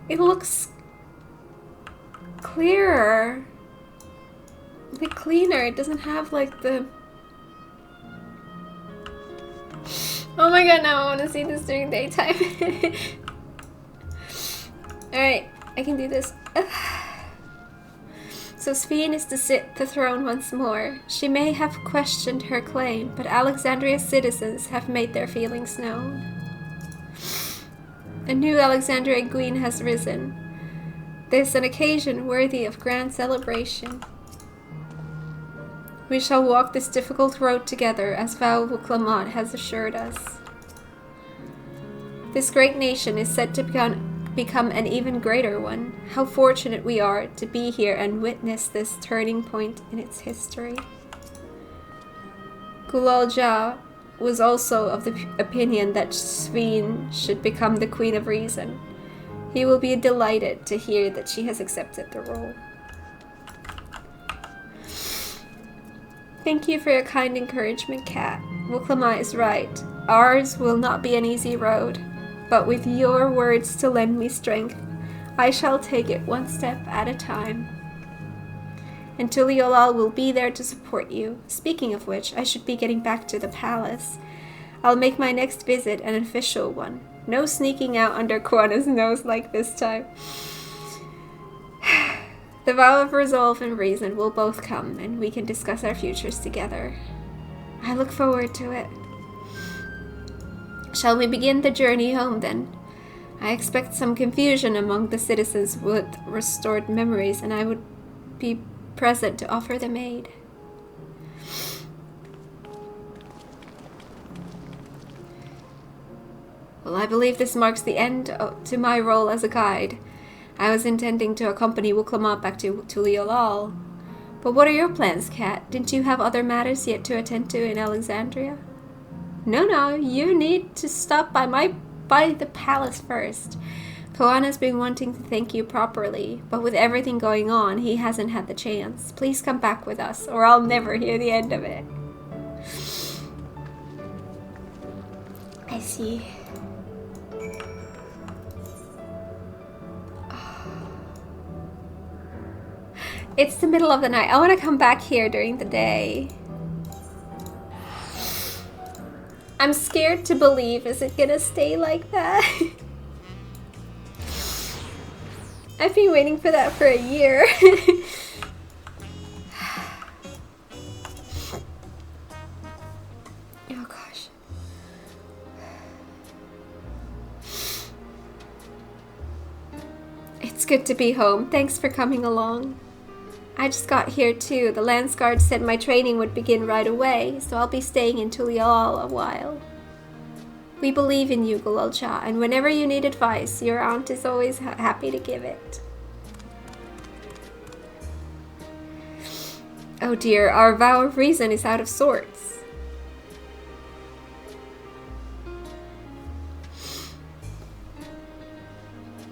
It looks clearer. A bit cleaner. It doesn't have like the... Oh my god, now I want to see this during daytime. Alright, I can do this. So Sphene is to sit the throne once more. She may have questioned her claim, but Alexandria's citizens have made their feelings known. A new Alexandrian queen has risen. This an occasion worthy of grand celebration. We shall walk this difficult road together, as Val Clamat has assured us. This great nation is set to become an even greater one. How fortunate we are to be here and witness this turning point in its history. Gulal Ja was also of the opinion that Sphene should become the Queen of Reason. He will be delighted to hear that she has accepted the role. Thank you for your kind encouragement, Kat. Wuklama is right. Ours will not be an easy road, but with your words to lend me strength, I shall take it one step at a time. And Tuliolal will be there to support you. Speaking of which, I should be getting back to the palace. I'll make my next visit an official one. No sneaking out under Kuana's nose like this time. The vow of resolve and reason will both come, and we can discuss our futures together. I look forward to it. Shall we begin the journey home then? I expect some confusion among the citizens with restored memories, and I would be present to offer them aid. Well, I believe this marks the end to my role as a guide. I was intending to accompany Wuklamat back to Tuliolal. But what are your plans, Kat? Didn't you have other matters yet to attend to in Alexandria? No, you need to stop by the palace first. Koana's been wanting to thank you properly, but with everything going on, he hasn't had the chance. Please come back with us, or I'll never hear the end of it. I see. It's the middle of the night. I want to come back here during the day. I'm scared to believe. Is it gonna stay like that? I've been waiting for that for a year. Oh gosh. It's good to be home. Thanks for coming along. I just got here too. The Lance Guard said my training would begin right away, so I'll be staying in Tulial a while. We believe in you, Gulalcha, and whenever you need advice, your aunt is always happy to give it. Oh dear, our vow of reason is out of sorts.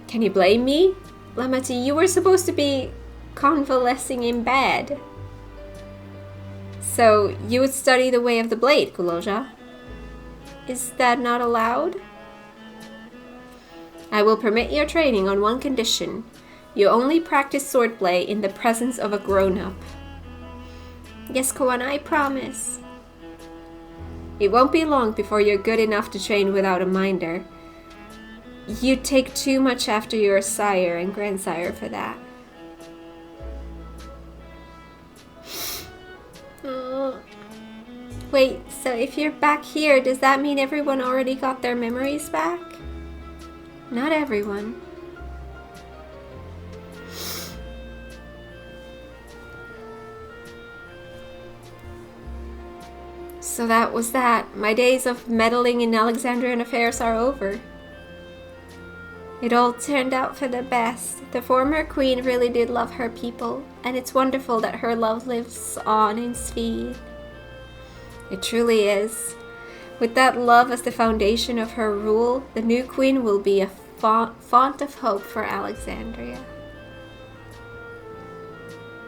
Can you blame me? Lamati, you were supposed to be convalescing in bed. So you would study the way of the blade, Gulalcha. Is that not allowed? I will permit your training on one condition. You only practice swordplay in the presence of a grown-up. Yes, Koana, I promise. It won't be long before you're good enough to train without a minder. You take too much after your sire and grandsire for that. Wait, so if you're back here, does that mean everyone already got their memories back? Not everyone. So that was that. My days of meddling in Alexandrian affairs are over. It all turned out for the best. The former queen really did love her people, and it's wonderful that her love lives on in Sphene. It truly is. With that love as the foundation of her rule, the new queen will be a font of hope for Alexandria.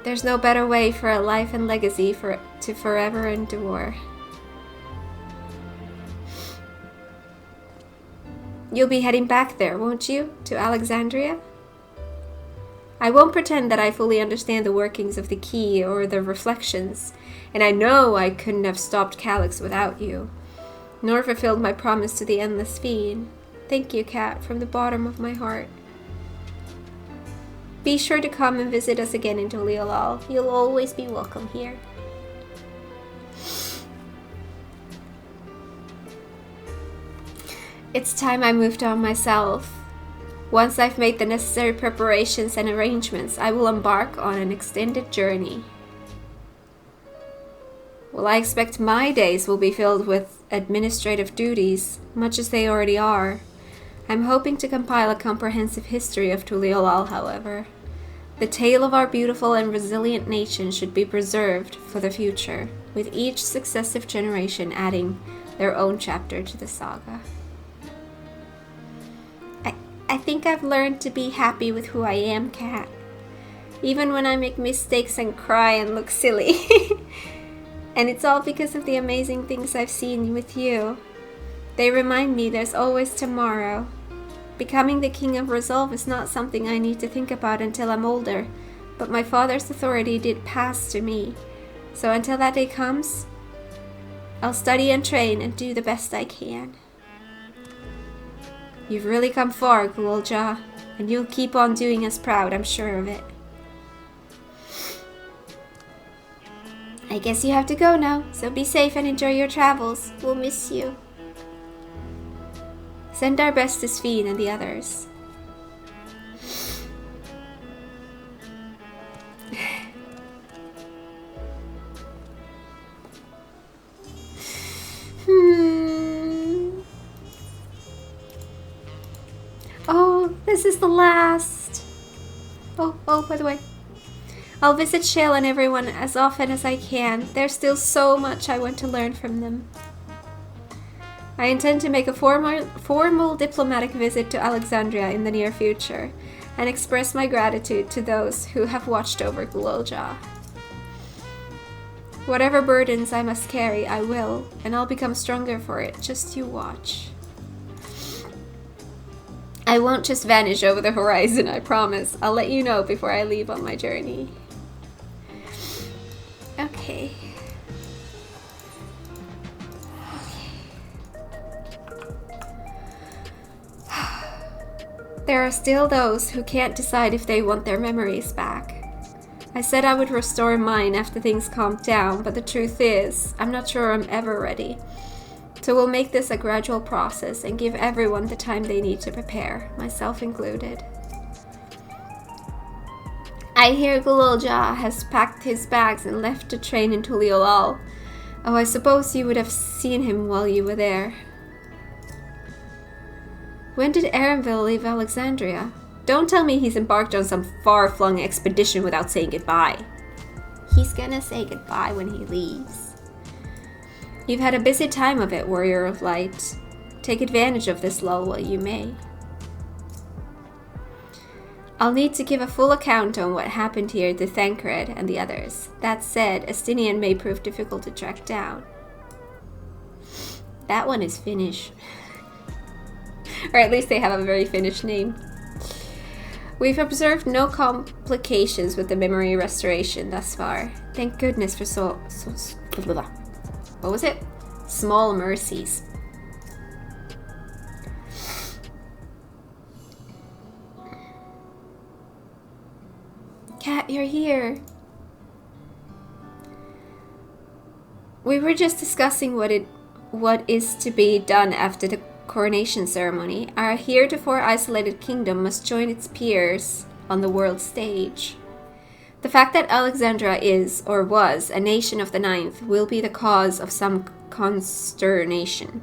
There's no better way for a life and legacy to forever endure. You'll be heading back there, won't you? To Alexandria? I won't pretend that I fully understand the workings of the key or the reflections, and I know I couldn't have stopped Calyx without you. nor fulfilled my promise to the Endless Fiend. Thank you, Kat, from the bottom of my heart. Be sure to come and visit us again in Tuliolal. You'll always be welcome here. It's time I moved on myself. Once I've made the necessary preparations and arrangements, I will embark on an extended journey. Well, I expect my days will be filled with administrative duties, much as they already are. I'm hoping to compile a comprehensive history of Tuliolal, however. The tale of our beautiful and resilient nation should be preserved for the future, with each successive generation adding their own chapter to the saga. I think I've learned to be happy with who I am, Kat. Even when I make mistakes and cry and look silly. And it's all because of the amazing things I've seen with you. They remind me there's always tomorrow. Becoming the King of Resolve is not something I need to think about until I'm older, but my father's authority did pass to me. So until that day comes, I'll study and train and do the best I can. You've really come far, Gulja, and you'll keep on doing us proud, I'm sure of it. I guess you have to go now, so be safe and enjoy your travels. We'll miss you. Send our best to Sphene and the others. Oh, this is the last. Oh, by the way. I'll visit Shale and everyone as often as I can. There's still so much I want to learn from them. I intend to make a formal diplomatic visit to Alexandria in the near future and express my gratitude to those who have watched over Gulja. Whatever burdens I must carry, I will, and I'll become stronger for it. Just you watch. I won't just vanish over the horizon, I promise. I'll let you know before I leave on my journey. Okay. There are still those who can't decide if they want their memories back. I said I would restore mine after things calmed down, but the truth is, I'm not sure I'm ever ready. So we'll make this a gradual process and give everyone the time they need to prepare, myself included. I hear Gulja has packed his bags and left to train in Tuliolal. Oh, I suppose you would have seen him while you were there. When did Erenville leave Alexandria? Don't tell me he's embarked on some far-flung expedition without saying goodbye. He's gonna say goodbye when he leaves. You've had a busy time of it, Warrior of Light. Take advantage of this lull while you may. I'll need to give a full account on what happened here to Thancred and the others. That said, Estinian may prove difficult to track down. That one is Finnish. Or at least they have a very Finnish name. We've observed no complications with the memory restoration thus far. Thank goodness for what was it? Small mercies. Kat, you're here. We were just discussing what is to be done after the coronation ceremony. Our heretofore isolated kingdom must join its peers on the world stage. The fact that Alexandria is, or was, a nation of the Ninth will be the cause of some consternation.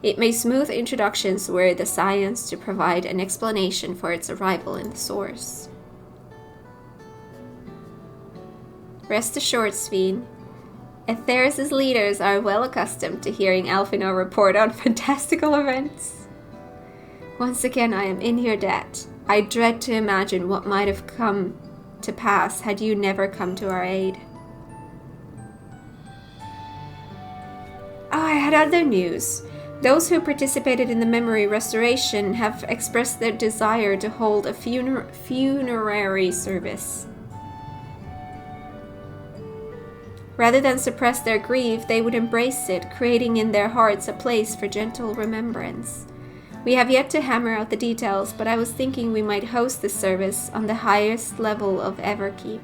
It may smooth introductions were the science to provide an explanation for its arrival in the source. Rest assured, Sphene, Etheris' leaders are well accustomed to hearing Alphinaud report on fantastical events. Once again, I am in your debt. I dread to imagine what might have come to pass had you never come to our aid. Oh, I had other news. Those who participated in the memory restoration have expressed their desire to hold a funerary service. Rather than suppress their grief, they would embrace it, creating in their hearts a place for gentle remembrance. We have yet to hammer out the details, but I was thinking we might host this service on the highest level of Everkeep.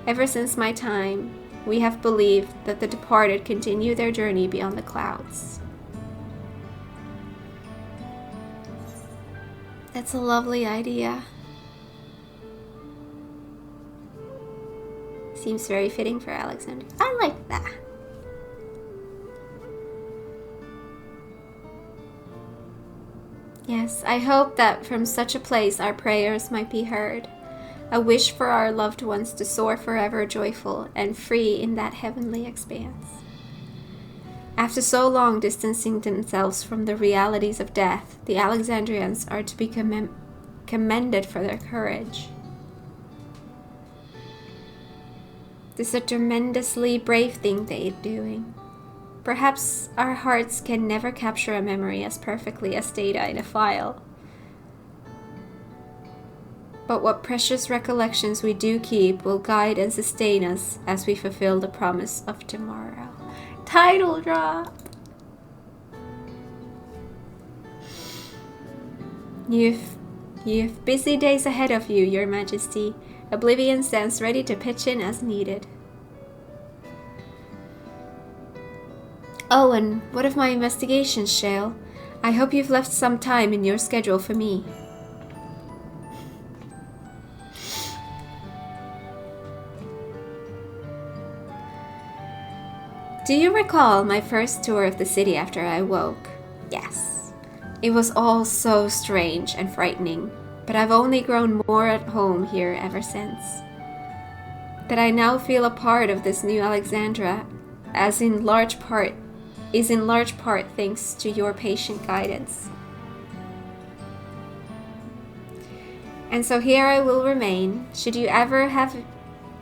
Ever since my time, we have believed that the departed continue their journey beyond the clouds. That's a lovely idea. Seems very fitting for Alexander. I like that. Yes, I hope that from such a place our prayers might be heard. A wish for our loved ones to soar forever joyful and free in that heavenly expanse. After so long distancing themselves from the realities of death, the Alexandrians are to be commended for their courage. This is a tremendously brave thing they are doing. Perhaps our hearts can never capture a memory as perfectly as data in a file. But what precious recollections we do keep will guide and sustain us as we fulfill the promise of tomorrow. Title drop! You've busy days ahead of you, Your Majesty. Oblivion stands ready to pitch in as needed. Oh, and what of my investigations, Shale? I hope you've left some time in your schedule for me. Do you recall my first tour of the city after I woke? Yes. It was all so strange and frightening, but I've only grown more at home here ever since. That I now feel a part of this new Alexandra, is in large part thanks to your patient guidance. And so here I will remain. Should you ever have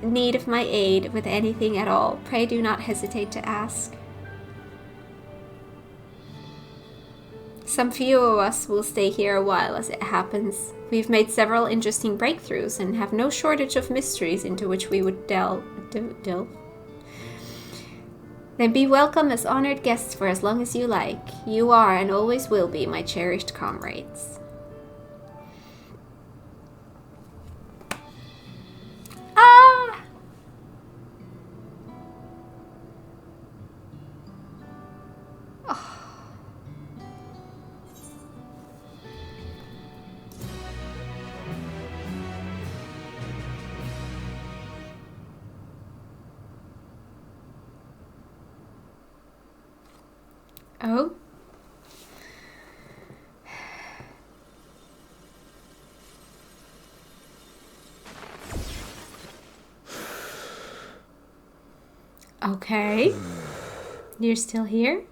need of my aid with anything at all, pray do not hesitate to ask. Some few of us will stay here a while as it happens. We've made several interesting breakthroughs and have no shortage of mysteries into which we would delve. Then be welcome as honored guests for as long as you like. You are and always will be my cherished comrades. Ah! Oh. Oh? Okay. You're still here?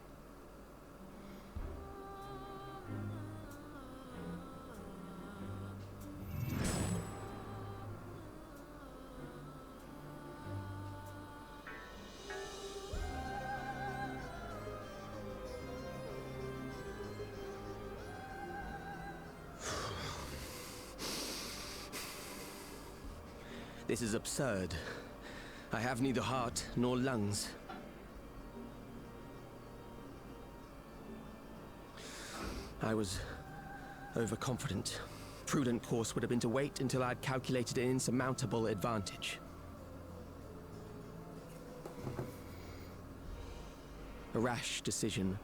This is absurd. I have neither heart nor lungs. I was overconfident. Prudent course would have been to wait until I'd calculated an insurmountable advantage. A rash decision.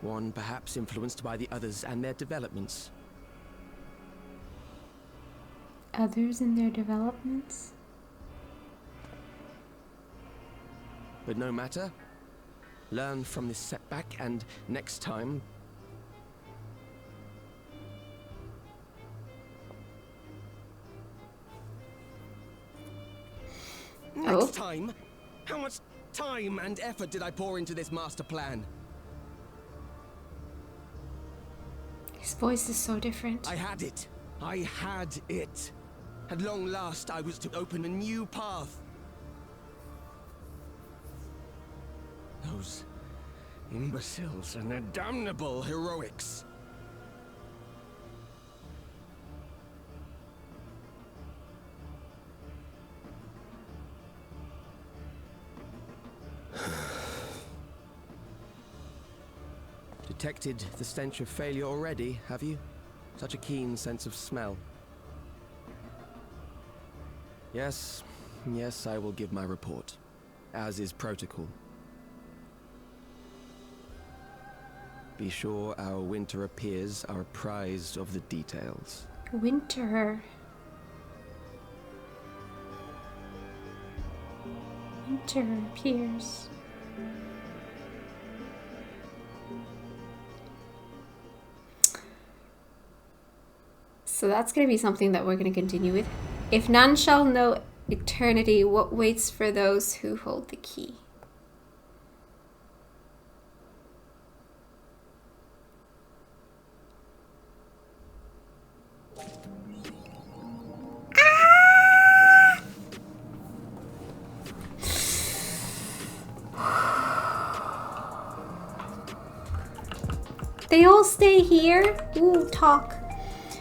One perhaps influenced by the others and their developments. Others in their developments? But no matter. Learn from this setback and next time... Next time? How much time and effort did I pour into this master plan? His voice is so different. I had it. I had it. At long last, I was to open a new path. Those imbeciles and their damnable heroics. Detected the stench of failure already, have you? Such a keen sense of smell. Yes, I will give my report, as is protocol. Be sure our winter peers are apprised of the details. Winter peers. So that's going to be something that we're going to continue with. If none shall know eternity, what waits for those who hold the key? They all stay here? Ooh, talk.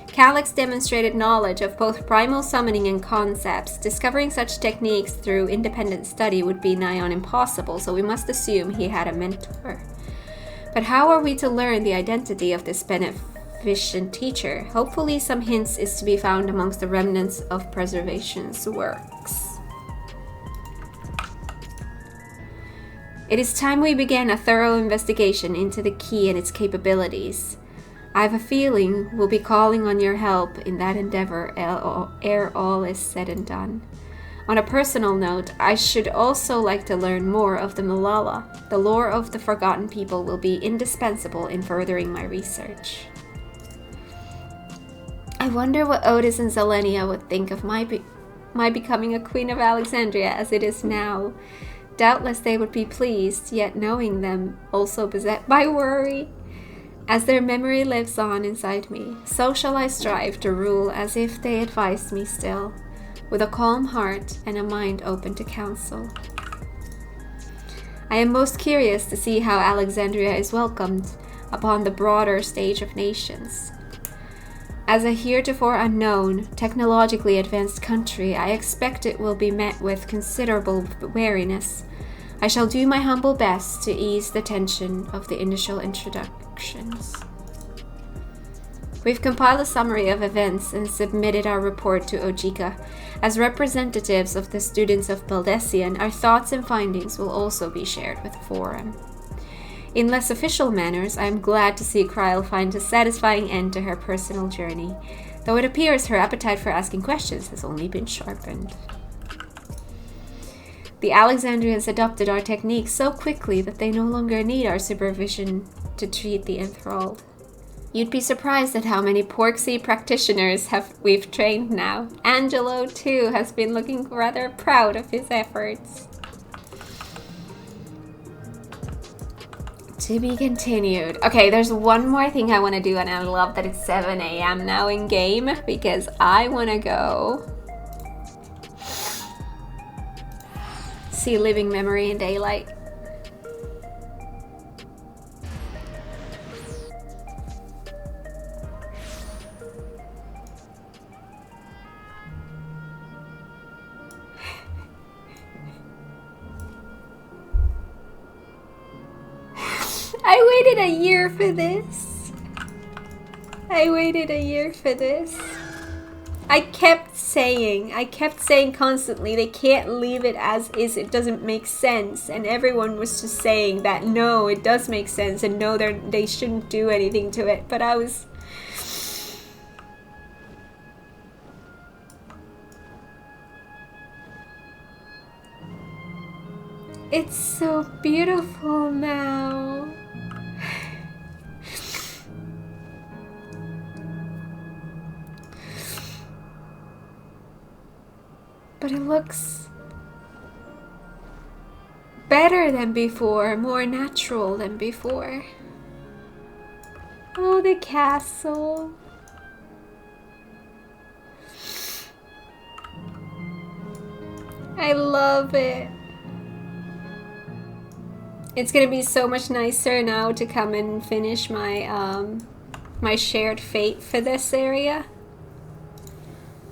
Calyx demonstrated knowledge of both primal summoning and concepts. Discovering such techniques through independent study would be nigh on impossible, so we must assume he had a mentor. But how are we to learn the identity of this beneficent teacher? Hopefully some hints is to be found amongst the remnants of Preservation's works. It is time we began a thorough investigation into the key and its capabilities. I have a feeling we'll be calling on your help in that endeavor ere all is said and done. On a personal note, I should also like to learn more of the Malala. The lore of the Forgotten People will be indispensable in furthering my research. I wonder what Otis and Zelenia would think of my becoming a Queen of Alexandria as it is now. Doubtless they would be pleased, yet knowing them also beset by worry. As their memory lives on inside me, so shall I strive to rule as if they advised me still, with a calm heart and a mind open to counsel. I am most curious to see how Alexandria is welcomed upon the broader stage of nations. As a heretofore unknown, technologically advanced country, I expect it will be met with considerable wariness. I shall do my humble best to ease the tension of the initial introductions. We've compiled a summary of events and submitted our report to Ojika. As representatives of the students of Baldessian, our thoughts and findings will also be shared with the forum. In less official manners, I am glad to see Kryl find a satisfying end to her personal journey, though it appears her appetite for asking questions has only been sharpened. The Alexandrians adopted our techniques so quickly that they no longer need our supervision to treat the enthralled. You'd be surprised at how many Porksy practitioners we've trained now. Angelo, too, has been looking rather proud of his efforts. To be continued. Okay, there's one more thing I want to do, and I love that it's 7 a.m. now in game, because I want to go see Living Memory in daylight. I waited a year for this. I kept saying constantly, they can't leave it as is, it doesn't make sense. And everyone was just saying that, no, it does make sense, and no, they shouldn't do anything to it. But I was... It's so beautiful now. But it looks better than before, more natural than before. Oh, the castle. I love it. It's gonna be so much nicer now to come and finish my my shared fate for this area,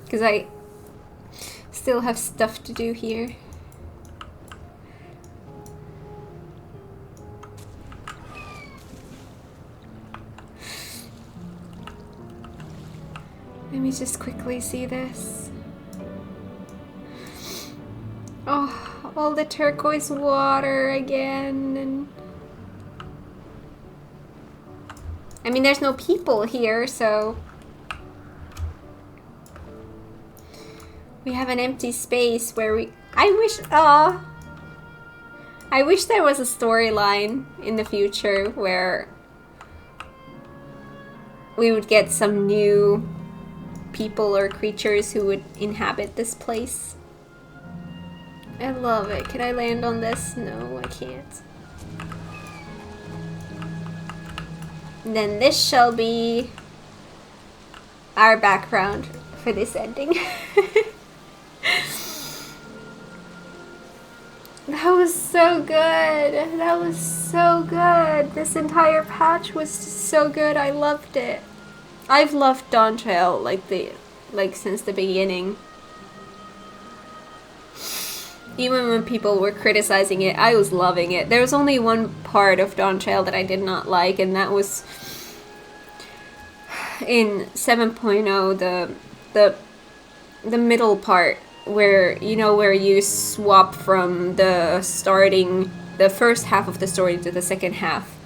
because I still have stuff to do here. Let me just quickly see this. Oh, all the turquoise water again. And I mean, there's no people here, so we have an empty space where I wish there was a storyline in the future where we would get some new people or creatures who would inhabit this place. I love it. Can I land on this? No, I can't. And then this shall be our background for this ending. That was so good. That was so good. This entire patch was just so good. I loved it. I've loved DAWNTRAIL like since the beginning. Even when people were criticizing it, I was loving it. There was only one part of DAWNTRAIL that I did not like, and that was in 7.0, the middle part where, you know, where you swap from the first half of the story to the second half.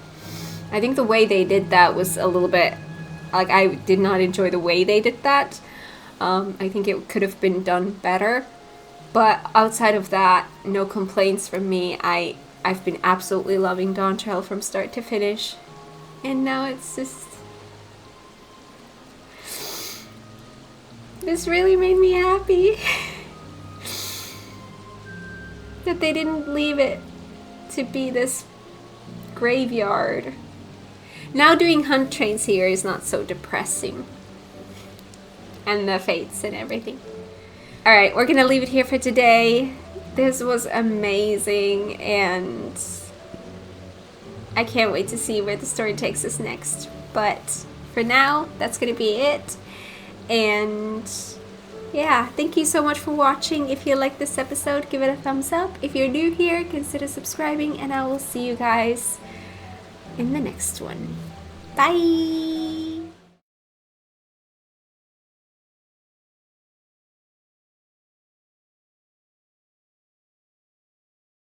I think the way they did that was a little bit, like, I did not enjoy the way they did that. I think it could have been done better. But outside of that, no complaints from me. I've been absolutely loving DAWNTRAIL from start to finish. And now it's just... This really made me happy. That they didn't leave it to be this graveyard. Now doing hunt trains here is not so depressing. And the fates and everything. Alright, we're gonna leave it here for today. This was amazing, and I can't wait to see where the story takes us next. But for now, that's gonna be it. And yeah, thank you so much for watching. If you liked this episode, give it a thumbs up. If you're new here, consider subscribing, and I will see you guys in the next one. Bye!